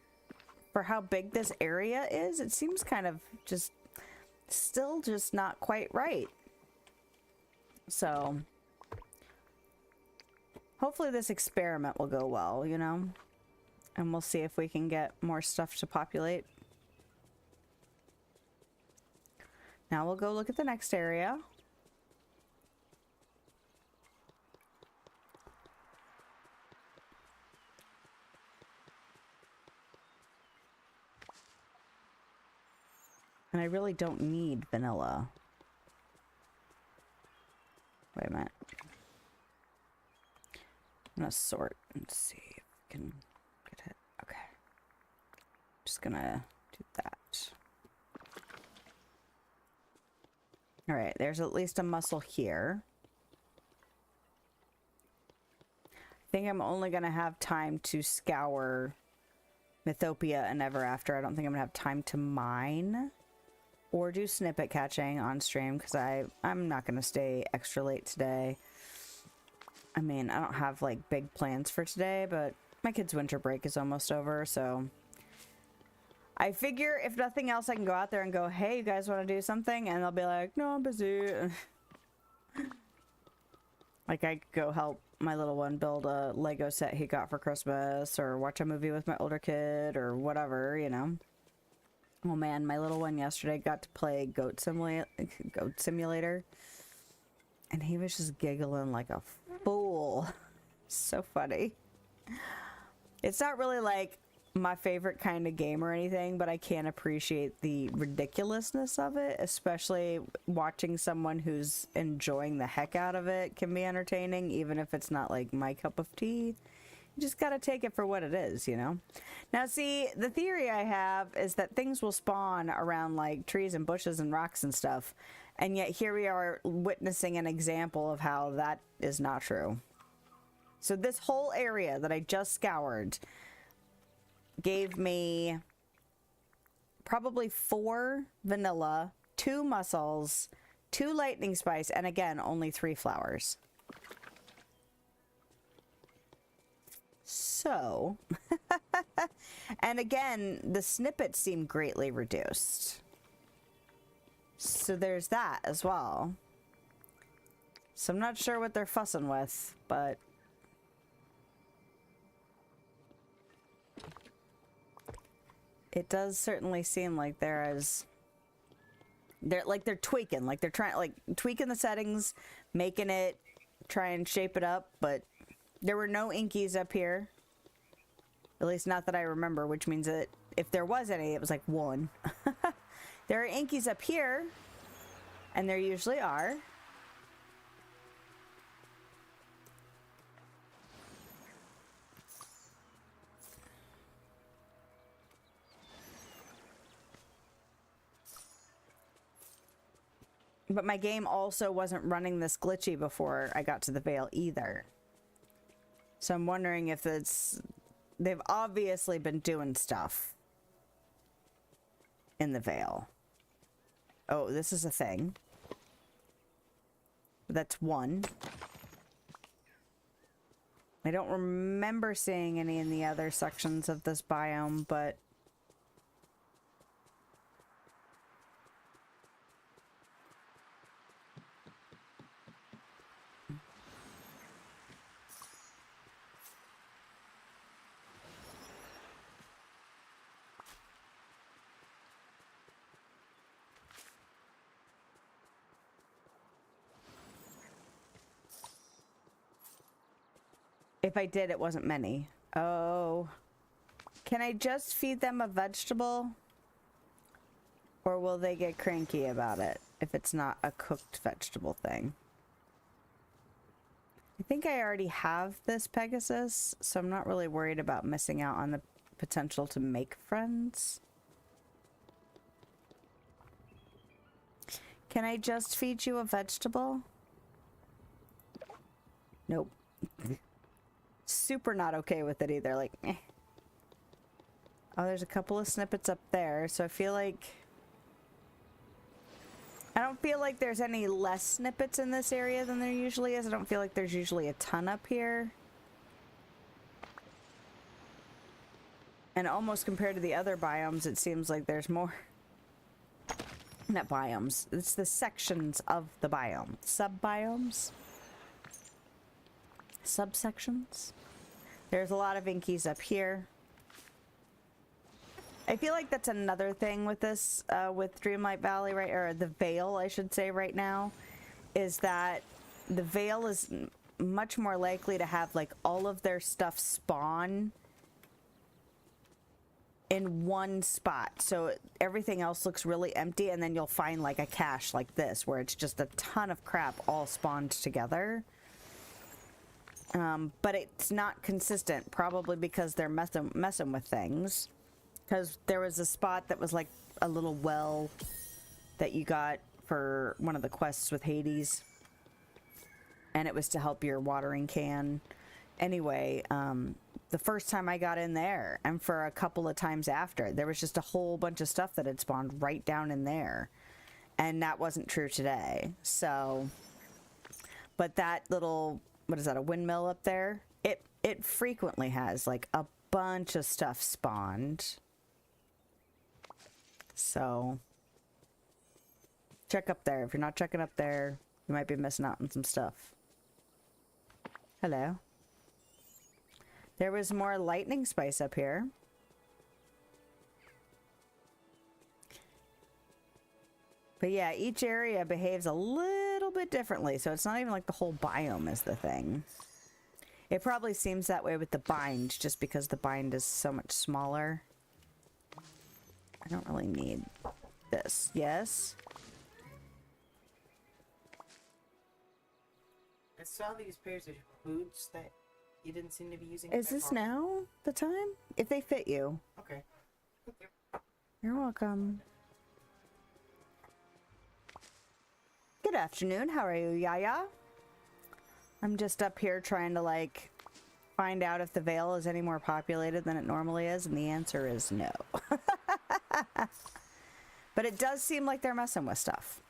For how big this area is, it seems kind of just still just not quite right. So hopefully this experiment will go well, you know? And we'll see if we can get more stuff to populate. Now we'll go look at the next area. And I really don't need vanilla. Wait a minute. I'm gonna sort and see if I can get it. Okay. Just gonna do that. Alright, there's at least a mussel here. I think I'm only gonna have time to scour Mythopia and Ever After. I don't think I'm gonna have time to mine or do snippet catching on stream because I'm not gonna stay extra late today. I mean, I don't have like big plans for today, but my kids' winter break is almost over, so I figure if nothing else, I can go out there and go, hey, you guys want to do something? And they'll be like, no, I'm busy. Like, I could go help my little one build a Lego set he got for Christmas, or watch a movie with my older kid, or whatever, you know. Oh man, my little one yesterday got to play Goat Simulator. And he was just giggling like a fool. So funny. It's not really like my favorite kind of game or anything, but I can't appreciate the ridiculousness of it, especially watching someone who's enjoying the heck out of it can be entertaining, even if it's not like my cup of tea. You just gotta take it for what it is, you know? Now see, the theory I have is that things will spawn around like trees and bushes and rocks and stuff, and yet here we are witnessing an example of how that is not true. So this whole area that I just scoured gave me probably 4 vanilla, 2 mussels, 2 lightning spice, and again, only 3 flowers. So, and again, the snippets seem greatly reduced. So there's that as well. So I'm not sure what they're fussing with, but it does certainly seem like they're tweaking, like they're trying, like tweaking the settings, making it, try and shape it up, but there were no inkies up here. At least not that I remember, which means that if there was any, it was like 1. There are inkies up here, and there usually are. But my game also wasn't running this glitchy before I got to the Vale either. So I'm wondering if it's... They've obviously been doing stuff in the Vale. Oh, this is a thing. That's 1. I don't remember seeing any in the other sections of this biome, but... If I did, it wasn't many. Oh. Can I just feed them a vegetable? Or will they get cranky about it if it's not a cooked vegetable thing? I think I already have this Pegasus, so I'm not really worried about missing out on the potential to make friends. Can I just feed you a vegetable? Nope. Super not okay with it either, like, eh. Oh, there's a couple of snippets up there, so I feel like... I don't feel like there's any less snippets in this area than there usually is. I don't feel like there's usually a ton up here. And almost compared to the other biomes, it seems like there's more... Not biomes, it's the sections of the biome. Sub-biomes? Subsections. There's a lot of inkies up here. I feel like that's another thing with this, with Dreamlight Valley, right, or the Vale, I should say, right now, is that the Vale is much more likely to have like all of their stuff spawn in one spot, so everything else looks really empty, and then you'll find like a cache like this where it's just a ton of crap all spawned together. But it's not consistent, probably because they're messing with things. Because there was a spot that was like a little well that you got for one of the quests with Hades. And it was to help your watering can. Anyway, the first time I got in there, and for a couple of times after, there was just a whole bunch of stuff that had spawned right down in there. And that wasn't true today. So, but that little... What is that, a windmill up there? It frequently has like a bunch of stuff spawned. So check up there. If you're not checking up there, you might be missing out on some stuff. Hello. There was more lightning spice up here. But yeah, each area behaves a little bit differently, so it's not even like the whole biome is the thing. It probably seems that way with the bind, just because the bind is so much smaller. I don't really need this. Yes?
I saw these pairs of boots that you didn't seem to be using.
Is this now the time? If they fit you.
Okay.
You're welcome. Good afternoon. How are you, Yaya? I'm just up here trying to, like, find out if the Vale is any more populated than it normally is, and the answer is no. But it does seem like they're messing with stuff.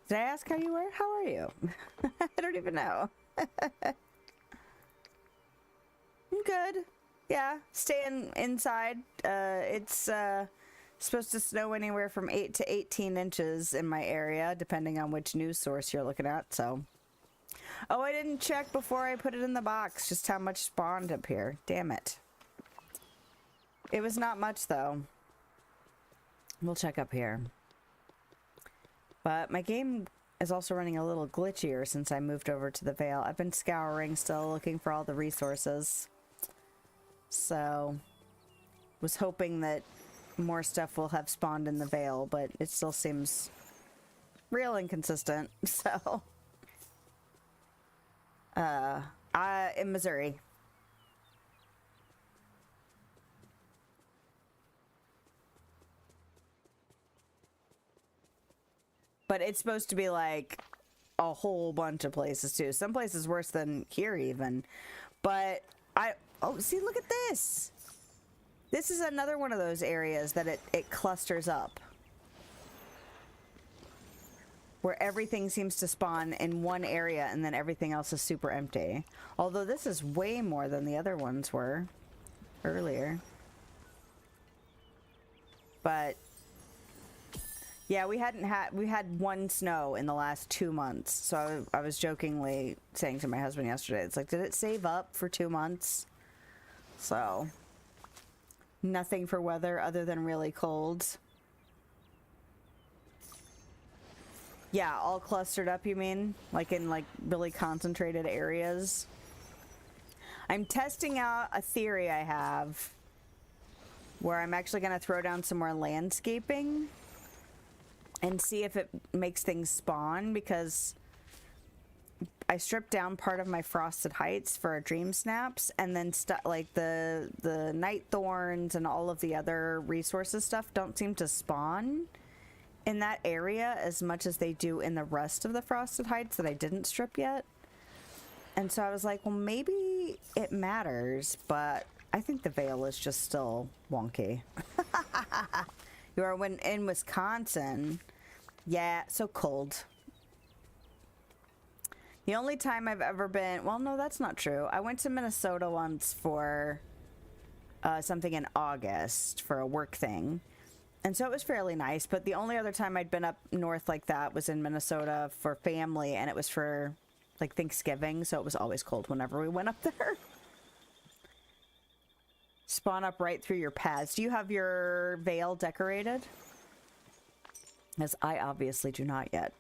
Did I ask how you were? How are you? I don't even know. I'm good. Yeah, staying inside. It's supposed to snow anywhere from 8 to 18 inches in my area, depending on which news source you're looking at, so. Oh, I didn't check before I put it in the box just how much spawned up here. Damn it. It was not much, though. We'll check up here. But my game is also running a little glitchier since I moved over to the Vale. I've been scouring, still looking for all the resources. So, was hoping that more stuff will have spawned in the Vale, but it still seems real inconsistent, so. In Missouri. But it's supposed to be like a whole bunch of places too. Some places worse than here even. But oh, see, look at this. This is another one of those areas that it clusters up. Where everything seems to spawn in one area and then everything else is super empty. Although this is way more than the other ones were earlier. But yeah, we had one snow in the last 2 months. So I was jokingly saying to my husband yesterday, it's like, did it save up for 2 months? So nothing for weather other than really cold. Yeah, all clustered up, you mean? Like in like really concentrated areas? I'm testing out a theory I have where I'm actually going to throw down some more landscaping and see if it makes things spawn, because I stripped down part of my frosted heights for dream snaps, and then like the night thorns and all of the other resources stuff don't seem to spawn in that area as much as they do in the rest of the frosted heights that I didn't strip yet. And so I was like, well, maybe it matters, but I think the Vale is just still wonky. You are in Wisconsin. Yeah, so cold. The only time I've ever been, well, no, that's not true. I went to Minnesota once for something in August for a work thing. And so it was fairly nice, but the only other time I'd been up north like that was in Minnesota for family, and it was for like Thanksgiving, so it was always cold whenever we went up there. Spawn up right through your paths. Do you have your Vale decorated? As I obviously do not yet.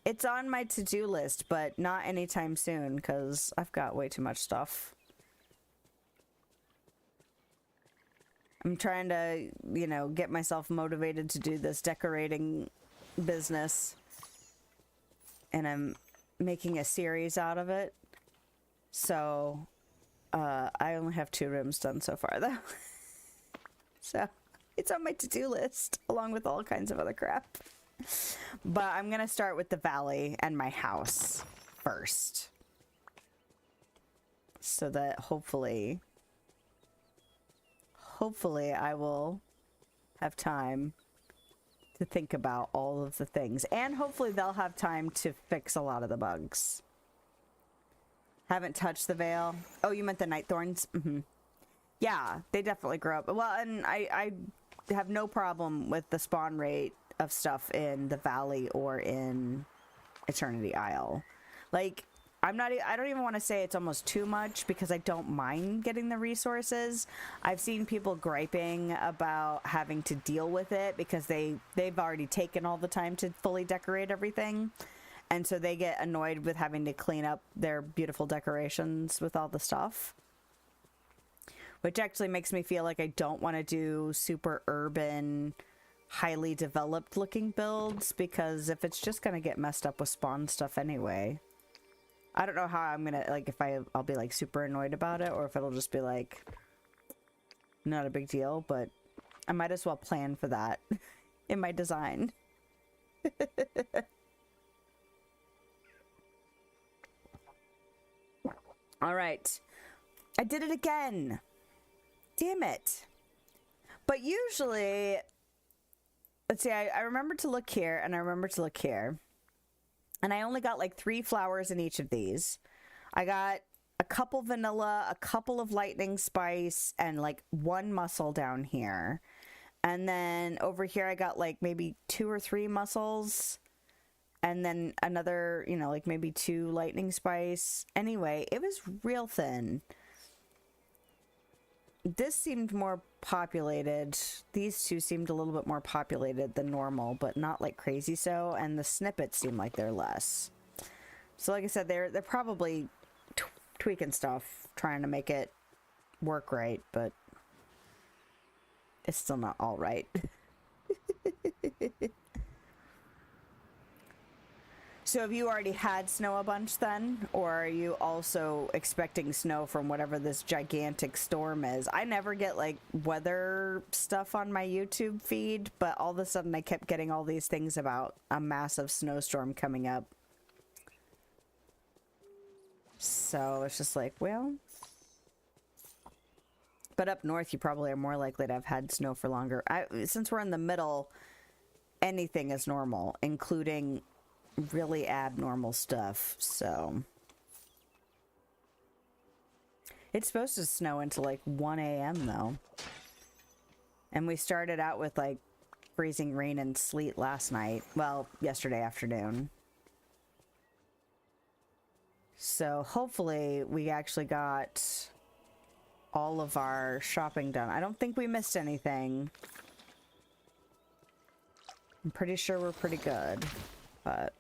It's on my to-do list, but not anytime soon, because I've got way too much stuff. I'm trying to, you know, get myself motivated to do this decorating business. And I'm making a series out of it. So, I only have 2 rooms done so far, though. So, it's on my to-do list, along with all kinds of other crap. But I'm going to start with the valley and my house first. So that hopefully I will have time to think about all of the things. And hopefully they'll have time to fix a lot of the bugs. Haven't touched the Vale. Oh, you meant the night thorns? Mm-hmm. Yeah, they definitely grow up. Well, and I have no problem with the spawn rate of stuff in the valley or in Eternity Isle. Like, I don't even want to say it's almost too much, because I don't mind getting the resources. I've seen people griping about having to deal with it because they've already taken all the time to fully decorate everything. And so they get annoyed with having to clean up their beautiful decorations with all the stuff. Which actually makes me feel like I don't want to do super urban, highly developed looking builds, because if it's just going to get messed up with spawn stuff anyway. I don't know how I'm going to, like, if I'll be like super annoyed about it, or if it'll just be like not a big deal, but I might as well plan for that in my design. All right. I did it again. Damn it. But usually, let's see, I remember to look here and I remember to look here. And I only got like 3 flowers in each of these. I got a couple vanilla, a couple of lightning spice, and like 1 mussel down here. And then over here I got like maybe 2 or 3 mussels. And then another, you know, like maybe 2 lightning spice. Anyway, it was real thin. This seemed more populated. These 2 seemed a little bit more populated than normal, but not like crazy so. And the snippets seem like they're less. So like I said, they're probably tweaking stuff, trying to make it work right, but it's still not all right. So have you already had snow a bunch then? Or are you also expecting snow from whatever this gigantic storm is? I never get like weather stuff on my YouTube feed, but all of a sudden I kept getting all these things about a massive snowstorm coming up. So it's just like, well. But up north you probably are more likely to have had snow for longer. Since we're in the middle, anything is normal, including really abnormal stuff. So it's supposed to snow until like 1 a.m. though, and we started out with like freezing rain and sleet last night, well, yesterday afternoon. So hopefully we actually got all of our shopping done. I don't think we missed anything. I'm pretty sure we're pretty good. But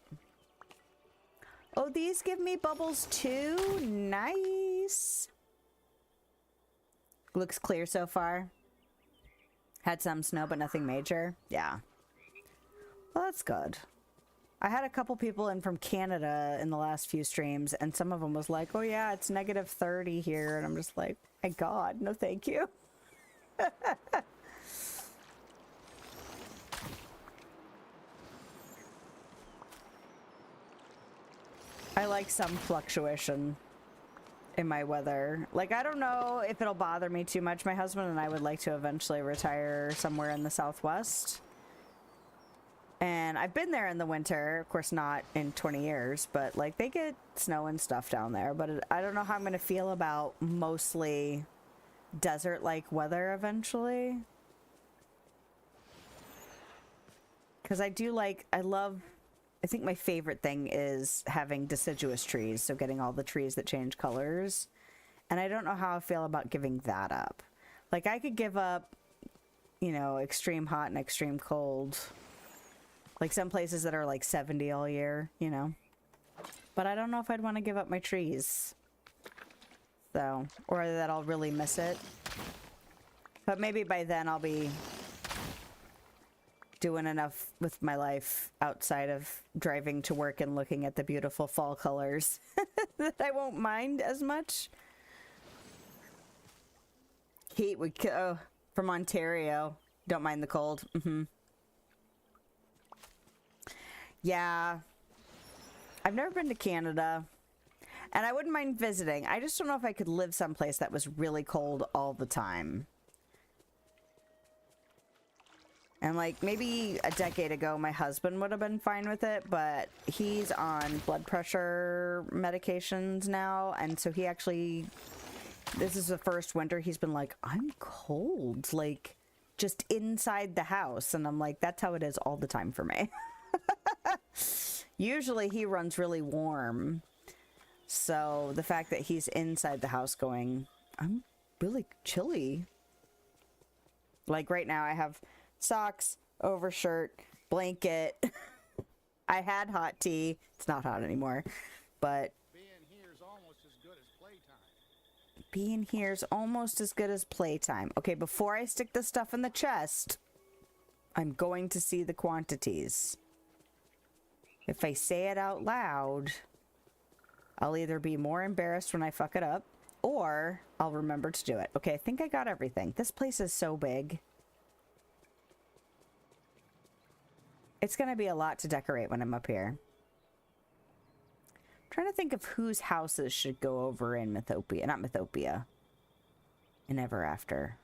oh, these give me bubbles too. Nice. Looks clear so far. Had some snow, but nothing major. Yeah. Well, that's good. I had a couple people in from Canada in the last few streams, and some of them was like, oh yeah, it's -30 here. And I'm just like, my God, no thank you. I like some fluctuation in my weather. Like, I don't know if it'll bother me too much. My husband and I would like to eventually retire somewhere in the Southwest. And I've been there in the winter, of course not in 20 years, but like they get snow and stuff down there. But I don't know how I'm going to feel about mostly desert-like weather eventually. Because I think my favorite thing is having deciduous trees, so getting all the trees that change colors. And I don't know how I feel about giving that up. Like, I could give up, you know, extreme hot and extreme cold. Like some places that are like 70 all year, you know. But I don't know if I'd want to give up my trees. So, or that I'll really miss it. But maybe by then I'll be doing enough with my life outside of driving to work and looking at the beautiful fall colors that I won't mind as much. Heat would kill. From Ontario. Don't mind the cold. Yeah. I've never been to Canada. And I wouldn't mind visiting. I just don't know if I could live someplace that was really cold all the time. And like maybe a decade ago, my husband would have been fine with it, but he's on blood pressure medications now. And so he actually, this is the first winter he's been like, I'm cold, like just inside the house. And I'm like, that's how it is all the time for me. Usually he runs really warm. So the fact that he's inside the house going, I'm really chilly. Like right now I have socks, overshirt, blanket, I had hot tea. It's not hot anymore. But
Being here's almost as good as playtime.
being here's almost as good as playtime. Okay, before I stick the stuff in the chest, I'm going to see the quantities. If I say it out loud, I'll either be more embarrassed when I fuck it up, or I'll remember to do it. Okay, I think I got everything. This place is so big. It's going to be a lot to decorate when I'm up here. I'm trying to think of whose houses should go over in Mythopia. Not Mythopia. In Ever After.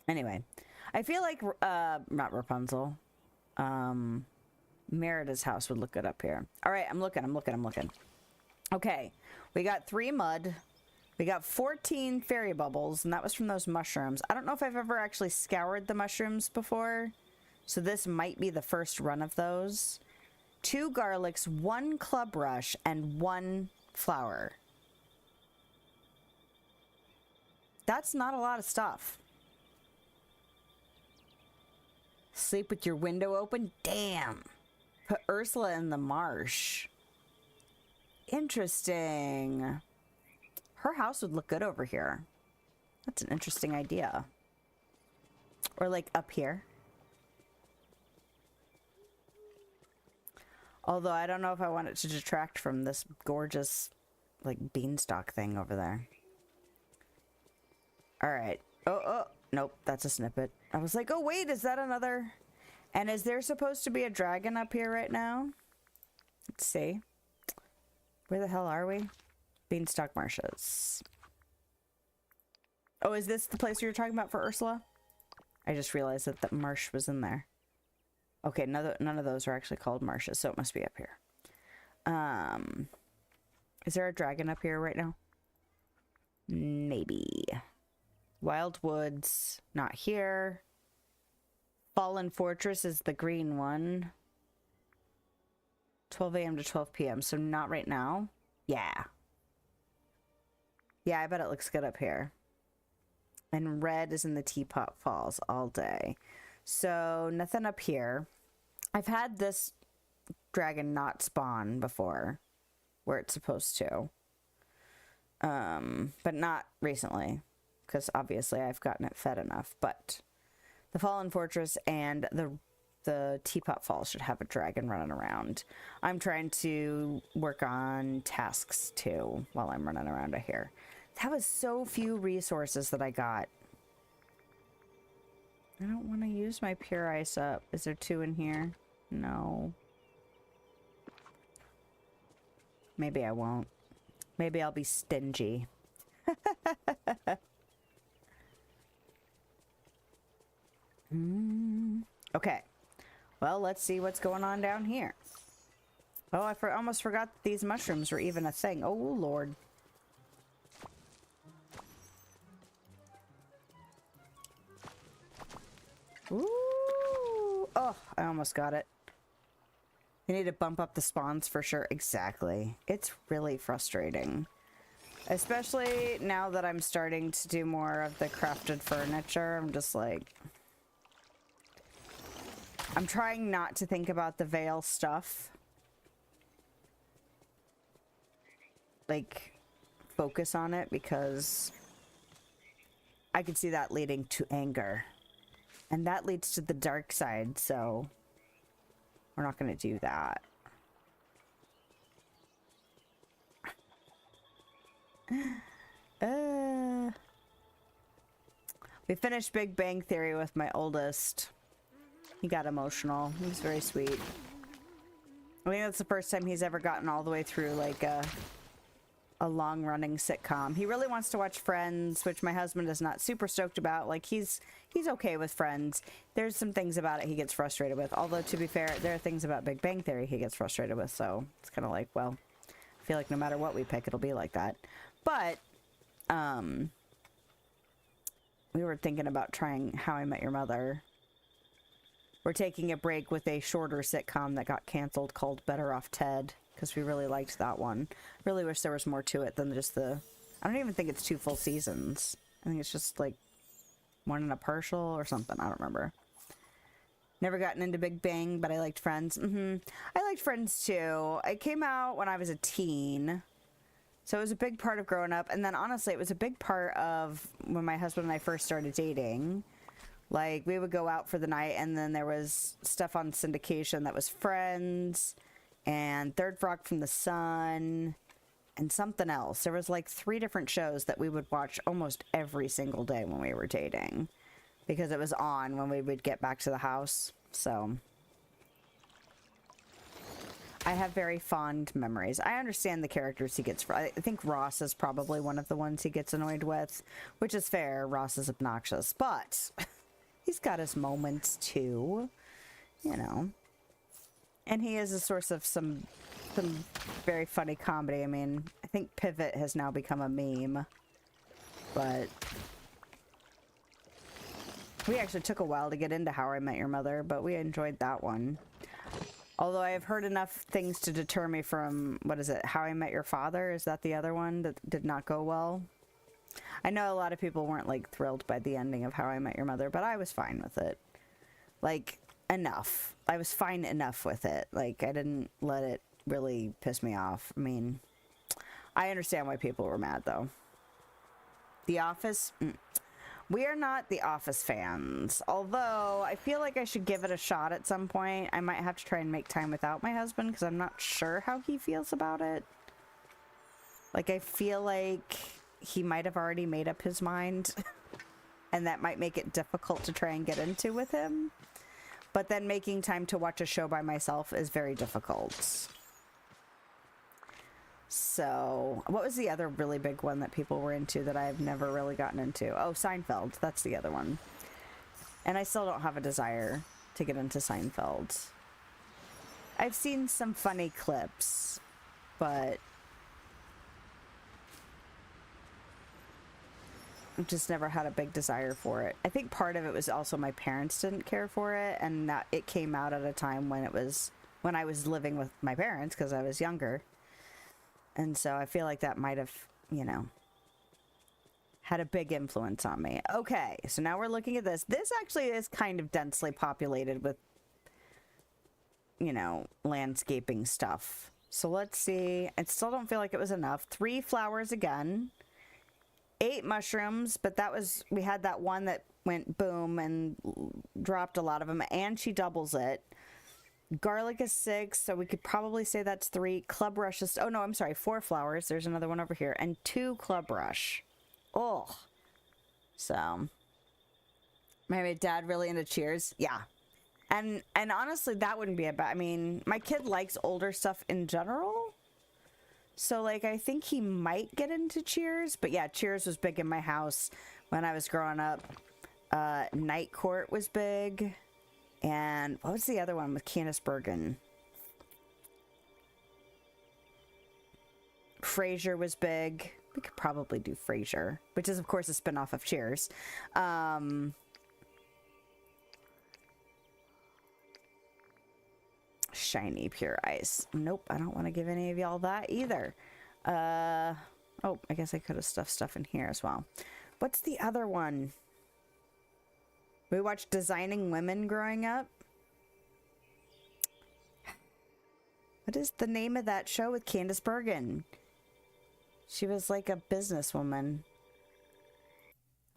Anyway, I feel like, not Rapunzel. Merida's house would look good up here. All right, I'm looking. Okay, we got 3 mud. We got 14 fairy bubbles, and that was from those mushrooms. I don't know if I've ever actually scoured the mushrooms before, so this might be the first run of those. 2 garlics, 1 club rush, and 1 flower. That's not a lot of stuff. Sleep with your window open? Damn. Put Ursula in the marsh. Interesting. Her house would look good over here. That's an interesting idea. Or like up here. Although I don't know if I want it to detract from this gorgeous like beanstalk thing over there. Alright. Oh, nope, that's a snippet. I was like, oh wait, is that another? And is there supposed to be a dragon up here right now? Let's see. Where the hell are we? Beanstalk Marshes. Oh, is this the place you were talking about for Ursula? I just realized that the marsh was in there. Okay, none of those are actually called marshes, so it must be up here. Is there a dragon up here right now? Maybe. Wild Woods, not here. Fallen Fortress is the green one. 12 a.m. to 12 p.m. So not right now. Yeah. Yeah, I bet it looks good up here. And red is in the Teapot Falls all day. So nothing up here. I've had this dragon not spawn before where it's supposed to. But not recently. Because obviously I've gotten it fed enough. But the Fallen Fortress and the Teapot Falls should have a dragon running around. I'm trying to work on tasks too while I'm running around here. That was so few resources that I got. I don't want to use my pure ice up. Is there 2 in here? No. Maybe I won't. Maybe I'll be stingy. Okay. Well, let's see what's going on down here. Oh, I almost forgot that these mushrooms were even a thing. Oh, Lord. Ooh. Oh, I almost got it. You need to bump up the spawns for sure. Exactly. It's really frustrating. Especially now that I'm starting to do more of the crafted furniture. I'm just like... I'm trying not to think about the veil stuff. Like, focus on it because I could see that leading to anger. And that leads to the dark side, so we're not going to do that. We finished Big Bang Theory with my oldest. He got emotional. He was very sweet. I think that's the first time he's ever gotten all the way through like a long-running sitcom. He really wants to watch Friends, which my husband is not super stoked about. Like he's okay with Friends. There's some things about it he gets frustrated with. Although to be fair, there are things about Big Bang Theory he gets frustrated with. So it's kind of like, well, I feel like no matter what we pick, it'll be like that. But we were thinking about trying How I Met Your Mother. We're taking a break with a shorter sitcom that got canceled called Better Off Ted, because we really liked that one. Really wish there was more to it than just the... I don't even think it's 2 full seasons. I think it's just like 1 and a partial or something. I don't remember. Never gotten into Big Bang, but I liked Friends. I liked Friends too. It came out when I was a teen. So it was a big part of growing up. And then honestly, it was a big part of when my husband and I first started dating. Like, we would go out for the night, and then there was stuff on syndication that was Friends and Third Rock from the Sun and something else. There was like 3 different shows that we would watch almost every single day when we were dating, because it was on when we would get back to the house. So I have very fond memories. I understand the characters he gets. I think Ross is probably one of the ones he gets annoyed with, which is fair. Ross is obnoxious, but he's got his moments too, you know. And he is a source of some very funny comedy. I mean, I think Pivot has now become a meme, but we actually took a while to get into How I Met Your Mother, but we enjoyed that one. Although I have heard enough things to deter me from, what is it, How I Met Your Father? Is that the other one that did not go well? I know a lot of people weren't, like, thrilled by the ending of How I Met Your Mother, but I was fine with it. Like, enough. I was fine enough with it. Like, I didn't let it really piss me off. I mean, I understand why people were mad, though. The Office? We are not The Office fans. Although, I feel like I should give it a shot at some point. I might have to try and make time without my husband, because I'm not sure how he feels about it. Like, I feel like he might have already made up his mind. And that might make it difficult to try and get into with him. But then making time to watch a show by myself is very difficult. So, what was the other really big one that people were into that I've never really gotten into? Oh, Seinfeld. That's the other one. And I still don't have a desire to get into Seinfeld. I've seen some funny clips, but I've just never had a big desire for it. I think part of it was also my parents didn't care for it, and that it came out at a time when I was living with my parents because I was younger. And so I feel like that might have, you know, had a big influence on me. Okay, so now we're looking at this. This actually is kind of densely populated with, you know, landscaping stuff. So let's see. I still don't feel like it was enough. 3 flowers again. 8 mushrooms, but that was, we had that one that went boom and dropped a lot of them, and she doubles it. Garlic is 6, so we could probably say that's 3. Club rush is, oh no, I'm sorry, 4 flowers. There's another one over here, and 2 club rush. Oh, so my dad really into Cheers. Yeah, and honestly, that wouldn't be a bad. I mean, my kid likes older stuff in general. So, like, I think he might get into Cheers. But, yeah, Cheers was big in my house when I was growing up. Night Court was big. And what was the other one with Candice Bergen? Frasier was big. We could probably do Frasier, which is, of course, a spinoff of Cheers. Shiny Pure Ice. Nope, I don't want to give any of y'all that either. Oh, I guess I could have stuffed stuff in here as well. What's the other one? We watched Designing Women growing up. What is the name of that show with Candice Bergen? She was like a businesswoman.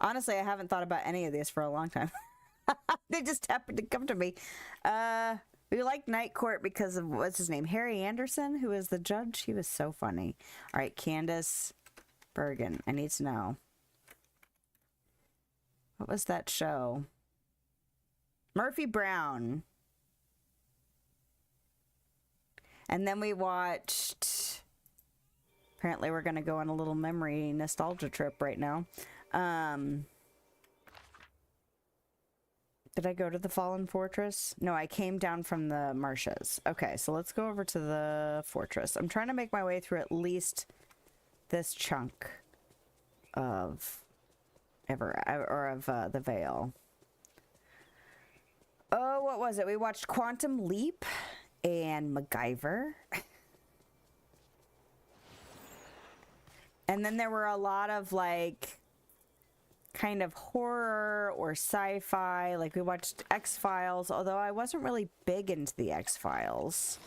Honestly, I haven't thought about any of these for a long time. They just happened to come to me. We liked Night Court because of, what's his name? Harry Anderson, who is the judge. He was so funny. All right, Candice Bergen. I need to know. What was that show? Murphy Brown. And then we watched... Apparently we're going to go on a little memory nostalgia trip right now. Did I go to the Fallen Fortress? No, I came down from the marshes. Okay, so let's go over to the fortress. I'm trying to make my way through at least this chunk of the Vale. Oh, what was it? We watched Quantum Leap and MacGyver. And then there were a lot of, like, kind of horror or sci-fi. Like we watched X-Files, although I wasn't really big into the X-Files.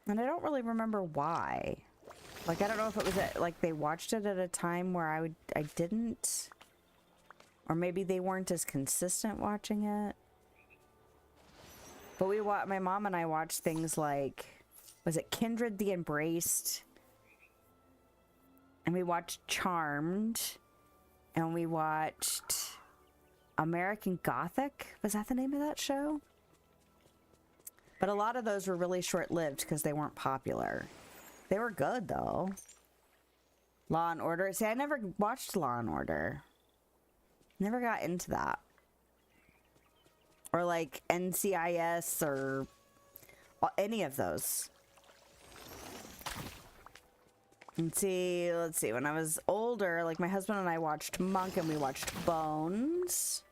And I don't really remember why. Like, I don't know if it was like they watched it at a time where I didn't, or maybe they weren't as consistent watching it. But my mom and I watched things like, was it Kindred the Embraced? And we watched Charmed. And we watched American Gothic. Was that the name of that show? But a lot of those were really short-lived because they weren't popular. They were good, though. Law and Order. See, I never watched Law and Order. Never got into that. Or like NCIS or any of those. Let's see. When I was older, like my husband and I watched Monk and we watched Bones.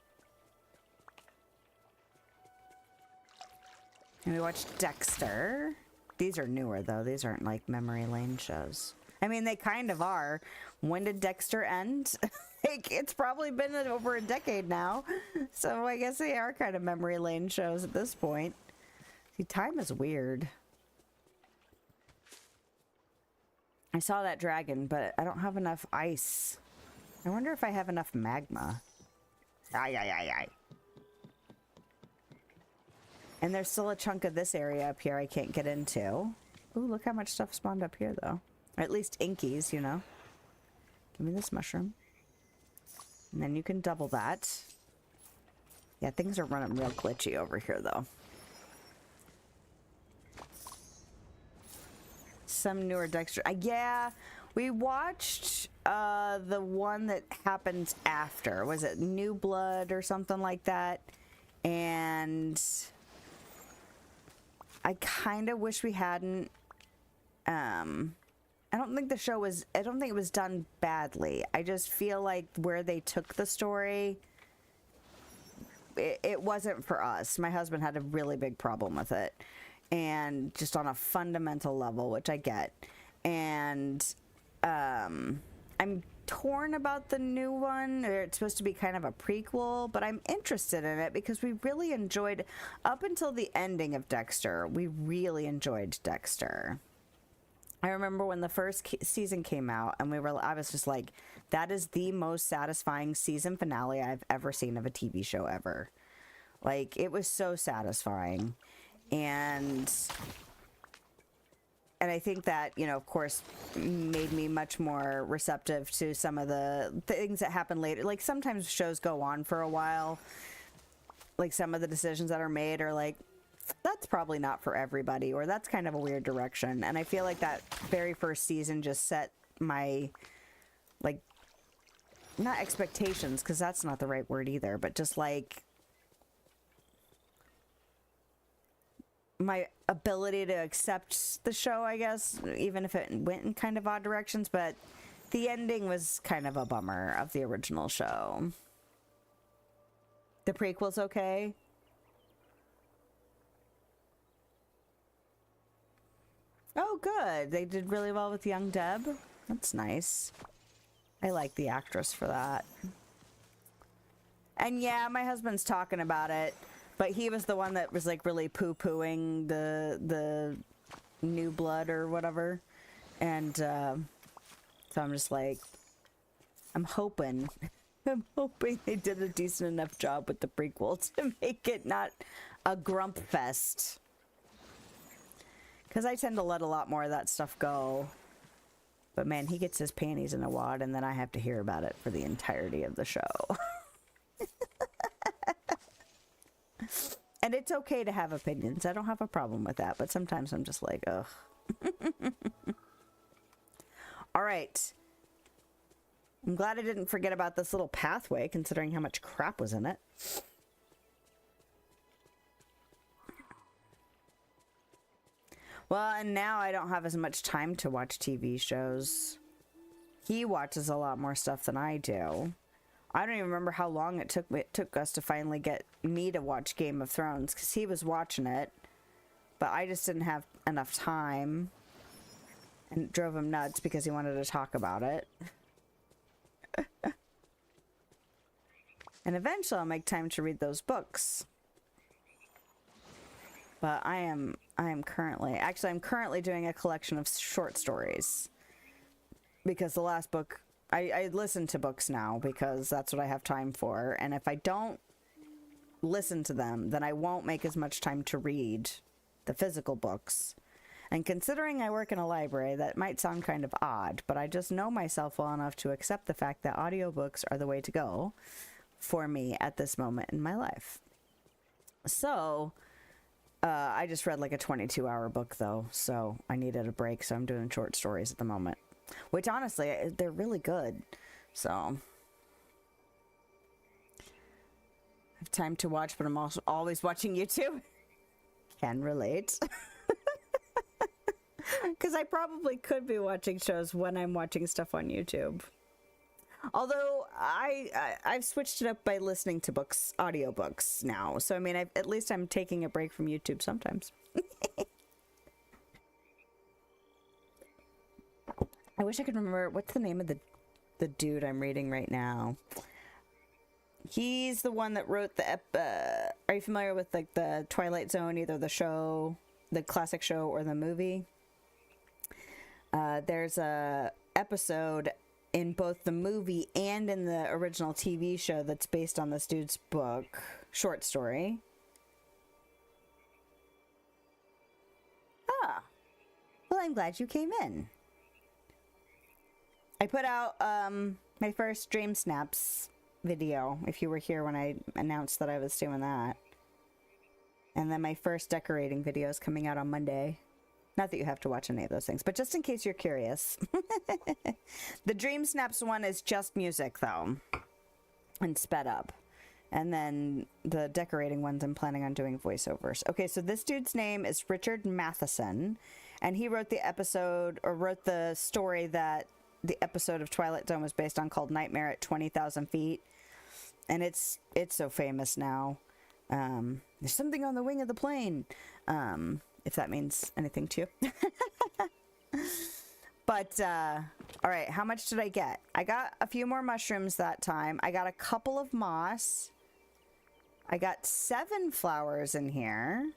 And we watched Dexter. These are newer, though. These aren't like memory lane shows. I mean, they kind of are. When did Dexter end? It's probably been over a decade now. So I guess they are kind of memory lane shows at this point. See, time is weird. I saw that dragon, but I don't have enough ice. I wonder if I have enough magma. Ay. And there's still a chunk of this area up here I can't get into. Ooh, look how much stuff spawned up here, though. Or at least inkies, you know. Give me this mushroom. And then you can double that. Yeah, things are running real glitchy over here, though. Some newer Dexter. Yeah, we watched the one that happened after. Was it New Blood or something like that? And I kind of wish we hadn't. I don't think the show was, I don't think it was done badly. I just feel like where they took the story, it wasn't for us. My husband had a really big problem with it. And just on a fundamental level, which I get. And I'm torn about the new one. It's supposed to be kind of a prequel, but I'm interested in it because we really enjoyed, up until the ending of Dexter, we really enjoyed Dexter. I remember when the first season came out, and I was just like, that is the most satisfying season finale I've ever seen of a TV show ever. Like, it was so satisfying. And I think that, you know, of course, made me much more receptive to some of the things that happen later. Like, sometimes shows go on for a while. Like, some of the decisions that are made are like, that's probably not for everybody, or that's kind of a weird direction. And I feel like that very first season just set my, like, not expectations, because that's not the right word either, but just like my ability to accept the show, I guess, even if it went in kind of odd directions. But the ending was kind of a bummer of the original show. The prequel's okay. Oh, good. They did really well with young Deb. That's nice. I like the actress for that. And yeah, my husband's talking about it, but he was the one that was like really poo-pooing the New Blood or whatever. And so I'm just like, I'm hoping they did a decent enough job with the prequel to make it not a grump fest. Because I tend to let a lot more of that stuff go. But man, he gets his panties in a wad, and then I have to hear about it for the entirety of the show. And it's okay to have opinions. I don't have a problem with that. But sometimes I'm just like, ugh. All right. I'm glad I didn't forget about this little pathway, considering how much crap was in it. Well, and now I don't have as much time to watch TV shows. He watches a lot more stuff than I do. I don't even remember how long it took us to finally get me to watch Game of Thrones, because he was watching it, but I just didn't have enough time, and it drove him nuts because he wanted to talk about it. And eventually I'll make time to read those books. But I'm currently doing a collection of short stories. Because the last book, I listen to books now because that's what I have time for. And if I don't listen to them, then I won't make as much time to read the physical books. And considering I work in a library, that might sound kind of odd, but I just know myself well enough to accept the fact that audiobooks are the way to go for me at this moment in my life. So, I just read like a 22-hour book though, so I needed a break, so I'm doing short stories at the moment. Which honestly, they're really good, so... I have time to watch, but I'm also always watching YouTube. Can relate. Because I probably could be watching shows when I'm watching stuff on YouTube. Although I've switched it up by listening to books, audiobooks now. So I mean, at least I'm taking a break from YouTube sometimes. I wish I could remember what's the name of the dude I'm reading right now. He's the one that wrote the are you familiar with like the Twilight Zone, either the show, the classic show, or the movie? There's a episode in both the movie and in the original TV show that's based on this dude's book, short story. Ah, well, I'm glad you came in. I put out my first Dream Snaps video, if you were here when I announced that I was doing that. And then my first decorating video is coming out on Monday. Not that you have to watch any of those things, but just in case you're curious. The Dream Snaps one is just music, though, and sped up. And then the decorating ones I'm planning on doing voiceovers. Okay, so this dude's name is Richard Matheson, and he wrote the episode, or wrote the story that the episode of Twilight Zone was based on, called Nightmare at 20,000 Feet. And it's so famous now. There's something on the wing of the plane. If that means anything to you. But, all right, how much did I get? I got a few more mushrooms that time. I got a couple of moss. I got 7 flowers in here.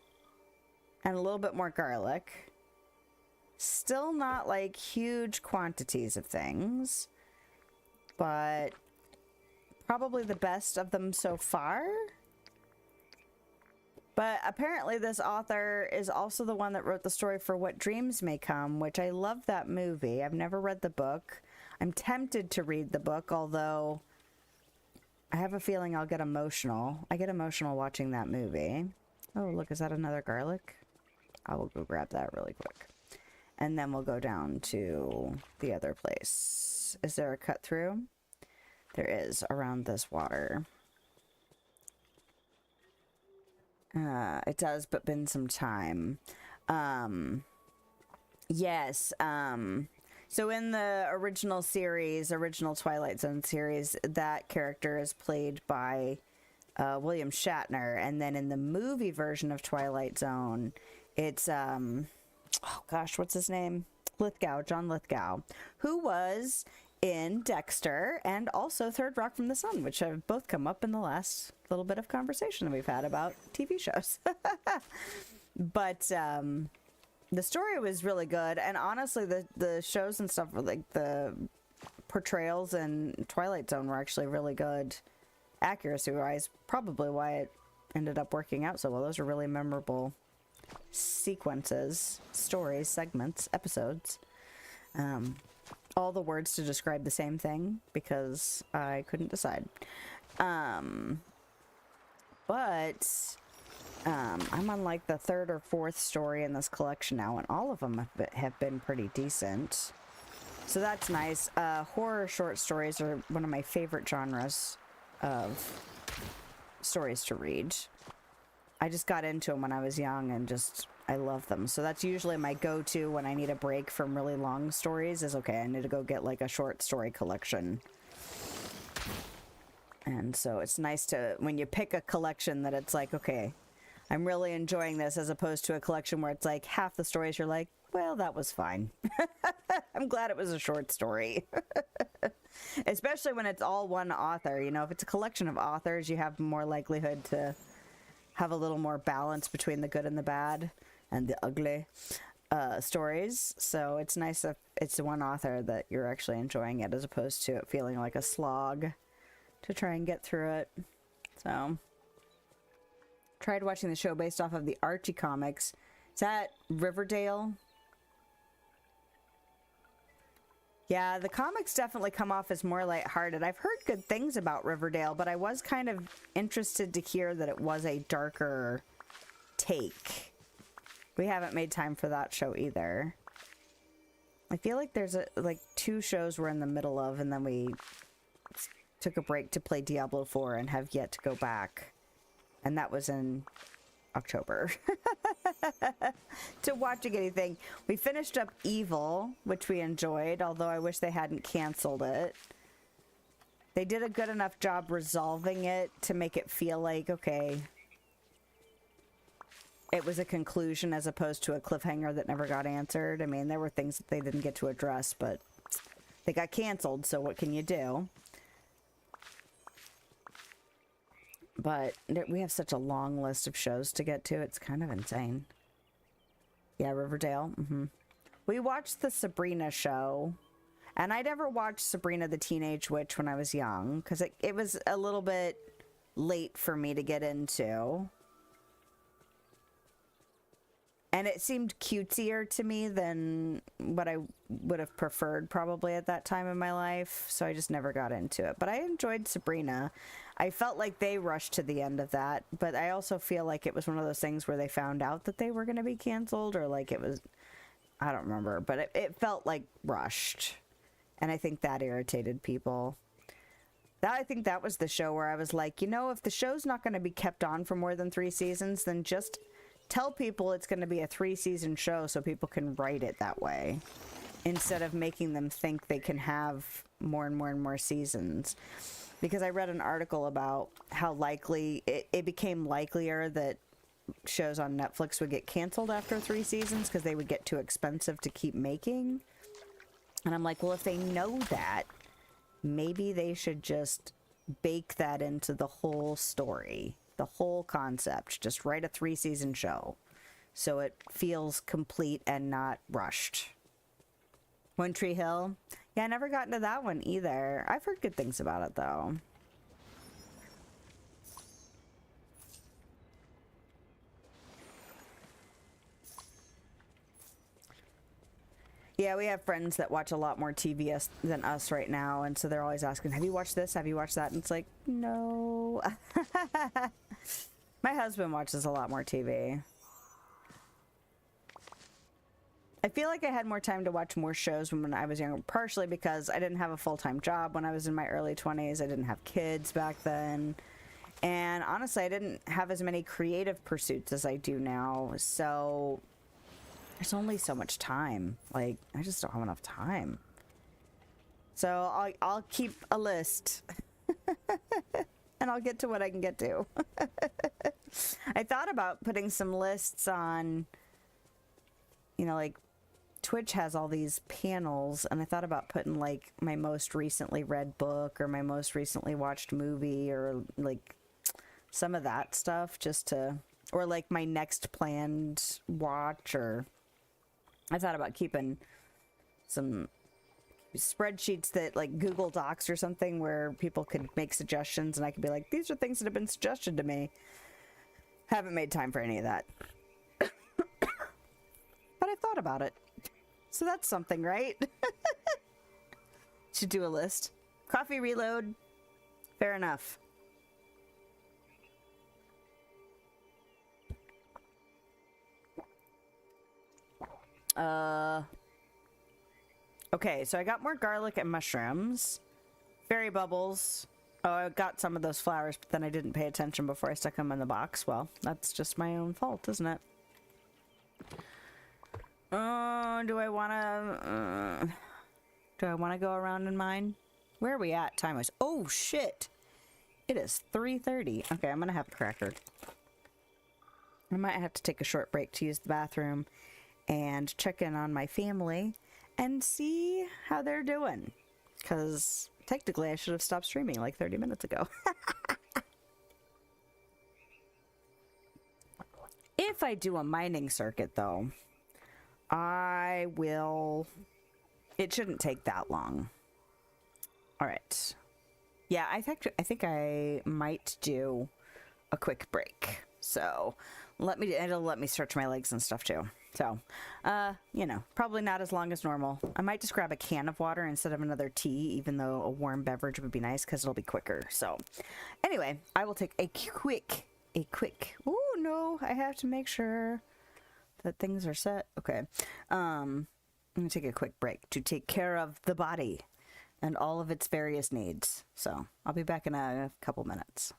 And a little bit more garlic. Still not, like, huge quantities of things. But probably the best of them so far. But apparently this author is also the one that wrote the story for What Dreams May Come, which I love that movie. I've never read the book. I'm tempted to read the book, although I have a feeling I'll get emotional. I get emotional watching that movie. Oh, look, is that another garlic? I will go grab that really quick. And then we'll go down to the other place. Is there a cut through? There is, around this water. It does, but been some time. Yes. So in the original series, original Twilight Zone series, that character is played by William Shatner. And then in the movie version of Twilight Zone, it's, oh gosh, what's his name? John Lithgow, who was in Dexter and also Third Rock from the Sun, which have both come up in the last little bit of conversation that we've had about TV shows. But the story was really good, and honestly the shows and stuff, like the portrayals in Twilight Zone, were actually really good accuracy wise, probably why it ended up working out so well. Those are really memorable sequences, stories, segments, episodes. All the words to describe the same thing because I couldn't decide. But I'm on like the 3rd or 4th story in this collection now, and all of them have been pretty decent. So that's nice. Horror short stories are one of my favorite genres of stories to read. I just got into them when I was young and I love them. So that's usually my go-to when I need a break from really long stories is, okay, I need to go get like a short story collection. And so it's nice to, when you pick a collection that it's like, okay, I'm really enjoying this, as opposed to a collection where it's like half the stories you're like, well, that was fine. I'm glad it was a short story. Especially when it's all one author. You know, if it's a collection of authors, you have more likelihood to have a little more balance between the good and the bad and the ugly stories. So it's nice if it's one author that you're actually enjoying it as opposed to it feeling like a slog to try and get through it. So, tried watching the show based off of the Archie comics. Is that Riverdale? Yeah, the comics definitely come off as more lighthearted. I've heard good things about Riverdale, but I was kind of interested to hear that it was a darker take. We haven't made time for that show either. I feel like there's like 2 shows we're in the middle of, and then we took a break to play Diablo 4 and have yet to go back. And that was in October. To watching anything. We finished up Evil, which we enjoyed, although I wish they hadn't canceled it. They did a good enough job resolving it to make it feel like, okay, it was a conclusion as opposed to a cliffhanger that never got answered. I mean, there were things that they didn't get to address, but they got canceled, so what can you do? But we have such a long list of shows to get to. It's kind of insane. Yeah, Riverdale. We watched the Sabrina show. And I never watched Sabrina the Teenage Witch when I was young. Because it was a little bit late for me to get into. And it seemed cutesier to me than what I would have preferred probably at that time in my life. So I just never got into it. But I enjoyed Sabrina. I felt like they rushed to the end of that. But I also feel like it was one of those things where they found out that they were going to be canceled. Or like it was... I don't remember. But it felt like rushed. And I think that irritated people. I think that was the show where I was like, you know, if the show's not going to be kept on for more than 3 seasons, then just... tell people it's going to be a 3-season show so people can write it that way instead of making them think they can have more and more and more seasons. Because I read an article about how likely it became likelier that shows on Netflix would get canceled after 3 seasons because they would get too expensive to keep making. And I'm like, well, if they know that, maybe they should just bake that into the whole story. The whole concept. Just write a 3-season show so it feels complete and not rushed. One Tree Hill? Yeah, I never got into that one either. I've heard good things about it though. Yeah, we have friends that watch a lot more TV than us right now, and so they're always asking, have you watched this? Have you watched that? And it's like, no. My husband watches a lot more TV. I feel like I had more time to watch more shows when I was younger, partially because I didn't have a full-time job when I was in my early 20s. I didn't have kids back then. And honestly, I didn't have as many creative pursuits as I do now, so... there's only so much time. Like, I just don't have enough time. So I'll keep a list. And I'll get to what I can get to. I thought about putting some lists on, you know, like Twitch has all these panels, and I thought about putting like my most recently read book or my most recently watched movie or like some of that stuff just to, or like my next planned watch, or I thought about keeping some spreadsheets that like Google Docs or something where people could make suggestions and I could be like, these are things that have been suggested to me. Haven't made time for any of that. But I thought about it. So that's something, right? Should do a list. Coffee reload. Fair enough. Okay, so I got more garlic and mushrooms. Fairy bubbles. Oh, I got some of those flowers, but then I didn't pay attention before I stuck them in the box. Well, that's just my own fault, isn't it? Do I want to go around in mine? Where are we at time-wise? Oh, shit! It is 3:30. Okay, I'm gonna have a cracker. I might have to take a short break to use the bathroom. and check in on my family and see how they're doing. Because technically I should have stopped streaming like 30 minutes ago. If I do a mining circuit, though, I will... It shouldn't take that long. All right. Yeah, I think I might do a quick break. So it'll let me stretch my legs and stuff too. So, you know, probably not as long as normal. I might just grab a can of water instead of another tea, even though a warm beverage would be nice because it'll be quicker. So, anyway, I will take a quick. Oh no, I have to make sure that things are set. Okay. I'm gonna take a quick break to take care of the body and all of its various needs. So I'll be back in a couple minutes.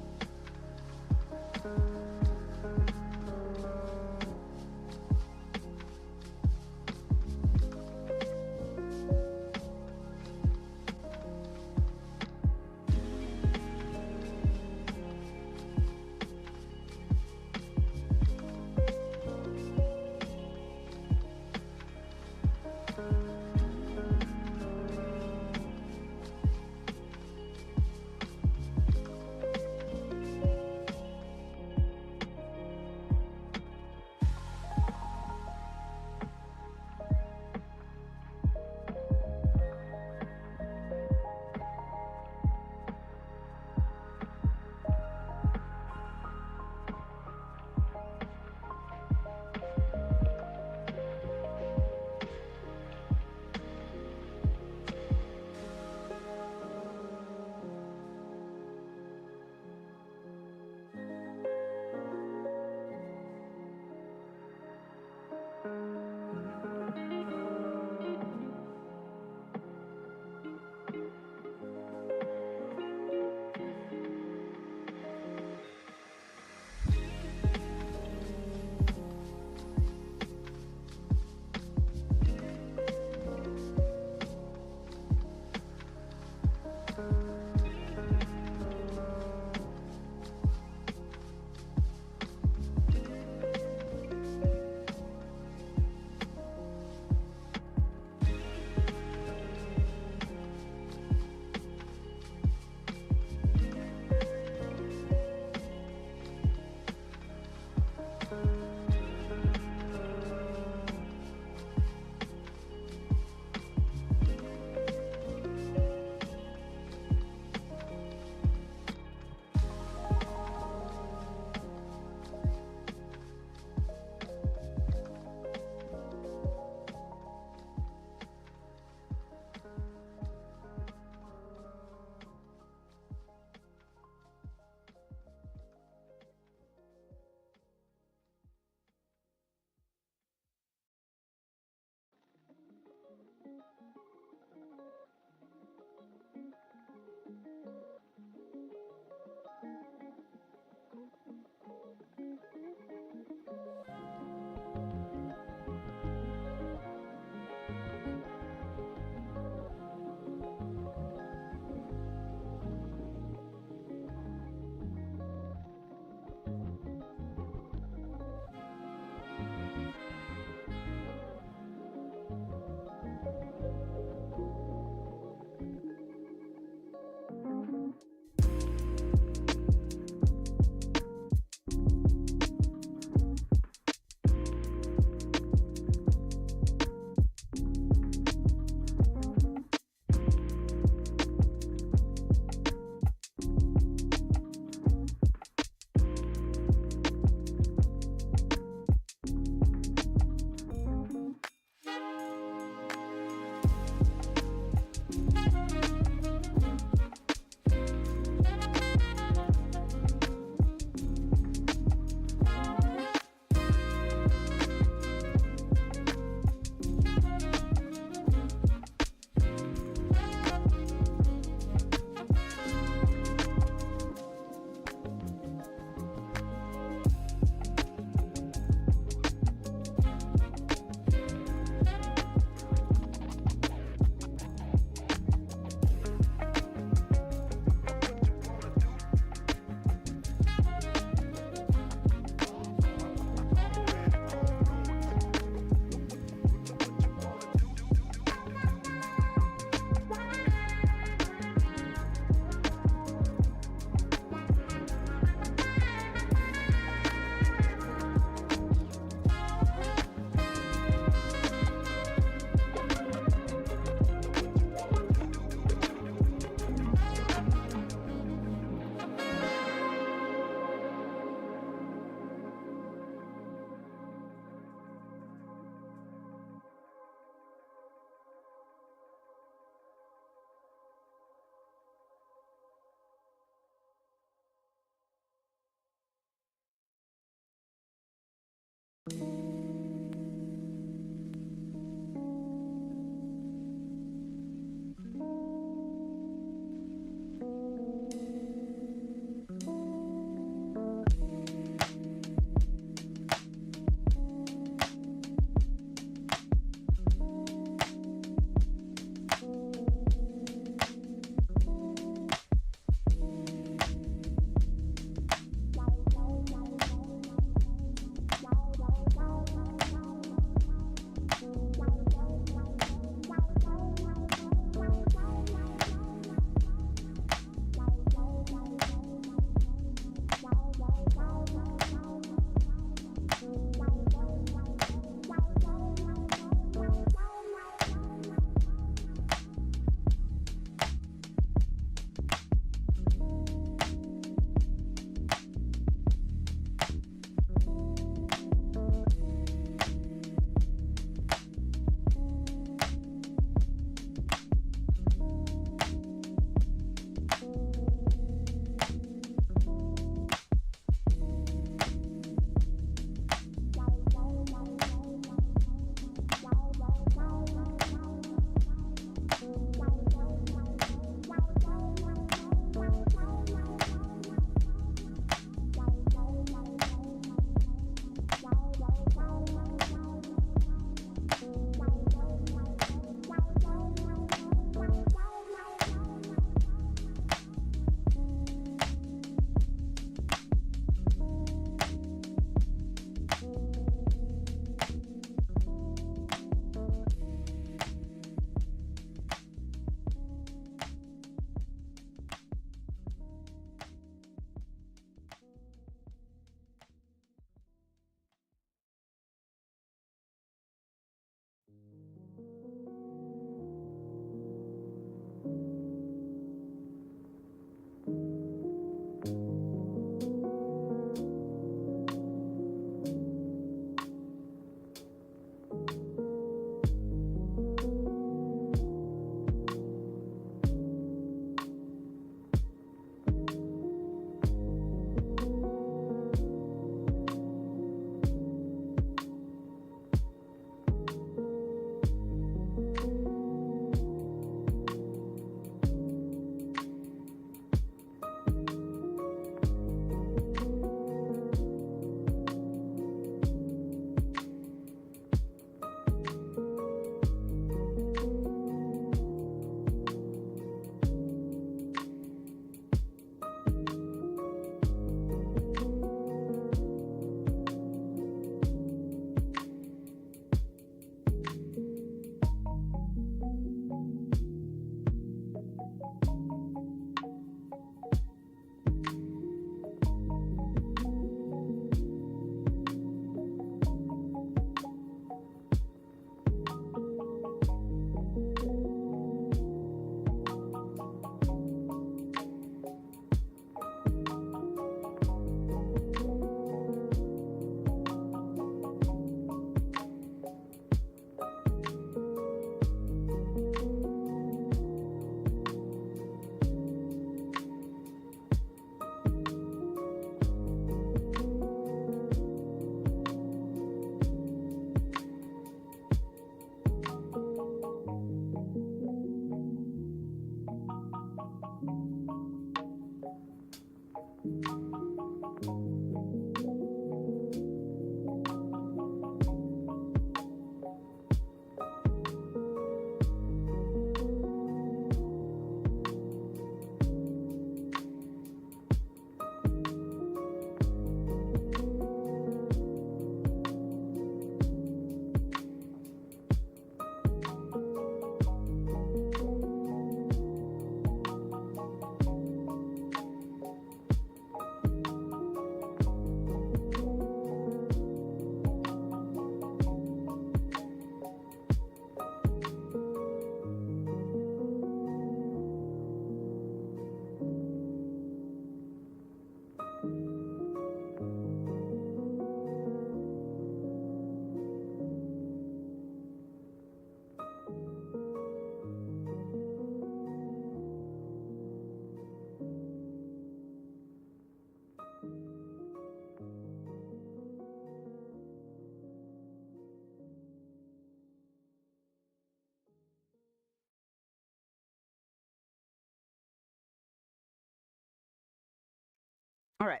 All right.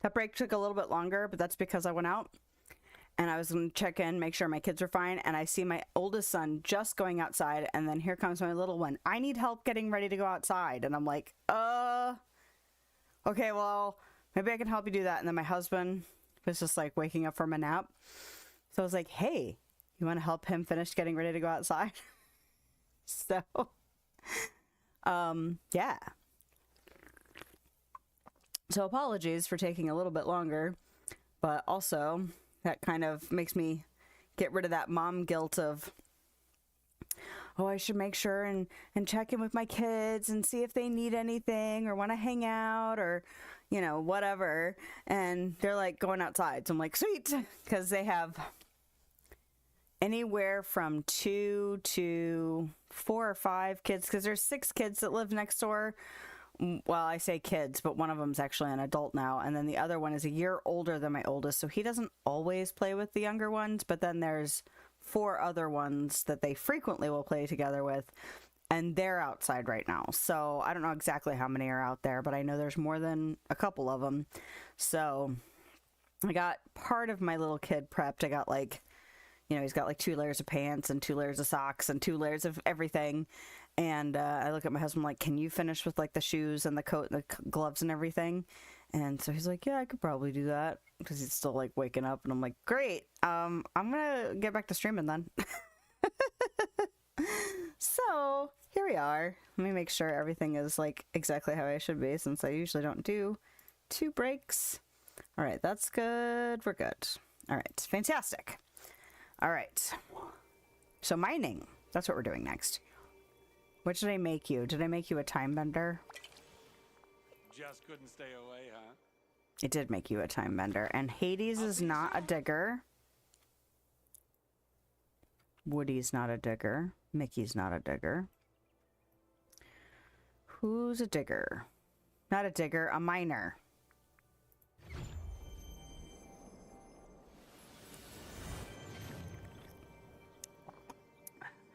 That break took a little bit longer, but that's because I went out and I was going to check in, make sure my kids are fine. And I see my oldest son just going outside. And then here comes my little one. I need help getting ready to go outside. And I'm like, okay, well, maybe I can help you do that. And then my husband was just like waking up from a nap. So I was like, hey, you want to help him finish getting ready to go outside? So, yeah. So apologies for taking a little bit longer, but also that kind of makes me get rid of that mom guilt of, oh, I should make sure and check in with my kids and see if they need anything or want to hang out or, you know, whatever. And they're like going outside. So I'm like, sweet, because they have anywhere from 2 to 4 or 5 kids, because there's 6 kids that live next door. Well, I say kids, but one of them's actually an adult now, and then the other one is a year older than my oldest, so he doesn't always play with the younger ones, but then there's 4 other ones that they frequently will play together with, and they're outside right now. So I don't know exactly how many are out there, but I know there's more than a couple of them. So I got part of my little kid prepped. I got like, you know, he's got like 2 layers of pants and 2 layers of socks and 2 layers of everything. And I look at my husband like, can you finish with like the shoes and the coat and the gloves and everything? And so he's like, yeah, I could probably do that, because he's still like waking up. And I'm like, great. I'm gonna get back to streaming then. So here we are. Let me make sure everything is like exactly how I should be, since I usually don't do 2 breaks. All right, that's good. We're good. All right, fantastic. All right. So mining, that's what we're doing next. What did I make you? Did I make you a time bender?
Just couldn't stay away, huh?
It did make you a time bender. And Hades is not a digger. Woody's not a digger. Mickey's not a digger. Who's a digger? Not a digger, a miner.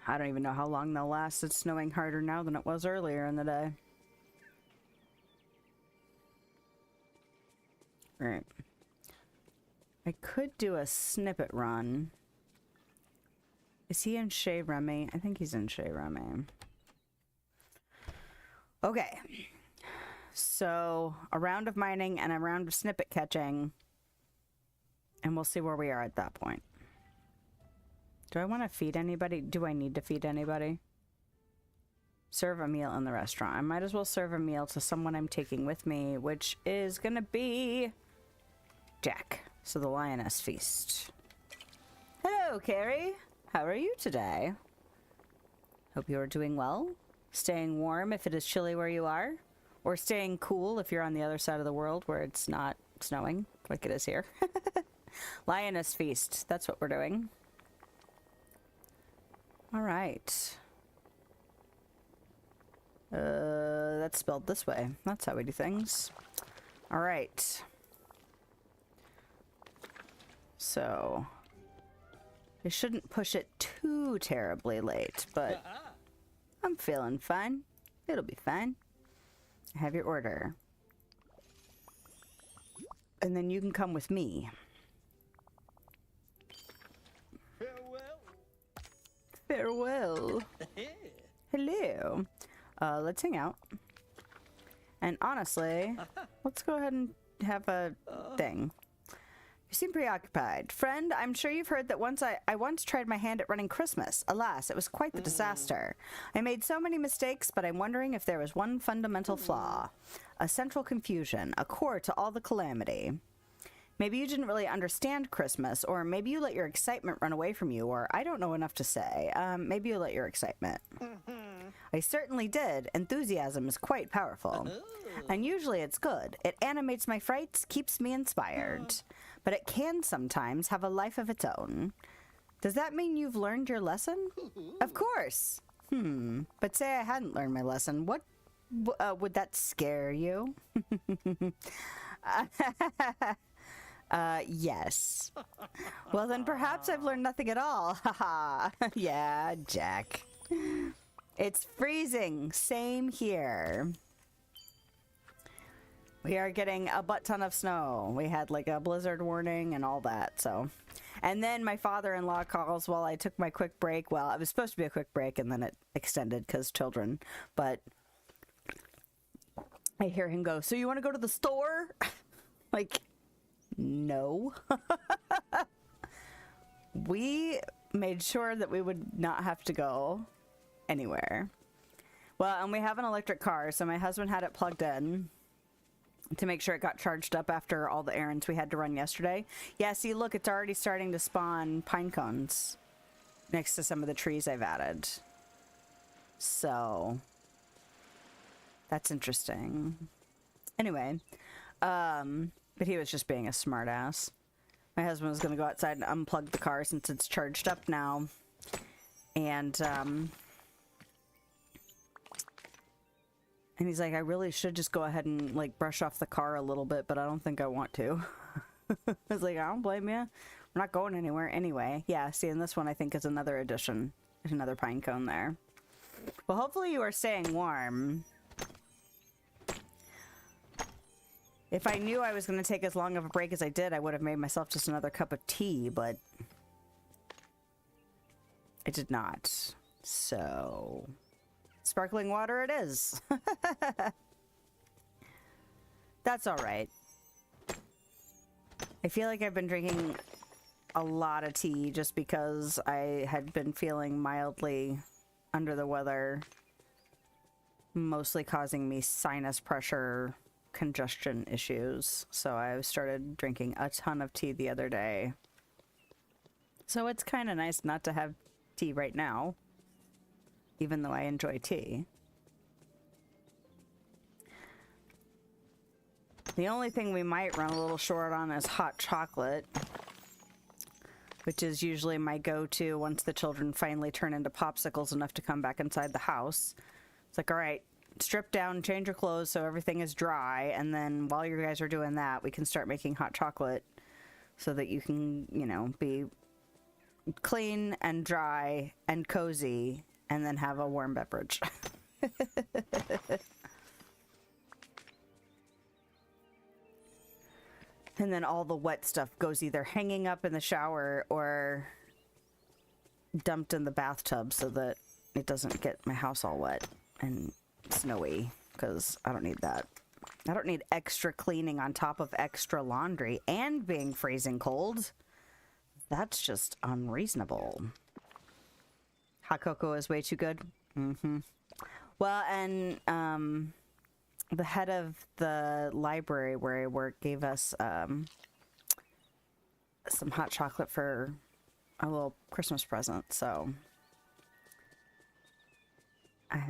I don't even know how long they'll last. It's snowing harder now than it was earlier in the day. Right. I could do a snippet run. Is he in Shea Remy? I think he's in Shea Remy. Okay. So, a round of mining and a round of snippet catching. And we'll see where we are at that point. Do I want to feed anybody? Do I need to feed anybody? Serve a meal in the restaurant. I might as well serve a meal to someone I'm taking with me, which is gonna be Jack. So the Lioness Feast. Hello, Carrie. How are you today? Hope you are doing well. Staying warm if it is chilly where you are. Or staying cool if you're on the other side of the world where it's not snowing like it is here. Lioness Feast. That's what we're doing. All right. That's spelled this way. That's how we do things. All right. So, I shouldn't push it too terribly late, but I'm feeling fine. It'll be fine. I have your order. And then you can come with me. Farewell. Hello. Let's hang out. And honestly, let's go ahead and have a thing. You seem preoccupied. Friend, I'm sure you've heard that I once tried my hand at running Christmas. Alas, it was quite the disaster. I made so many mistakes, but I'm wondering if there was one fundamental flaw. A central confusion, a core to all the calamity. Maybe you didn't really understand Christmas, or maybe you let your excitement run away from you, or I don't know enough to say. Maybe you let your excitement. I certainly did. Enthusiasm is quite powerful. And usually it's good. It animates my frights, keeps me inspired. But it can sometimes have a life of its own. Does that mean you've learned your lesson? Of course. But say I hadn't learned my lesson. What would that scare you? Yes. Well, then perhaps I've learned nothing at all. Haha. Yeah, Jack. It's freezing. Same here. We are getting a butt ton of snow. We had like a blizzard warning and all that, so. And then my father-in-law calls while I took my quick break. Well, it was supposed to be a quick break and then it extended because children. But I hear him go, "So you want to go to the store?" Like, no. We made sure that we would not have to go anywhere. Well, and we have an electric car, so my husband had it plugged in to make sure it got charged up after all the errands we had to run yesterday. Yeah, see, look, it's already starting to spawn pine cones next to some of the trees I've added. So, that's interesting. Anyway, but he was just being a smartass. My husband was going to go outside and unplug the car since it's charged up now. And he's like, "I really should just go ahead and like brush off the car a little bit, but I don't think I want to." I was like, "I don't blame you. We're not going anywhere anyway." Yeah, see, and this one I think is another addition. There's another pine cone there. Well, hopefully you are staying warm. If I knew I was going to take as long of a break as I did, I would have made myself just another cup of tea, but I did not. So, sparkling water it is. That's all right. I feel like I've been drinking a lot of tea just because I had been feeling mildly under the weather, mostly causing me sinus pressure, congestion issues. So I started drinking a ton of tea the other day. So it's kind of nice not to have tea right now, even though I enjoy tea. The only thing we might run a little short on is hot chocolate, which is usually my go-to once the children finally turn into popsicles enough to come back inside the house. It's like, all right, strip down, change your clothes so everything is dry, and then while you guys are doing that, we can start making hot chocolate so that you can, you know, be clean and dry and cozy and then have a warm beverage. And then all the wet stuff goes either hanging up in the shower or dumped in the bathtub so that it doesn't get my house all wet and snowy, because I don't need that. I don't need extra cleaning on top of extra laundry and being freezing cold. That's just unreasonable. Hot cocoa is way too good. Well, and the head of the library where I work gave us some hot chocolate for a little Christmas present, so I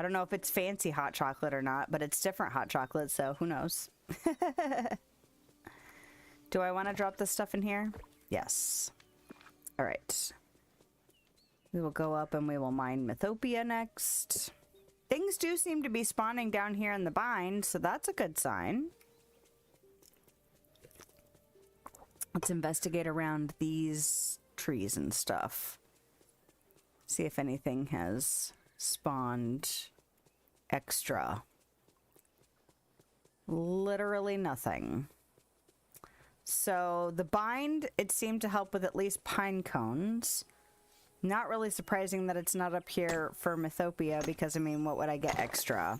don't know if it's fancy hot chocolate or not, but it's different hot chocolate, so who knows. Do I want to drop this stuff in here? Yes. All right. We will go up and we will mine Mythopia next. Things do seem to be spawning down here in the bind, so that's a good sign. Let's investigate around these trees and stuff. See if anything has spawned extra. Literally nothing. So the bind, it seemed to help with at least pine cones. Not really surprising that it's not up here for Mythopia, because I mean, what would I get extra?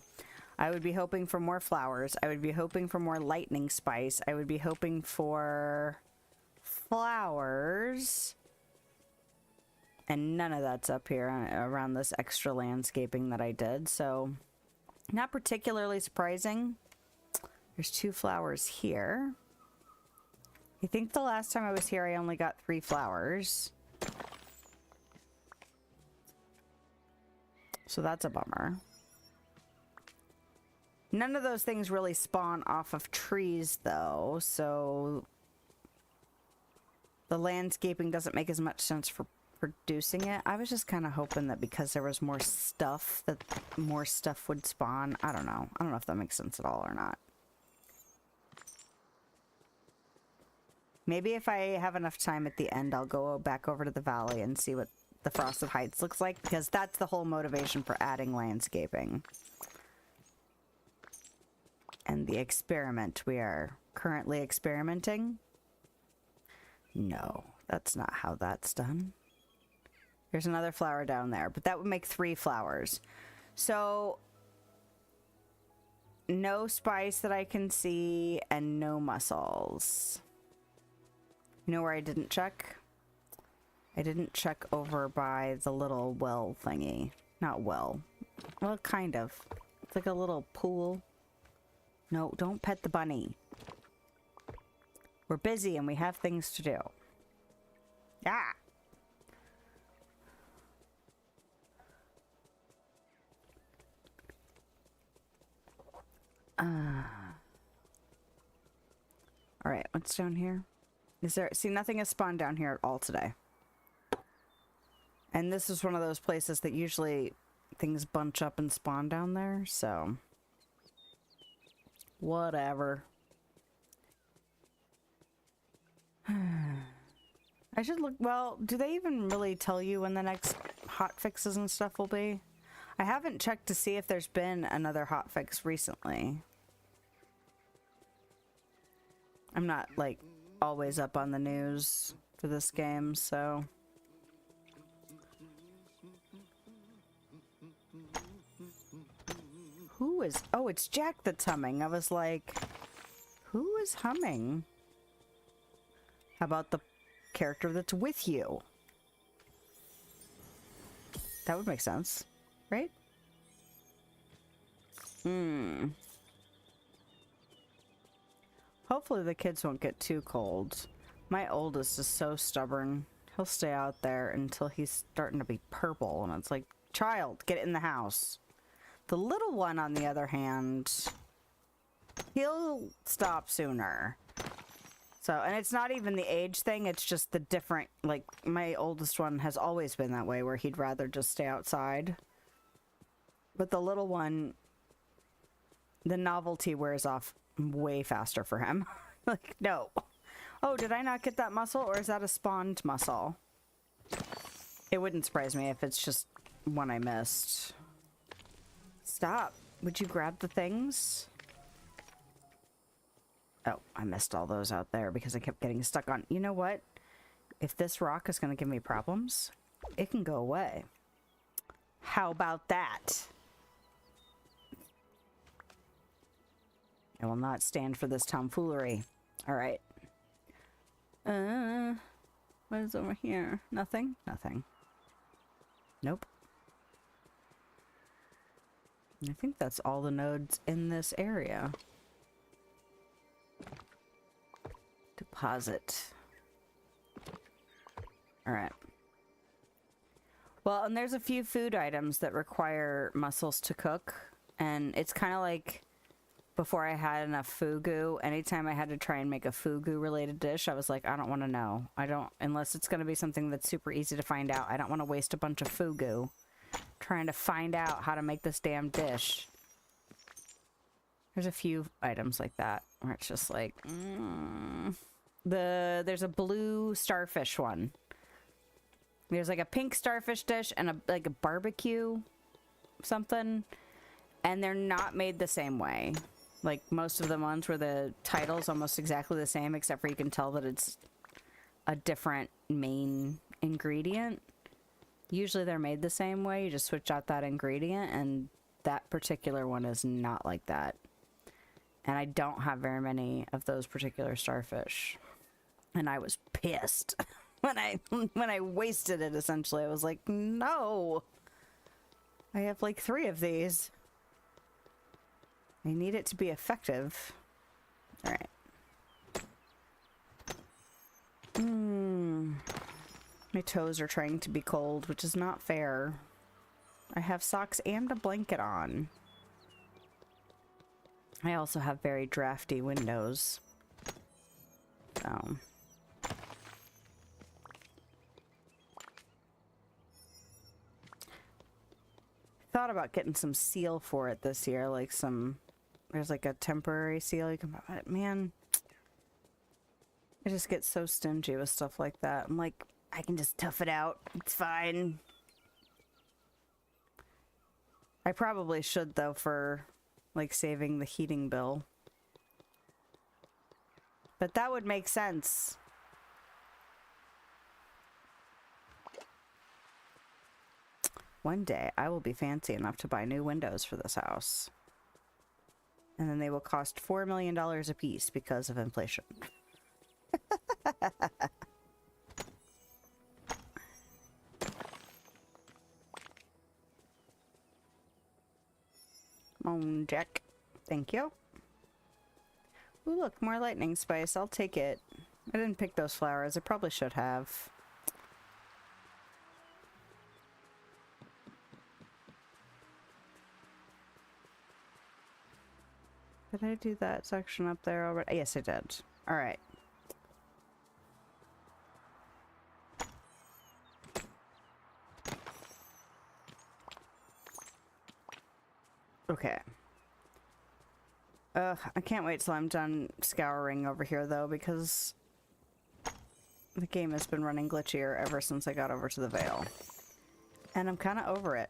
I would be hoping for more flowers. I would be hoping for more lightning spice. I would be hoping for flowers. And none of that's up here around this extra landscaping that I did, so not particularly surprising. There's 2 flowers here. I think the last time I was here I only got 3 flowers. So that's a bummer. None of those things really spawn off of trees though, so the landscaping doesn't make as much sense for producing it. I was just kind of hoping that because there was more stuff, that more stuff would spawn. I don't know. I don't know if that makes sense at all or not. Maybe if I have enough time at the end, I'll go back over to the valley and see what the Frosted Heights looks like, because that's the whole motivation for adding landscaping. and the experiment we are currently experimenting. No, that's not how that's done. There's another flower down there, but that would make 3 flowers. So, no spice that I can see, and no mussels. You know where I didn't check? I didn't check over by the little well thingy. Not well. Well, kind of. It's like a little pool. No, don't pet the bunny. We're busy and we have things to do. Ah! Alright, what's down here? Is there... See, nothing has spawned down here at all today. And this is one of those places that usually things bunch up and spawn down there, so... Whatever. I should look... Well, do they even really tell you when the next hot fixes and stuff will be? I haven't checked to see if there's been another hot fix recently. I'm not, like, always up on the news for this game, so... Who is... Oh, it's Jack that's humming. I was like, who is humming? How about the character that's with you? That would make sense, right? Hopefully the kids won't get too cold. My oldest is so stubborn. He'll stay out there until he's starting to be purple, and it's like, child, get in the house. The little one, on the other hand, he'll stop sooner. So, and it's not even the age thing, it's just the different, like, my oldest one has always been that way, where he'd rather just stay outside. But the little one, the novelty wears off way faster for him. Like, no. Oh, did I not get that mussel, or is that a spawned mussel? It wouldn't surprise me if it's just one I missed. Stop. Would you grab the things? Oh, I missed all those out there because I kept getting stuck on... You know what? If this rock is going to give me problems, it can go away. How about that? I will not stand for this tomfoolery. Alright. What is over here? Nothing? Nothing. Nope. I think that's all the nodes in this area. Deposit. Alright. Well, and there's a few food items that require mussels to cook. And it's kind of like before I had enough fugu, anytime I had to try and make a fugu related dish, I was like, I don't want to know. I don't, unless it's going to be something that's super easy to find out. I don't want to waste a bunch of fugu trying to find out how to make this damn dish. There's a few items like that where it's just like, there's a blue starfish one. There's like a pink starfish dish and like a barbecue something, and they're not made the same way. Like most of the ones where the title's almost exactly the same, except for you can tell that it's a different main ingredient. Usually they're made the same way, you just switch out that ingredient, and that particular one is not like that. And I don't have very many of those particular starfish. And I was pissed when I wasted it, essentially. I was like, no! I have like 3 of these. I need it to be effective. Alright. My toes are trying to be cold, which is not fair. I have socks and a blanket on. I also have very drafty windows. So. Thought about getting some seal for it this year, like some... There's like a temporary seal you can buy. But man, I just get so stingy with stuff like that. I'm like, I can just tough it out. It's fine. I probably should, though, for like saving the heating bill. But that would make sense. One day, I will be fancy enough to buy new windows for this house. And then they will cost $4 million a piece because of inflation. Come on, Jack. Thank you. Ooh, look, more lightning spice. I'll take it. I didn't pick those flowers. I probably should have. Did I do that section up there already? Yes, I did. Alright. Okay. I can't wait till I'm done scouring over here, though, because the game has been running glitchier ever since I got over to the Vale. And I'm kind of over it.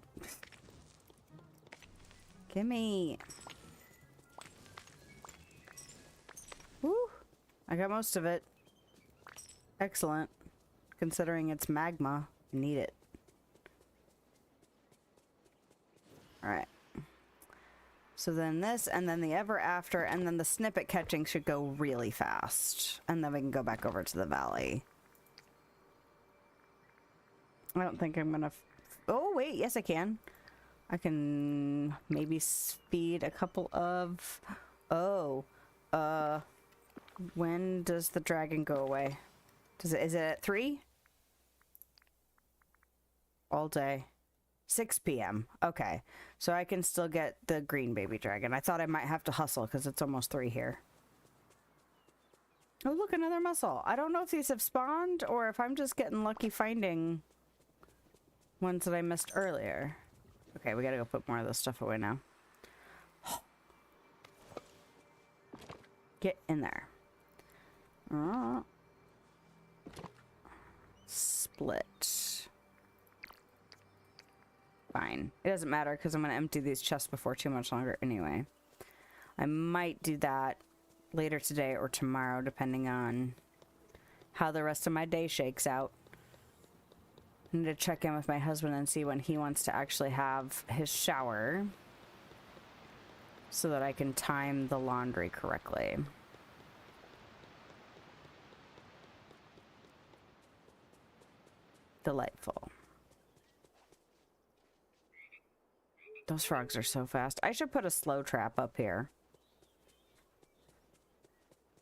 Gimme! Woo! I got most of it. Excellent. Considering it's magma, I need it. Alright. So then this, and then the ever after, and then the snippet catching should go really fast. And then we can go back over to the valley. I don't think I'm gonna... Oh, wait, yes I can. I can maybe speed a couple of... Oh. When does the dragon go away? Is it at 3? All day. 6 p.m. Okay. So I can still get the green baby dragon. I thought I might have to hustle because it's almost 3 here. Oh, look, another mussel. I don't know if these have spawned or if I'm just getting lucky finding ones that I missed earlier. Okay, we gotta go put more of this stuff away now. Get in there. Split. Fine. It doesn't matter because I'm going to empty these chests before too much longer anyway. I might do that later today or tomorrow depending on how the rest of my day shakes out. I need to check in with my husband and see when he wants to actually have his shower so that I can time the laundry correctly. Delightful. Those frogs are so fast. I should put a slow trap up here.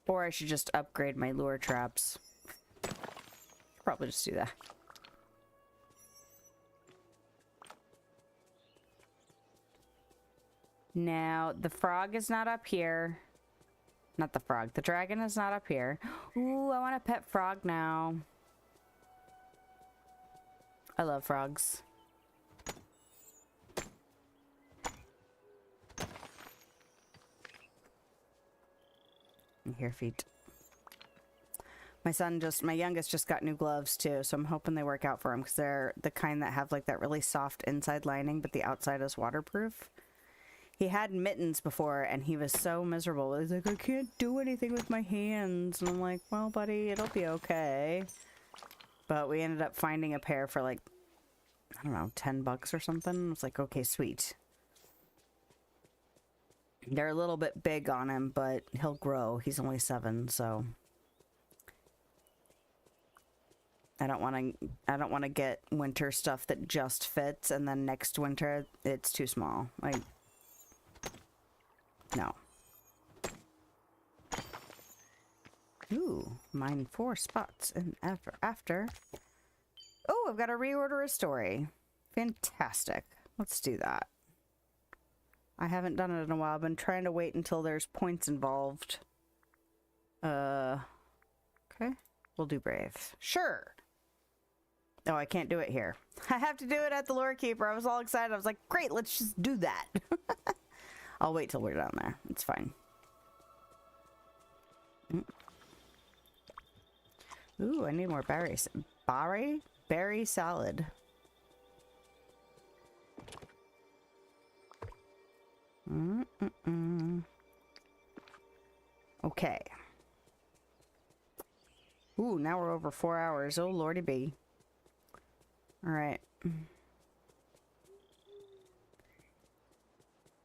Or I should just upgrade my lure traps. Probably just do that. Now, the frog is not up here. Not the frog. The dragon is not up here. Ooh, I want a pet frog now. I love frogs. Here, feet. My youngest just got new gloves too, so I'm hoping they work out for him because they're the kind that have like that really soft inside lining, but the outside is waterproof. He had mittens before and he was so miserable. He's like, I can't do anything with my hands. And I'm like, well, buddy, it'll be okay. But we ended up finding a pair for like, I don't know, $10 or something. It's like, okay, sweet. They're a little bit big on him, but he'll grow. He's only 7, so I don't want to get winter stuff that just fits and then next winter it's too small. Like, no. Ooh, mine 4 spots and after. Oh, I've got to reorder a story. Fantastic. Let's do that. I haven't done it in a while. I've been trying to wait until there's points involved. Okay. We'll do brave. Sure. Oh, I can't do it here. I have to do it at the lore keeper. I was all excited. I was like, great, let's just do that. I'll wait till we're down there. It's fine. Ooh, I need more berries. Berry salad. Okay. Ooh, now we're over 4 hours. Oh, lordy be. Alright.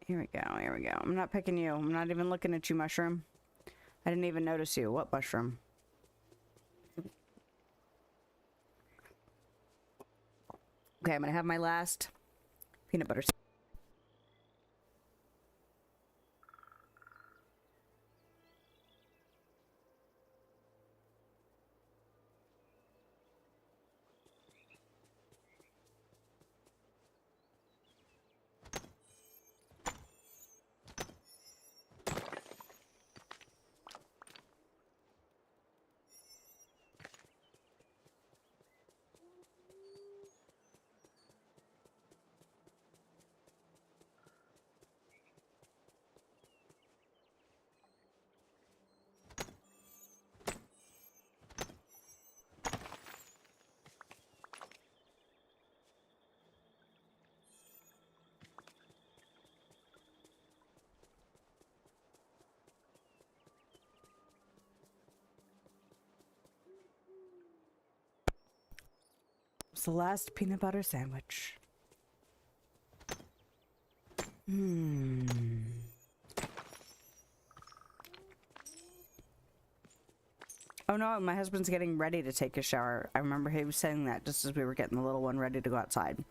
Here we go, here we go. I'm not picking you. I'm not even looking at you, mushroom. I didn't even notice you. What mushroom? Okay, I'm gonna have my last peanut butter. It's the last peanut butter sandwich. Oh no, my husband's getting ready to take a shower. I remember he was saying that just as we were getting the little one ready to go outside.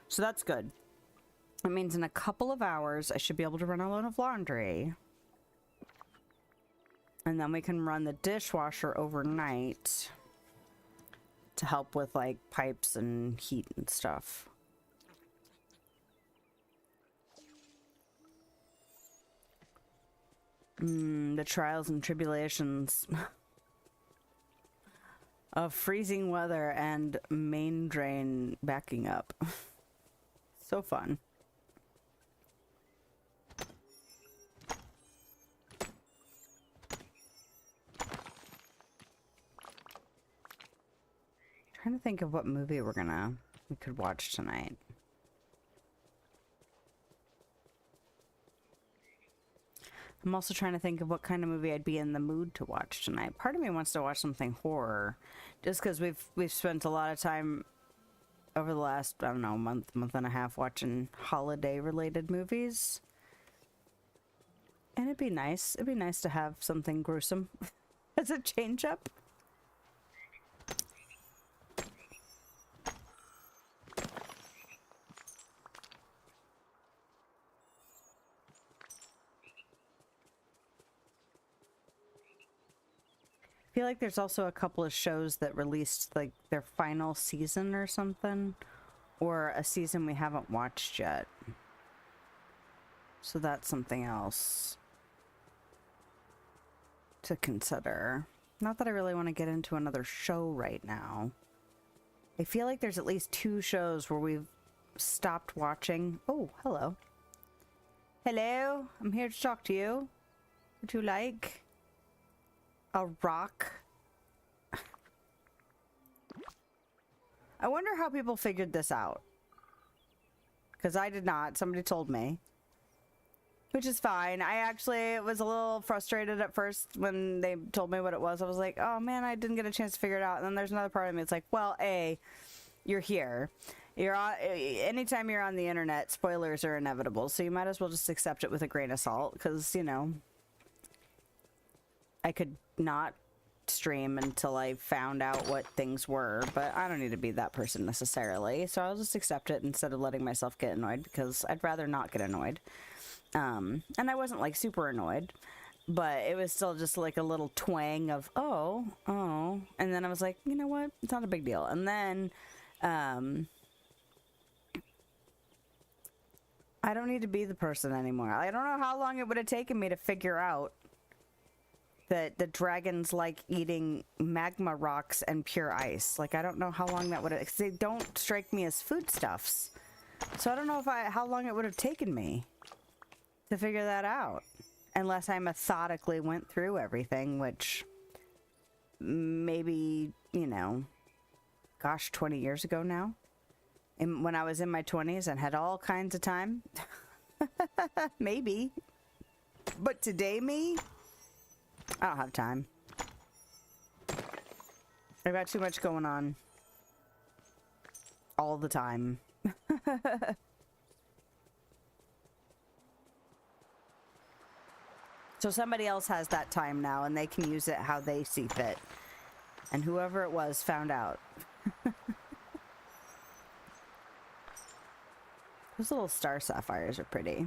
So that's good. It means in a couple of hours I should be able to run a load of laundry. And then we can run the dishwasher overnight to help with like pipes and heat and stuff. The trials and tribulations of freezing weather and main drain backing up. So fun. Trying to think of what movie we could watch tonight. I'm also trying to think of what kind of movie I'd be in the mood to watch tonight. Part of me wants to watch something horror, just because we've spent a lot of time over the last, I don't know, month and a half watching holiday-related movies. And it'd be nice. It'd be nice to have something gruesome as a change-up. I feel like there's also a couple of shows that released like their final season or something, or a season we haven't watched yet. So that's something else to consider. Not that I really want to get into another show right now. I feel like there's at least 2 shows where we've stopped watching. Oh, hello. Hello, I'm here to talk to you. Would you like a rock? I wonder how people figured this out. Because I did not. Somebody told me. Which is fine. I actually was a little frustrated at first when they told me what it was. I was like, oh man, I didn't get a chance to figure it out. And then there's another part of me. It's like, well, A, you're here. You're on, anytime you're on the internet, spoilers are inevitable. So you might as well just accept it with a grain of salt. Because, you know, I could not stream until I found out what things were, but I don't need to be that person necessarily, so I'll just accept it instead of letting myself get annoyed, because I'd rather not get annoyed. And I wasn't like super annoyed, but it was still just like a little twang of oh, and then I was like, you know what, it's not a big deal. And then I don't need to be the person anymore. I don't know how long it would have taken me to figure out that the dragons like eating magma rocks and pure ice. Like, I don't know how long that would have... 'cause they don't strike me as foodstuffs. So I don't know how long it would have taken me to figure that out. Unless I methodically went through everything, which maybe, you know, gosh, 20 years ago now. When I was in my 20s and had all kinds of time. Maybe. But today me? I don't have time. I've got too much going on. All the time. So somebody else has that time now, and they can use it how they see fit. And whoever it was found out. Those little star sapphires are pretty.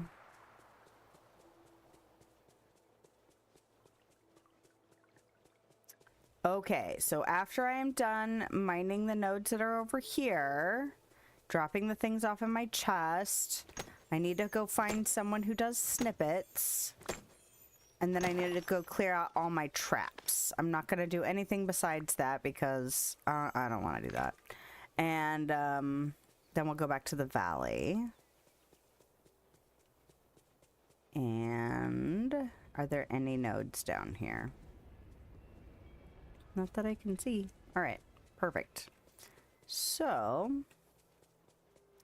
Okay, so after I am done mining the nodes that are over here, dropping the things off in my chest, I need to go find someone who does snippets. And then I need to go clear out all my traps. I'm not going to do anything besides that because I don't want to do that. And then we'll go back to the valley. And are there any nodes down here? Not that I can see. All right, perfect. So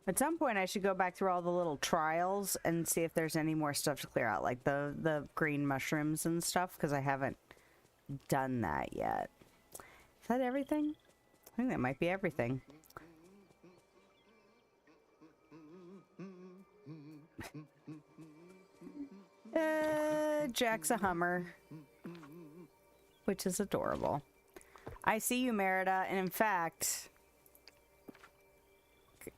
at some point I should go back through all the little trials and see if there's any more stuff to clear out, like the green mushrooms and stuff, because I haven't done that yet. Is that everything? I think that might be everything. Jack's a Hummer, which is adorable. I see you, Merida, and in fact,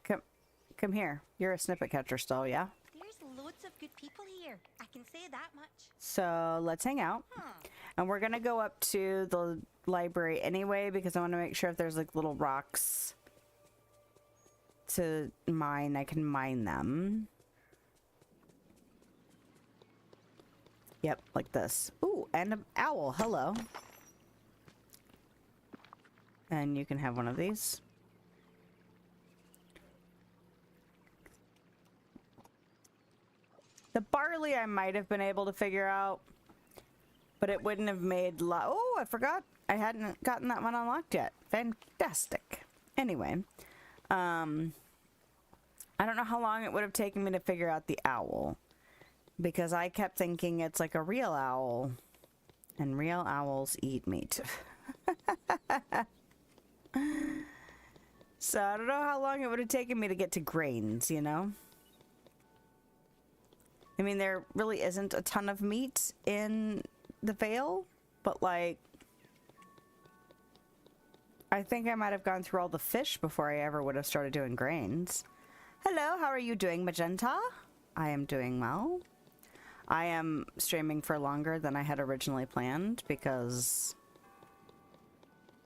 come here. You're a snippet catcher still, yeah?
There's loads of good people here. I can say that much.
So let's hang out. And we're gonna go up to the library anyway because I want to make sure if there's like little rocks to mine, I can mine them. Yep, like this. Ooh, and an owl. Hello. And you can have one of these. The barley I might have been able to figure out, but it wouldn't have made oh, I forgot. I hadn't gotten that one unlocked yet. Fantastic. Anyway, I don't know how long it would have taken me to figure out the owl, because I kept thinking it's like a real owl, and real owls eat meat. So I don't know how long it would have taken me to get to grains, you know? I mean, there really isn't a ton of meat in the Vale, but like, I think I might have gone through all the fish before I ever would have started doing grains. Hello, how are you doing, Magenta? I am doing well. I am streaming for longer than I had originally planned because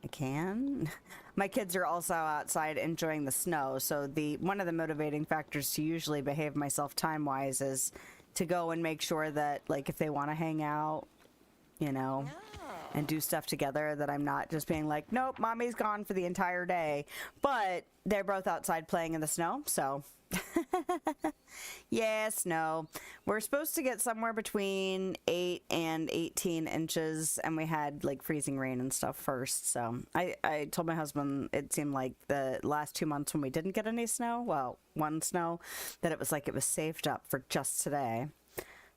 I can. My kids are also outside enjoying the snow, so one of the motivating factors to usually behave myself time-wise is to go and make sure that, like, if they want to hang out, you know, and do stuff together, that I'm not just being like, nope, mommy's gone for the entire day. But they're both outside playing in the snow, so yeah, snow. We're supposed to get somewhere between 8 and 18 inches, and we had like freezing rain and stuff first. So I told my husband it seemed like the last 2 months when we didn't get any snow, well, one snow, that it was like it was saved up for just today.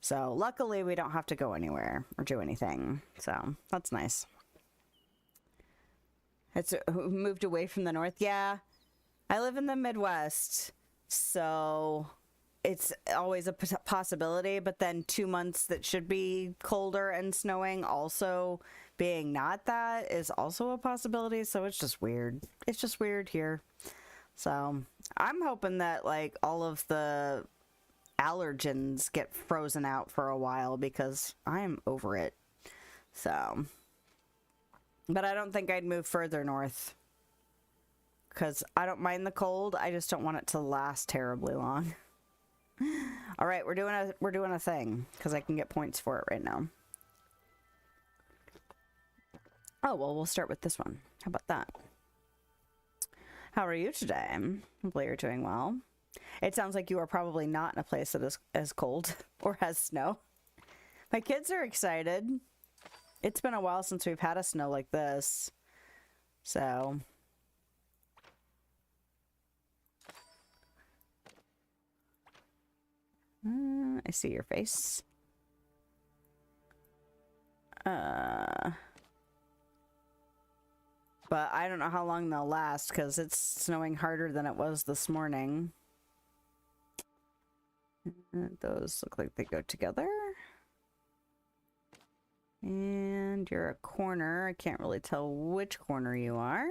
So luckily we don't have to go anywhere or do anything. So that's nice. It's moved away from the north. Yeah, I live in the Midwest. So it's always a possibility, but then 2 months that should be colder and snowing also being not that is also a possibility. So it's just weird. It's just weird here. So I'm hoping that like all of the allergens get frozen out for a while because I'm over it. So, but I don't think I'd move further north. Because I don't mind the cold, I just don't want it to last terribly long. All right, we're doing a thing because I can get points for it right now. Oh well, we'll start with this one. How about that? How are you today? Hopefully you're doing well. It sounds like you are probably not in a place that is as cold or has snow. My kids are excited. It's been a while since we've had a snow like this, so. I see your face. But I don't know how long they'll last because it's snowing harder than it was this morning. Those look like they go together. And you're a corner. I can't really tell which corner you are.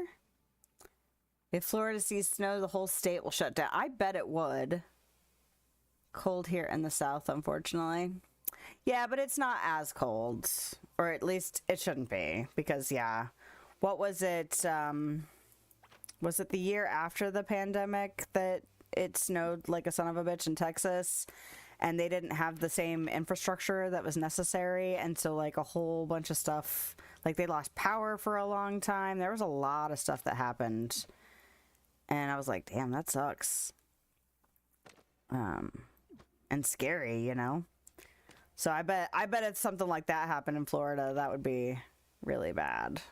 If Florida sees snow, the whole state will shut down. I bet it would. Cold here in the south, unfortunately. Yeah, but it's not as cold. Or at least it shouldn't be. Because, yeah. What was it? Was it the year after the pandemic that it snowed like a son of a bitch in Texas? And they didn't have the same infrastructure that was necessary. And so, like, a whole bunch of stuff. Like, they lost power for a long time. There was a lot of stuff that happened. And I was like, damn, that sucks. And scary, you know? So I bet if something like that happened in Florida, that would be really bad.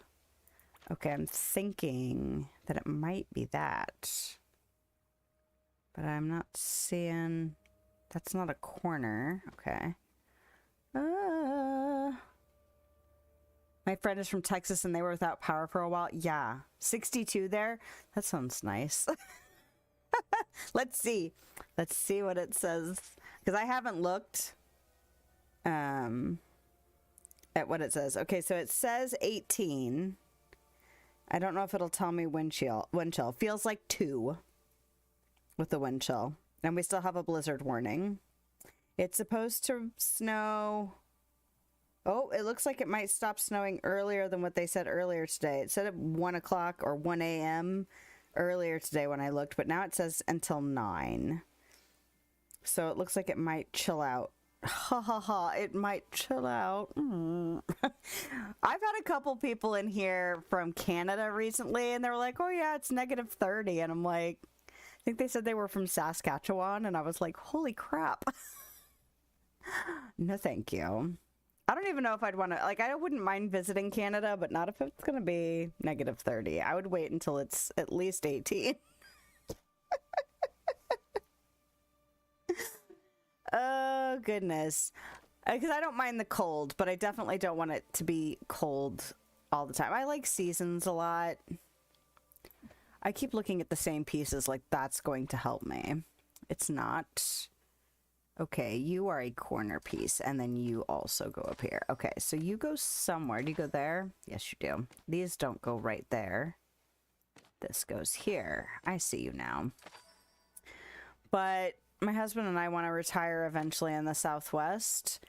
Okay, I'm thinking that it might be that. But I'm not seeing... That's not a corner. Okay. My friend is from Texas and they were without power for a while. Yeah. 62 there. That sounds nice. Let's see. Let's see what it says. Because I haven't looked at what it says. Okay, so it says 18. I don't know if it'll tell me wind chill. Feels like 2 with the wind chill. And we still have a blizzard warning. It's supposed to snow... Oh, it looks like it might stop snowing earlier than what they said earlier today. It said at 1 o'clock or 1 a.m. earlier today when I looked, but now it says until 9. So it looks like it might chill out. Ha ha ha, it might chill out. I've had a couple people in here from Canada recently, and they were like, oh yeah, it's negative 30. And I'm like, I think they said they were from Saskatchewan, and I was like, holy crap. No, thank you. I don't even know if I'd want to, like, I wouldn't mind visiting Canada, but not if it's going to be negative 30. I would wait until it's at least 18. Oh, goodness. Because I don't mind the cold, but I definitely don't want it to be cold all the time. I like seasons a lot. I keep looking at the same pieces like that's going to help me. It's not. Okay, you are a corner piece, and then you also go up here. Okay, so you go somewhere. Do you go there? Yes, you do. These don't go right there. This goes here. I see you now. But my husband and I want to retire eventually in the Southwest,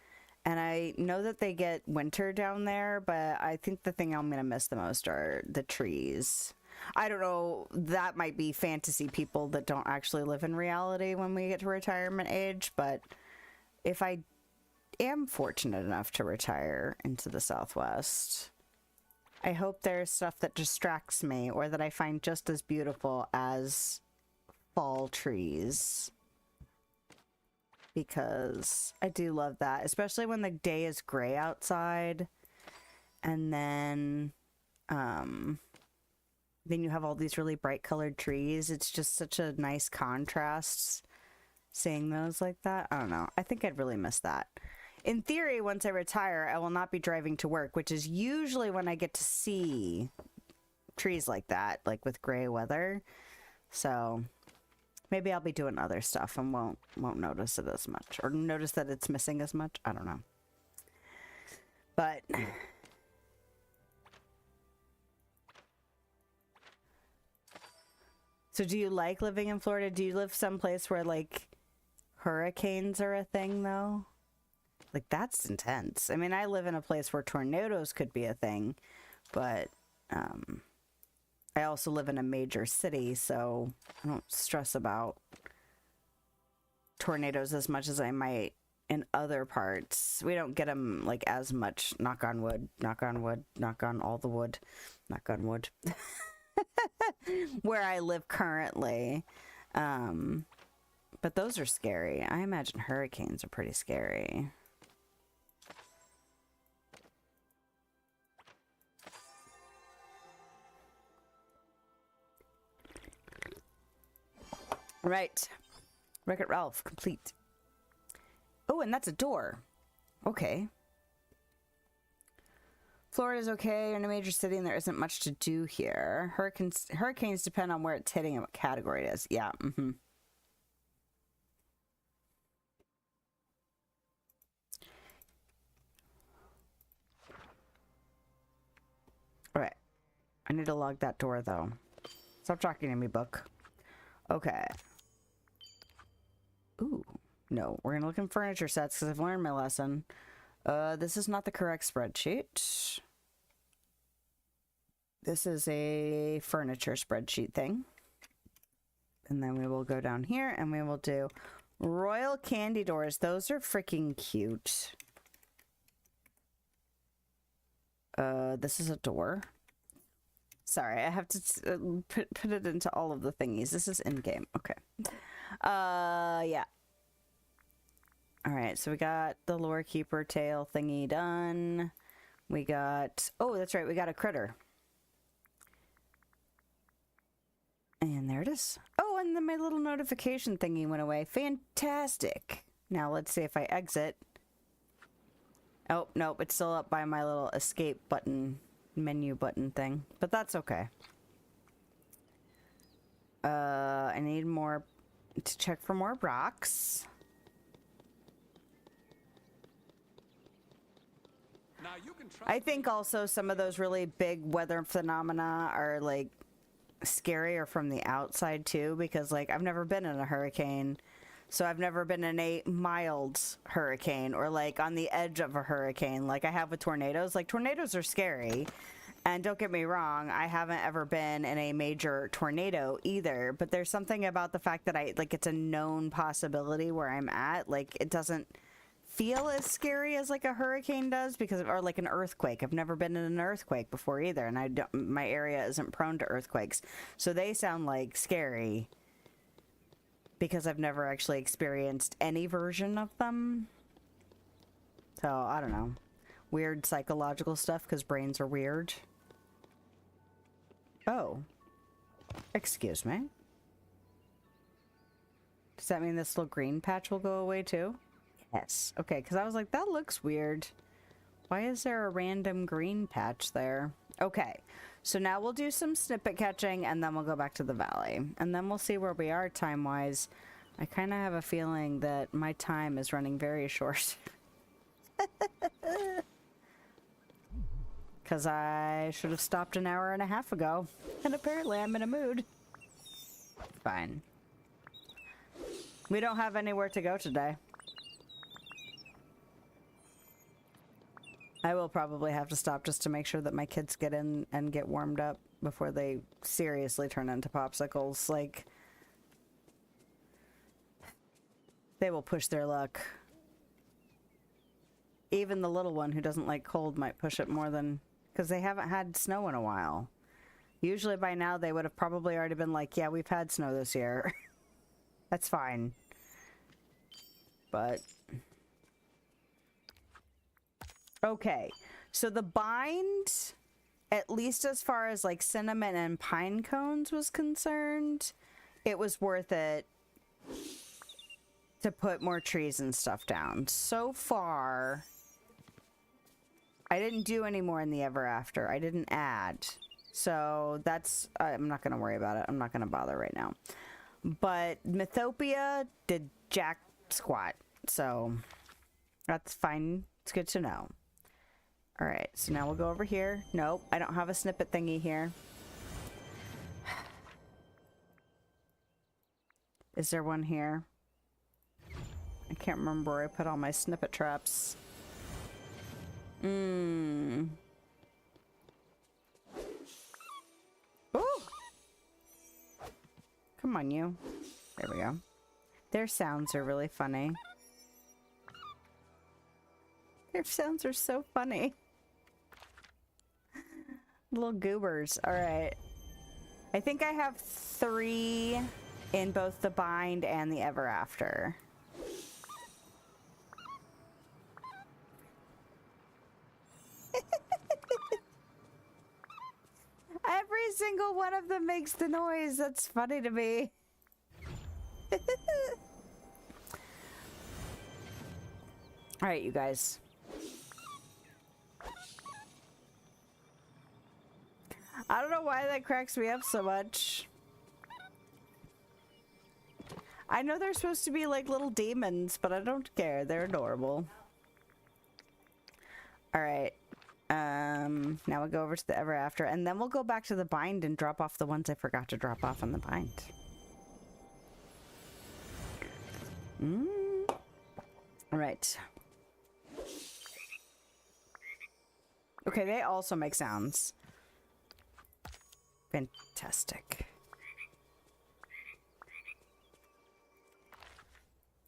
and I know that they get winter down there, but I think the thing I'm going to miss the most are the trees. I don't know, that might be fantasy people that don't actually live in reality when we get to retirement age, but if I am fortunate enough to retire into the Southwest, I hope there's stuff that distracts me or that I find just as beautiful as fall trees. Because I do love that, especially when the day is gray outside, and then you have all these really bright colored trees. It's just such a nice contrast seeing those like that. I don't know. I think I'd really miss that. In theory, once I retire, I will not be driving to work, which is usually when I get to see trees like that, like with gray weather. So maybe I'll be doing other stuff and won't notice it as much, or notice that it's missing as much. I don't know. But so do you like living in Florida? Do you live someplace where, like, hurricanes are a thing, though? Like, that's intense. I mean, I live in a place where tornadoes could be a thing, but I also live in a major city, so I don't stress about tornadoes as much as I might in other parts. We don't get them, like, as much. Knock on wood, knock on wood, knock on all the wood, knock on wood. Where I live currently. But those are scary. I imagine hurricanes are pretty scary. Right. Wreck-It Ralph, complete. Oh, and that's a door. Okay. Florida's okay. You're in a major city and there isn't much to do here. Hurricanes depend on where it's hitting and what category it is. Yeah, mm-hmm. Alright. I need to log that door, though. Stop talking to me, book. Okay. Ooh. No, we're gonna look in furniture sets because I've learned my lesson. This is not the correct spreadsheet. This is a furniture spreadsheet thing. And then we will go down here and we will do royal candy doors. Those are freaking cute. This is a door. Sorry, I have to put it into all of the thingies. This is in-game. Okay. Yeah. Alright, so we got the lore keeper tail thingy done. We got... Oh, that's right. We got a critter. And there it is. Oh, and then my little notification thingy went away. Fantastic. Now let's see if I exit. Oh, nope. It's still up by my little escape button, menu button thing. But that's okay. I need more to check for more rocks.
Now you can trust
I think also some of those really big weather phenomena are like scarier from the outside too, because like I've never been in a hurricane, so I've never been in a mild hurricane or like on the edge of a hurricane like I have with tornadoes. Like tornadoes are scary, and don't get me wrong, I haven't ever been in a major tornado either, but there's something about the fact that it's a known possibility where I'm at. Like it doesn't feel as scary as like a hurricane does, because or like an earthquake. I've never been in an earthquake before either, and my area isn't prone to earthquakes, so they sound like scary because I've never actually experienced any version of them. So I don't know, weird psychological stuff because brains are weird. Oh, excuse me, does that mean this little green patch will go away too? Yes. Okay, because I was like, that looks weird. Why is there a random green patch there? Okay, so now we'll do some snippet catching, and then we'll go back to the valley. And then we'll see where we are time-wise. I kind of have a feeling that my time is running very short. Because I should have stopped an hour and a half ago. And apparently I'm in a mood. Fine. We don't have anywhere to go today. I will probably have to stop just to make sure that my kids get in and get warmed up before they seriously turn into popsicles. Like, they will push their luck. Even the little one who doesn't like cold might push it more than... Because they haven't had snow in a while. Usually by now they would have probably already been like, yeah, we've had snow this year. That's fine. But... Okay, so the bind, at least as far as like cinnamon and pine cones was concerned, it was worth it to put more trees and stuff down. So far, I didn't do any more in the Ever After. I didn't add. So that's, I'm not going to worry about it. I'm not going to bother right now. But Mythopia did jack squat. So that's fine. It's good to know. All right, so now we'll go over here. Nope, I don't have a snippet thingy here. Is there one here? I can't remember where I put all my snippet traps. Ooh! Come on, you. There we go. Their sounds are really funny. Their sounds are so funny. Little goobers. Alright. I think I have 3 in both the bind and the Ever After. Every single one of them makes the noise. That's funny to me. Alright, you guys. I don't know why that cracks me up so much. I know they're supposed to be like little demons, but I don't care. They're adorable. Alright. Now we'll go over to the Ever After, and then we'll go back to the bind and drop off the ones I forgot to drop off on the bind. Alright. Okay, they also make sounds. Fantastic.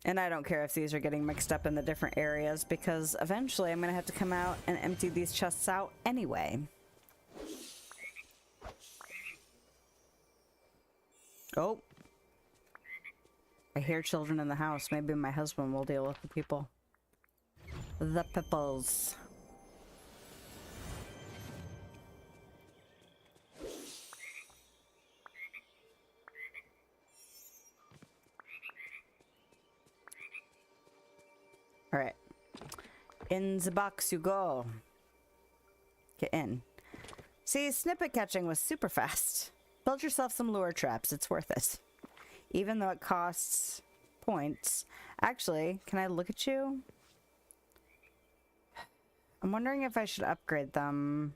And I don't care if these are getting mixed up in the different areas, because eventually I'm going to have to come out and empty these chests out anyway. Oh. I hear children in the house. Maybe my husband will deal with the people. The pipples. Alright. In the box you go. Get in. See, snippet catching was super fast. Build yourself some lure traps. It's worth it. Even though it costs points. Actually, can I look at you? I'm wondering if I should upgrade them.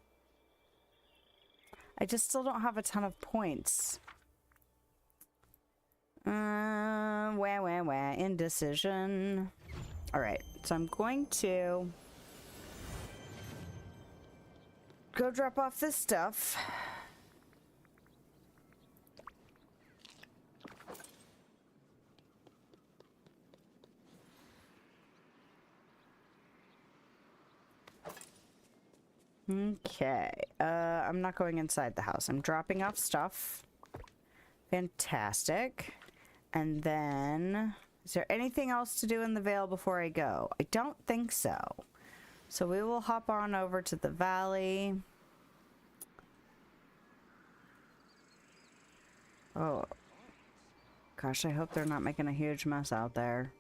I just still don't have a ton of points. Wah. Indecision. Alright, so I'm going to go drop off this stuff. Okay, I'm not going inside the house. I'm dropping off stuff. Fantastic. And then, is there anything else to do in the Vale before I go? I don't think so. So we will hop on over to the valley. Oh. Gosh, I hope they're not making a huge mess out there.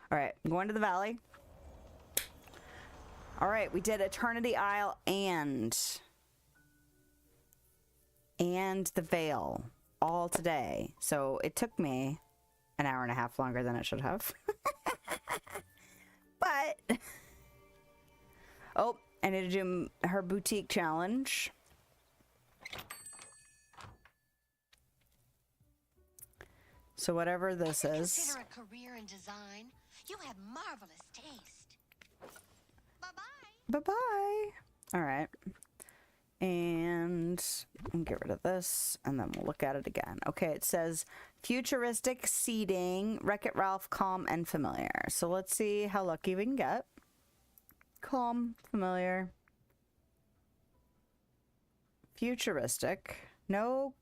Alright, I'm going to the valley. Alright, we did Eternity Isle and the Vale all today. So it took me an hour and a half longer than it should have. But oh, I need to do her boutique challenge. So whatever this is.
Consider a career in design. You have marvelous taste. Bye-bye.
Bye-bye. All right. And get rid of this, and then we'll look at it again. Okay, it says futuristic seating, Wreck-It Ralph, calm, and familiar. So let's see how lucky we can get. Calm, familiar. Futuristic. No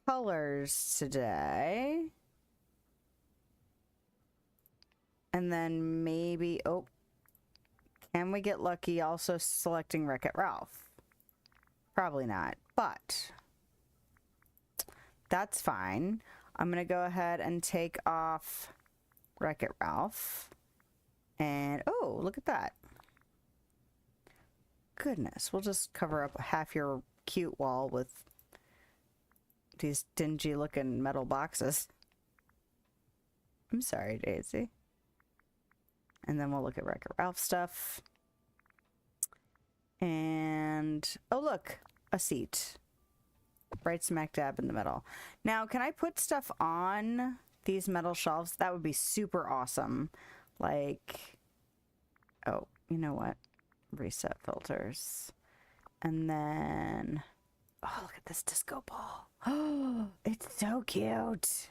colors today. And then maybe, oh, can we get lucky also selecting Wreck-It Ralph? Probably not, but that's fine. I'm going to go ahead and take off Wreck-It Ralph. And, oh, look at that. Goodness, we'll just cover up half your cute wall with these dingy looking metal boxes. I'm sorry, Daisy. And then we'll look at Wreck-It Ralph stuff. And, oh look, a seat. Right smack dab in the middle. Now, can I put stuff on these metal shelves? That would be super awesome. Like, oh, you know what? Reset filters. And then, oh, look at this disco ball. Oh, it's so cute.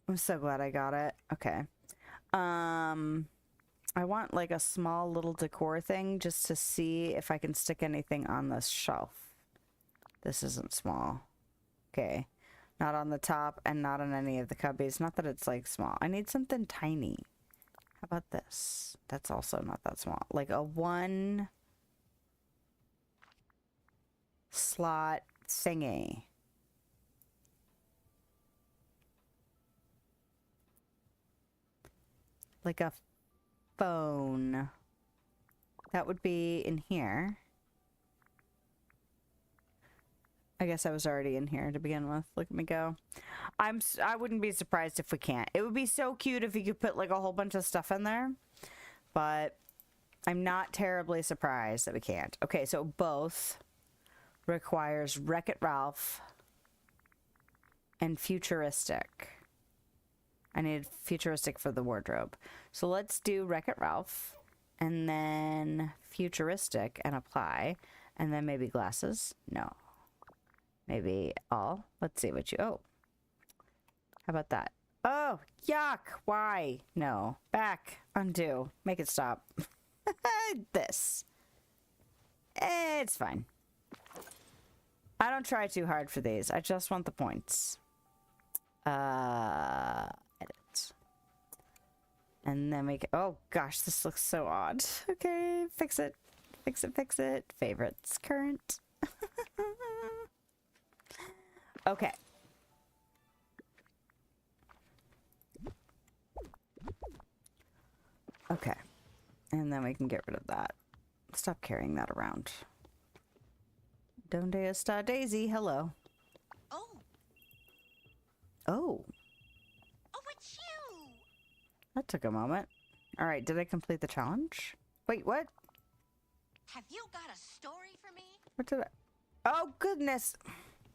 I'm so glad I got it. Okay. I want like a small little decor thing just to see if I can stick anything on this shelf. This isn't small. Okay. Not on the top and not on any of the cubbies. Not that it's like small. I need something tiny. How about this? That's also not that small. Like a 1 slot thingy. Like a phone. That would be in here. I guess I was already in here to begin with. Look at me go. I wouldn't be surprised if we can't. It would be so cute if you could put like a whole bunch of stuff in there. But I'm not terribly surprised that we can't. Okay, so both requires Wreck-It Ralph and futuristic. I need futuristic for the wardrobe. So let's do Wreck-It Ralph and then futuristic and apply. And then maybe glasses. No. Maybe all. Let's see what you... Oh. How about that? Oh, yuck. Why? No. Back. Undo. Make it stop. This. It's fine. I don't try too hard for these. I just want the points. Edit. And then we can... Oh, gosh. This looks so odd. Okay. Fix it. Fix it. Fix it. Favorites. Current. Okay. Okay. And then we can get rid of that. Stop carrying that around. Donde está Daisy? Hello.
Oh,
Oh.
oh, it's you.
That took a moment. Alright, did I complete the challenge? Wait, what?
Have you got a story for me?
What did I... Oh, goodness!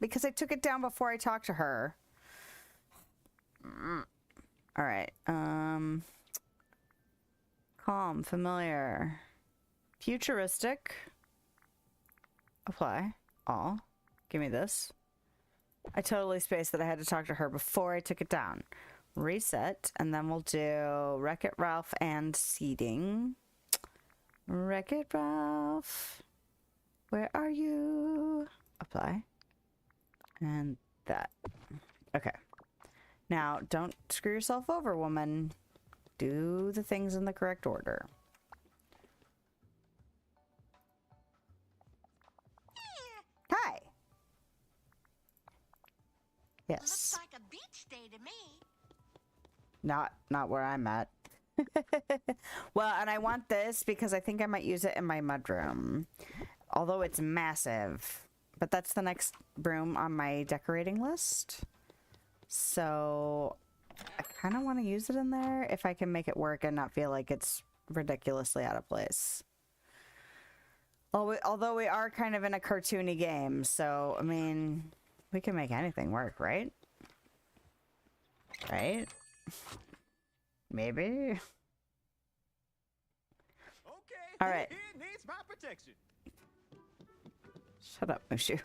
Because I took it down before I talked to her. Alright, calm, familiar, futuristic, apply, all, give me this. I totally spaced that I had to talk to her before I took it down. Reset, and then we'll do Wreck-It Ralph and seeding. Wreck-It Ralph, where are you? Apply. And that. Okay. Now, don't screw yourself over, woman. Do the things in the correct order. Hi. Yes.
Looks like a beach day to me.
Not where I'm at. Well, and I want this because I think I might use it in my mudroom. Although it's massive. But that's the next room on my decorating list. So I kind of want to use it in there if I can make it work and not feel like it's ridiculously out of place. Although we are kind of in a cartoony game, so, I mean, we can make anything work, right? Right? Maybe?
Okay.
All right.
It needs my protection.
Shut up, Mushu.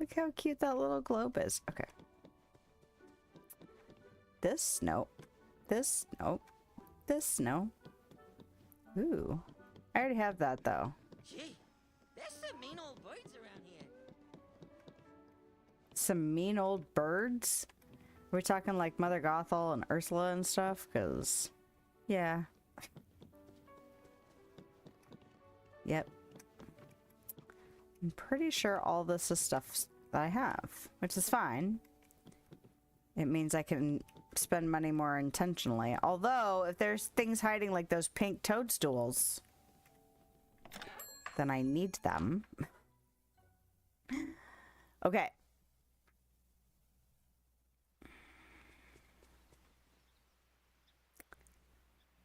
Look how cute that little globe is. Okay. This? Nope. This? Nope. This? No. Ooh. I already have that, though.
Gee, there's some mean old birds around here.
Some mean old birds? We're talking like Mother Gothel and Ursula and stuff? Because, yeah. Yep. I'm pretty sure all this is stuff that I have, which is fine. It means I can spend money more intentionally. Although, if there's things hiding like those pink toadstools, then I need them. Okay.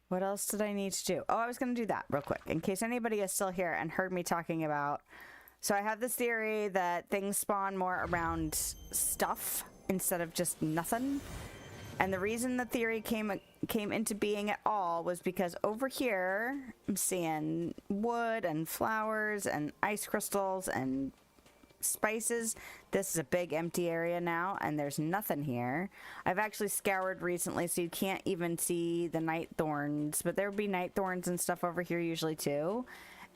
What else did I need to do? Oh, I was going to do that real quick in case anybody is still here and heard me talking about... So I have this theory that things spawn more around stuff instead of just nothing. And the reason the theory came into being at all was because over here I'm seeing wood and flowers and ice crystals and spices. This is a big empty area now and there's nothing here. I've actually scoured recently so you can't even see the night thorns, but there would be night thorns and stuff over here usually too.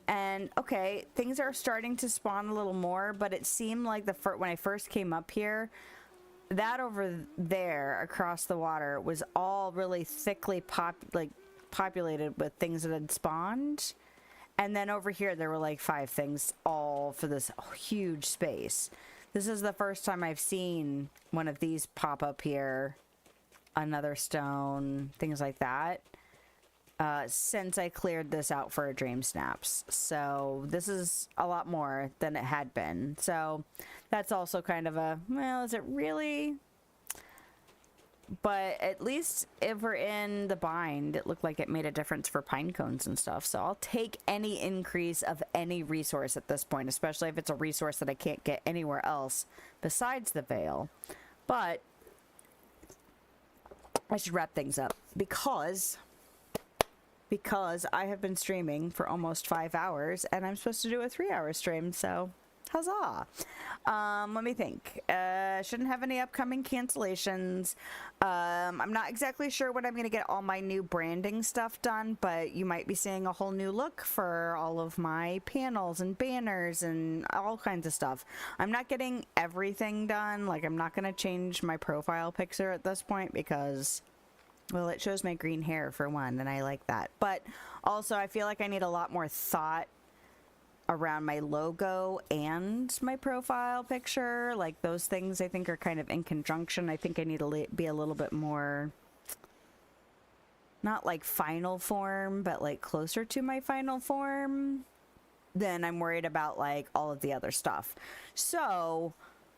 And okay, things are starting to spawn a little more, but it seemed like when I first came up here, that over there across the water was all really thickly populated with things that had spawned. And then over here there were like 5 things all for this huge space. This is the first time I've seen one of these pop up here another stone, things like that, since I cleared this out for a Dream Snaps. So this is a lot more than it had been. So that's also kind of a, well, is it really? But at least if we're in the bind, it looked like it made a difference for pine cones and stuff. So I'll take any increase of any resource at this point, especially if it's a resource that I can't get anywhere else besides the Veil. But I should wrap things up because I have been streaming for almost 5 hours and I'm supposed to do a 3-hour stream, so huzzah. Let me think. Shouldn't have any upcoming cancellations. I'm not exactly sure when I'm going to get all my new branding stuff done, but you might be seeing a whole new look for all of my panels and banners and all kinds of stuff. I'm not getting everything done. Like, I'm not going to change my profile picture at this point because, well, it shows my green hair for one, and I like that. But also, I feel like I need a lot more thought around my logo and my profile picture. Like, those things I think are kind of in conjunction. I think I need to be a little bit more, not like final form, but like closer to my final form. Then I'm worried about like all of the other stuff. So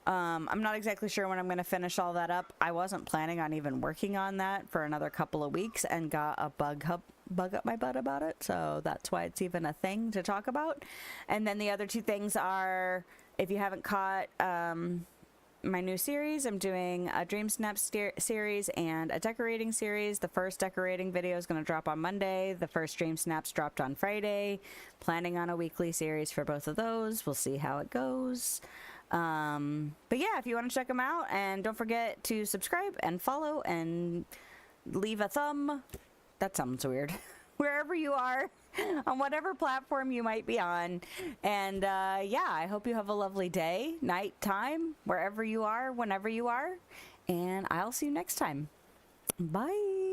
I'm not exactly sure when I'm going to finish all that up. I wasn't planning on even working on that for another couple of weeks and got a bug up my butt about it. So that's why it's even a thing to talk about. And then the other two things are, if you haven't caught my new series, I'm doing a Dream Snap series and a decorating series. The first decorating video is going to drop on Monday. The first Dream Snaps dropped on Friday. Planning on a weekly series for both of those. We'll see how it goes. But yeah, if you want to check them out, and don't forget to subscribe and follow and leave a thumb. That sounds weird. Wherever you are, on whatever platform you might be on. And yeah, I hope you have a lovely day, night, time, wherever you are, whenever you are. And I'll see you next time. Bye.